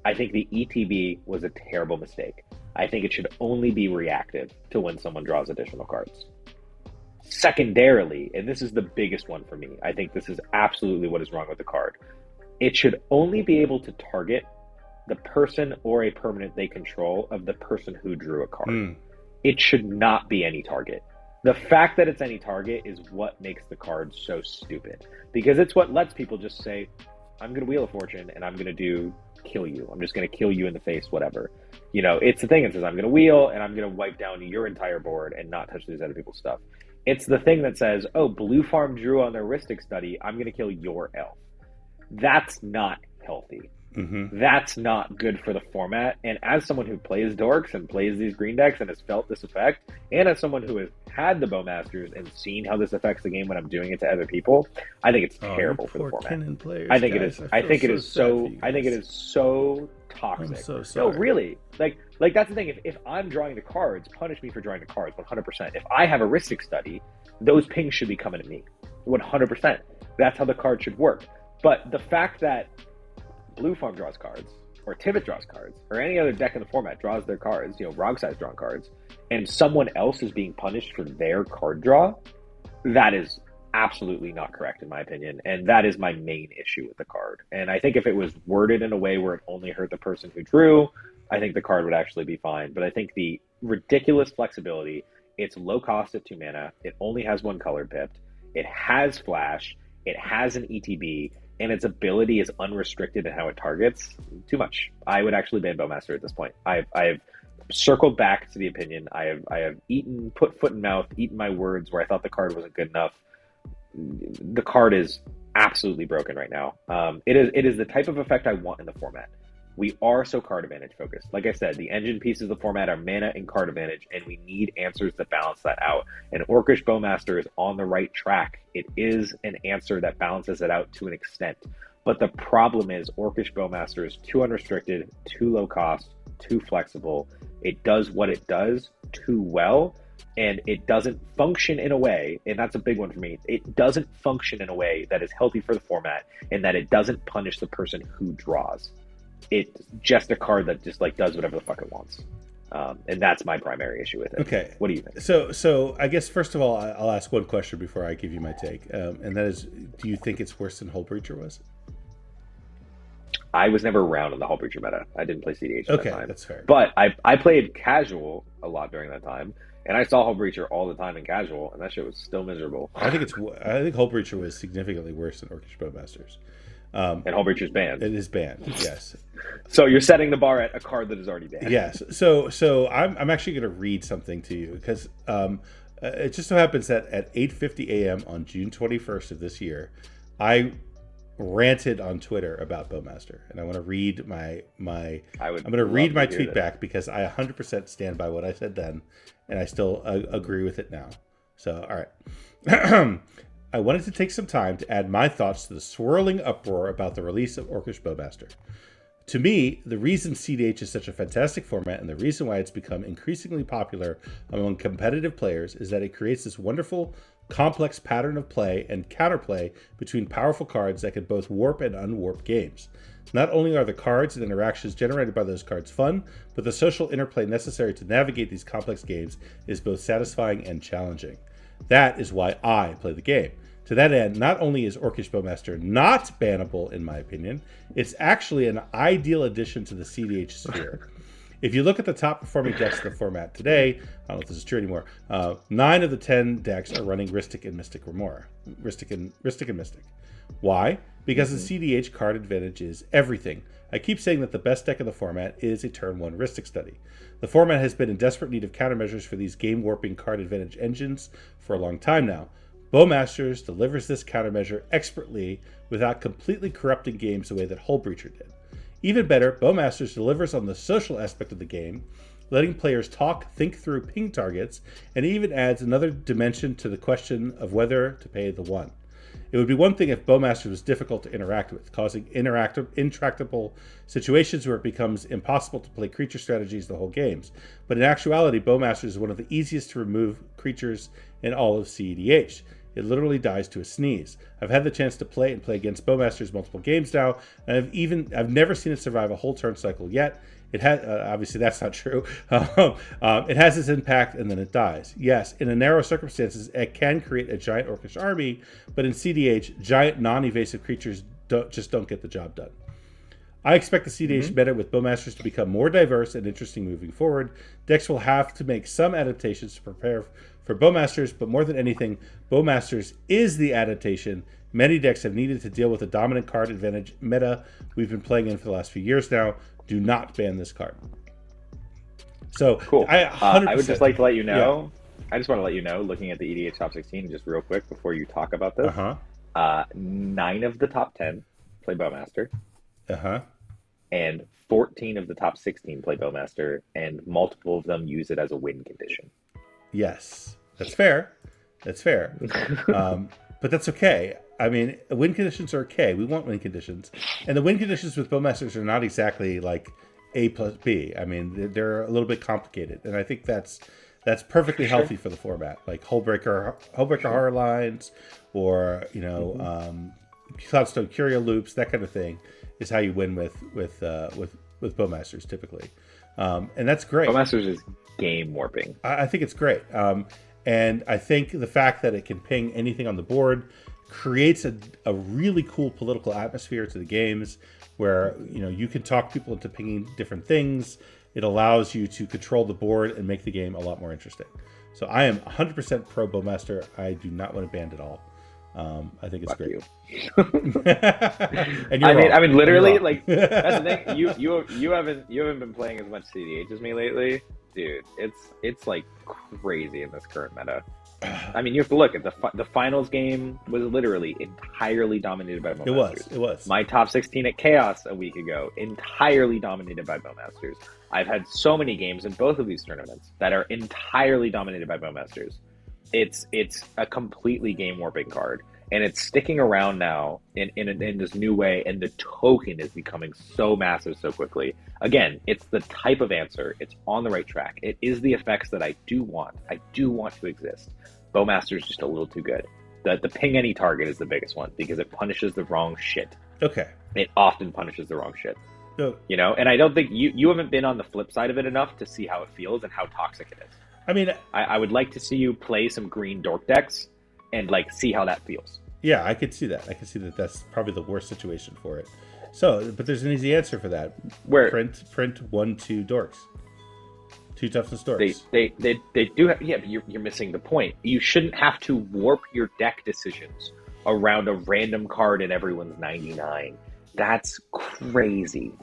I think the ETB was a terrible mistake. I think it should only be reactive to when someone draws additional cards. Secondarily, and this is the biggest one for me, I think this is absolutely what is wrong with the card. It should only be able to target the person or a permanent they control of the person who drew a card. It should not be any target. The fact that it's any target is what makes the card so stupid. Because it's what lets people just say, I'm going to Wheel of Fortune and I'm going to kill you. I'm just going to kill you in the face, whatever. You know, it's the thing that says I'm going to wheel and I'm going to wipe down your entire board and not touch these other people's stuff. It's the thing that says, oh, Blue Farm drew on their Rhystic study, I'm going to kill your elf. That's not healthy. That's not good for the format. And as someone who plays Dorks and plays these green decks and has felt this effect, and as someone who has had the Bowmasters and seen how this affects the game when I'm doing it to other people, I think it's terrible for the format. Kinnan players, I think guys, it is. I think it is so toxic. I'm so sorry. No, really. Like that's the thing. If I'm drawing the cards, punish me for drawing the cards 100%. If I have a Rhystic study, those pings should be coming at me 100%. That's how the card should work. But the fact that Blue Farm draws cards, or Tivit draws cards, or any other deck in the format draws their cards, you know, Rogside's drawing cards, and someone else is being punished for their card draw, that is absolutely not correct in my opinion, and that is my main issue with the card. And I think if it was worded in a way where it only hurt the person who drew, I think the card would actually be fine. But I think the ridiculous flexibility, it's low cost at 2 mana, it only has 1 color pipped, it has flash, it has an ETB, and its ability is unrestricted in how it targets, too much. I would actually ban Bowmaster at this point. I've circled back to the opinion. I have put foot in mouth, eaten my words where I thought the card wasn't good enough. The card is absolutely broken right now. It is the type of effect I want in the format. We are so card advantage focused. Like I said, the engine pieces of the format are mana and card advantage, and we need answers that balance that out. And Orcish Bowmaster is on the right track. It is an answer that balances it out to an extent. But the problem is Orcish Bowmaster is too unrestricted, too low cost, too flexible. It does what it does too well, and it doesn't function in a way, and that's a big one for me. It doesn't function in a way that is healthy for the format, and that it doesn't punish the person who draws. It's just a card that just like does whatever the fuck it wants, and that's my primary issue with it. Okay, what do you think? So I guess first of all, I'll ask one question before I give you my take, and that is, do you think it's worse than Hull Breacher was? I was never around in the Hull Breacher meta. I didn't play CEDH at that time. That's fair. But I played casual a lot during that time, and I saw Hull Breacher all the time in casual, and that shit was still miserable. I think Hull Breacher was significantly worse than Orcish Bowmasters. And Hull Breacher's banned. It is banned, yes. So you're setting the bar at a card that is already banned. Yes. So I'm actually going to read something to you because it just so happens that at 8:50 a.m. on June 21st of this year, I ranted on Twitter about Bowmaster, and I want to read I'm going to read my tweet back because I 100% stand by what I said then, and I still agree with it now. So, all right. I wanted to take some time to add my thoughts to the swirling uproar about the release of Orcish Bowmaster. To me, the reason CEDH is such a fantastic format and the reason why it's become increasingly popular among competitive players is that it creates this wonderful, complex pattern of play and counterplay between powerful cards that can both warp and unwarp games. Not only are the cards and interactions generated by those cards fun, but the social interplay necessary to navigate these complex games is both satisfying and challenging. That is why I play the game. To that end, not only is Orcish Bowmaster not bannable, in my opinion, it's actually an ideal addition to the CEDH sphere. If you look at the top performing decks of the format today, I don't know if this is true anymore, 9 of the 10 decks are running Rhystic and Mystic Remora. Rhystic and Mystic. Why? Because the CEDH card advantage is everything. I keep saying that the best deck of the format is a turn 1 Rhystic study. The format has been in desperate need of countermeasures for these game-warping card advantage engines for a long time now. Bowmasters delivers this countermeasure expertly without completely corrupting games the way that Hull Breacher did. Even better, Bowmasters delivers on the social aspect of the game, letting players talk, think through ping targets, and even adds another dimension to the question of whether to pay the one. It would be one thing if Bowmaster was difficult to interact with, causing intractable situations where it becomes impossible to play creature strategies the whole games. But in actuality, Bowmaster is one of the easiest to remove creatures in all of CEDH. It literally dies to a sneeze. I've had the chance to play against Bowmasters multiple games now, and I've never seen it survive a whole turn cycle yet. It has obviously that's not true. It has its impact and then it dies. Yes, in a narrow circumstances, it can create a giant Orcish army, but in CEDH, giant non-evasive creatures don't get the job done. I expect the CEDH meta with Bowmasters to become more diverse and interesting moving forward. Decks will have to make some adaptations to prepare for Bowmasters, but more than anything, Bowmasters is the adaptation many decks have needed to deal with the dominant card advantage meta we've been playing in for the last few years now. Do not ban this card. So cool. I would just like to let you know. Yeah. I just want to let you know, looking at the EDH top 16, just real quick before you talk about this. 9 of the top 10 play Bowmaster. And 14 of the top 16 play Bowmaster, and multiple of them use it as a win condition. Yes, that's fair. That's fair. But that's okay. I mean, win conditions are okay. We want win conditions. And the win conditions with Bowmasters are not exactly like A plus B. I mean, they're a little bit complicated. And I think that's perfectly healthy for the format. Like Hullbreaker Horror Lines, or, Cloudstone Curio Loops, that kind of thing is how you win with Bowmasters typically. And that's great. Bowmasters is game warping. I think it's great. And I think the fact that it can ping anything on the board creates a really cool political atmosphere to the games where, you can talk people into pinging different things. It allows you to control the board and make the game a lot more interesting. So I am 100% pro Bowmaster. I do not want to ban it at all. I think it's great. And I mean, literally, like that's the thing. You haven't been playing as much CEDH as me lately, dude, it's like crazy in this current meta. I mean, you have to look at the finals game was literally entirely dominated by Bowmasters. It was. My top 16 at Chaos a week ago, entirely dominated by Bowmasters. I've had so many games in both of these tournaments that are entirely dominated by Bowmasters. It's a completely game warping card, and it's sticking around now in this new way, and the token is becoming so massive so quickly. Again, it's the type of answer. It's on the right track. It is the effects that I do want. I do want to exist. Bowmaster is just a little too good. The ping any target is the biggest one because it punishes the wrong shit. Okay. It often punishes the wrong shit. So, you know, and I don't think you haven't been on the flip side of it enough to see how it feels and how toxic it is. I mean, I would like to see you play some green dork decks and like see how that feels. Yeah, I could see that. I could see that that's probably the worst situation for it. So, but there's an easy answer for that. Where print 1/2 dorks, 2 toughness dorks. They do have, yeah, but you're missing the point. You shouldn't have to warp your deck decisions around a random card in everyone's 99. That's crazy.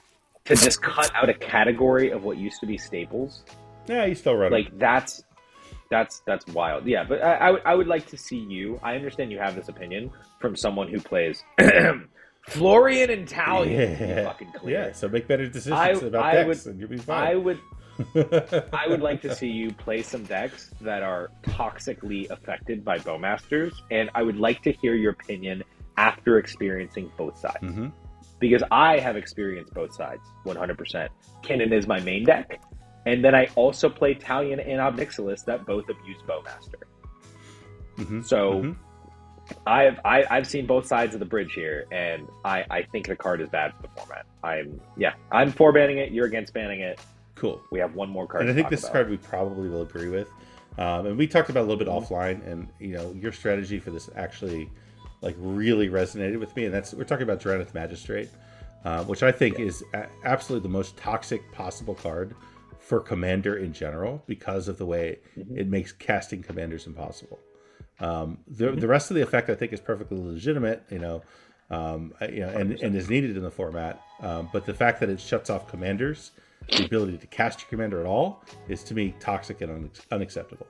To just cut out a category of what used to be staples. Yeah, you still run like that's wild. Yeah, but I would like to see you. I understand you have this opinion from someone who plays Florian and Talion. Yeah. Fucking clear. Yeah, so make better decisions about decks and you'll be fine. I would like to see you play some decks that are toxically affected by Bowmasters, and I would like to hear your opinion after experiencing both sides. Mm-hmm. Because I have experienced both sides 100%. Kinnan is my main deck. And then I also play Talion and Obnixilis that both abuse Bowmaster. Mm-hmm. So I've seen both sides of the bridge here, and I think the card is bad for the format. I'm for banning it. You're against banning it. Cool. We have one more card. And I think this card we probably will agree with. And we talked about a little bit offline, and you know your strategy for this actually like really resonated with me, and we're talking about Drannith Magistrate, which I think is absolutely the most toxic possible card for Commander in general because of the way it makes casting Commanders impossible. The rest of the effect I think is perfectly legitimate, and is needed in the format. But the fact that it shuts off Commanders, the ability to cast your Commander at all, is to me toxic and unacceptable.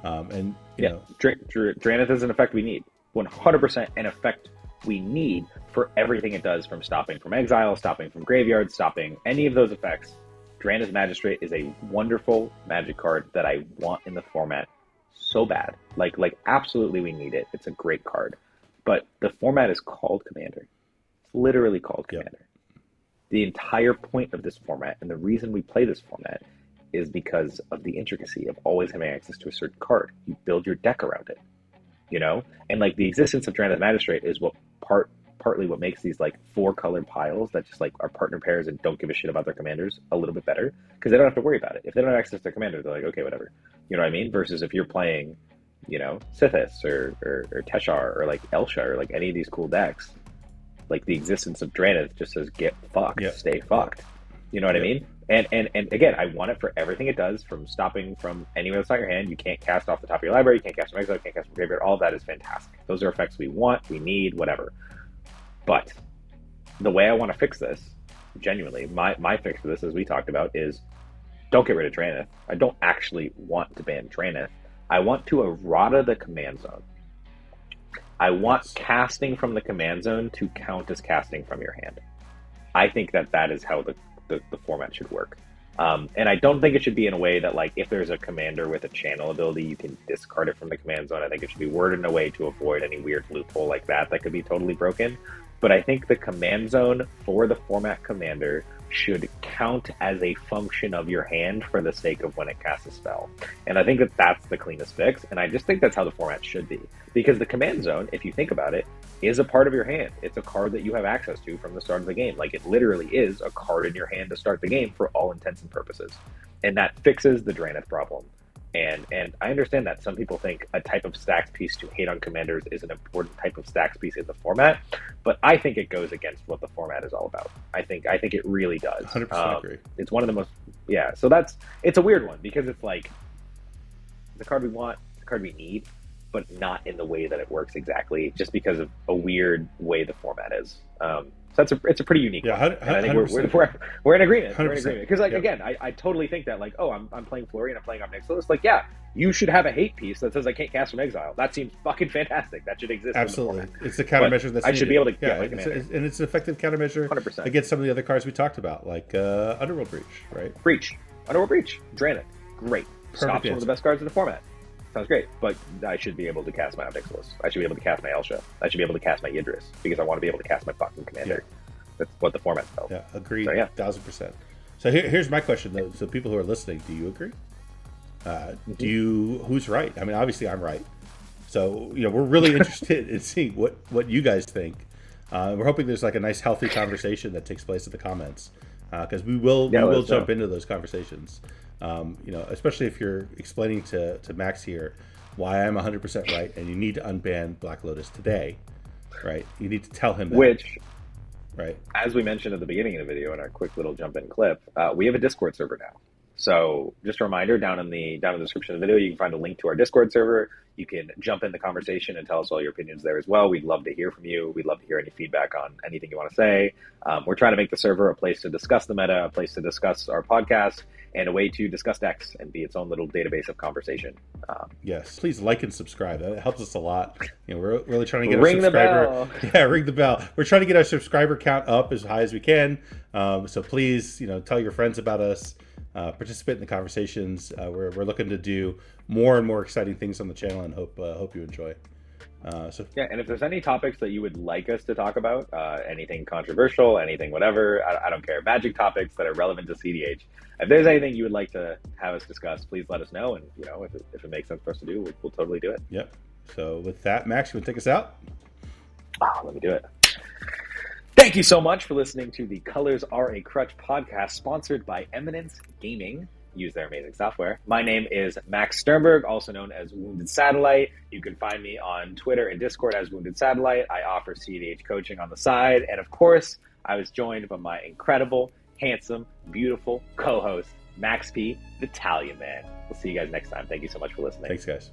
Drannith is an effect we need. 100% an effect we need for everything it does, from stopping from exile, stopping from graveyard, stopping any of those effects. Drannith Magistrate is a wonderful Magic card that I want in the format so bad. Like absolutely we need it. It's a great card. But the format is called Commander. It's literally called Commander. Yep. The entire point of this format, and the reason we play this format, is because of the intricacy of always having access to a certain card. You build your deck around it. And like the existence of Drannith Magistrate is what partly what makes these like 4-color piles that just like are partner pairs and don't give a shit about their commanders a little bit better, because they don't have to worry about it. If they don't have access to their commander, they're like, okay, whatever. You know what I mean? Versus if you're playing, Sithis or Teshar or like Elsha or like any of these cool decks, like the existence of Drannith just says get fucked, stay fucked. You know what I mean? And again, I want it for everything it does, from stopping from anywhere outside your hand. You can't cast off the top of your library, you can't cast from exile, you can't cast from graveyard. All of that is fantastic. Those are effects we want, we need, whatever. But the way I want to fix this, genuinely, my fix for this, as we talked about, is don't get rid of Drannith. I don't actually want to ban Drannith. I want to errata the command zone. I want casting from the command zone to count as casting from your hand. I think that is how the format should work. And I don't think it should be in a way that, like, if there's a commander with a channel ability, you can discard it from the command zone. I think it should be worded in a way to avoid any weird loophole like that could be totally broken. But I think the command zone for the format commander should count as a function of your hand for the sake of when it casts a spell. And I think that's the cleanest fix. And I just think that's how the format should be. Because the command zone, if you think about it, is a part of your hand. It's a card that you have access to from the start of the game. Like, it literally is a card in your hand to start the game for all intents and purposes. And that fixes the Drannith problem. And I understand that some people think a type of stacks piece to hate on commanders is an important type of stacks piece in the format, but I think it goes against what the format is all about. I think it really does. 100% agree. It's one of the most, so it's a weird one, because it's like, it's a card we want, it's a card we need, but not in the way that it works exactly, just because of a weird way the format is. So it's a pretty unique one. And I think we're in agreement. 100%. We're in agreement. Because again, I totally think that I'm playing Flurry and I'm playing Omnix List. You should have a hate piece that says I can't cast from exile. That seems fucking fantastic. That should exist. Absolutely. It's a countermeasure that's I should be able to and it's an effective countermeasure 100%. against some of the other cards we talked about, like Underworld Breach, right? Underworld Breach. Drannith. Great. Stops one of the best cards in the format. Sounds great, but I should be able to cast my Omnix List. I should be able to cast my Elsha. I should be able to cast my Yidris, because I want to be able to cast my fucking commander. Yeah. That's what the format tells. Yeah, agreed. So, 1000%. So here's my question, though. So people who are listening, do you agree? Who's right? I mean, obviously I'm right. So, we're really interested in seeing what you guys think. We're hoping there's like a nice, healthy conversation that takes place in the comments, because we will jump into those conversations. Especially if you're explaining to Max here why I'm 100% right, and you need to unban Black Lotus today, right? You need to tell him that. Which, right, as we mentioned at the beginning of the video in our quick little jump-in clip, we have a Discord server now. So just a reminder, down in the description of the video, you can find a link to our Discord server. You can jump in the conversation and tell us all your opinions there as well. We'd love to hear from you. We'd love to hear any feedback on anything you want to say. We're trying to make the server a place to discuss the meta, a place to discuss our podcast, and a way to discuss decks and be its own little database of conversation. Yes, please like and subscribe. That helps us a lot. We're really trying to get ring the bell. Yeah, ring the bell. We're trying to get our subscriber count up as high as we can. So please, tell your friends about us. Participate in the conversations. We're looking to do more and more exciting things on the channel, and hope you enjoy. And if there's any topics that you would like us to talk about, anything controversial, anything whatever, I don't care, magic topics that are relevant to CEDH. If there's anything you would like to have us discuss, please let us know, and if it makes sense for us to do, we'll totally do it. Yep. So with that, Max, you want to take us out? Let me do it. Thank you so much for listening to the Colors Are a Crutch podcast, sponsored by Eminence Gaming. Use their amazing software. My name is Max Sternberg, also known as WoundedSatellite. You can find me on Twitter and Discord as WoundedSatellite. I offer CEDH coaching on the side. And of course, I was joined by my incredible, handsome, beautiful co-host, Max P, the Italian Man. We'll see you guys next time. Thank you so much for listening. Thanks, guys.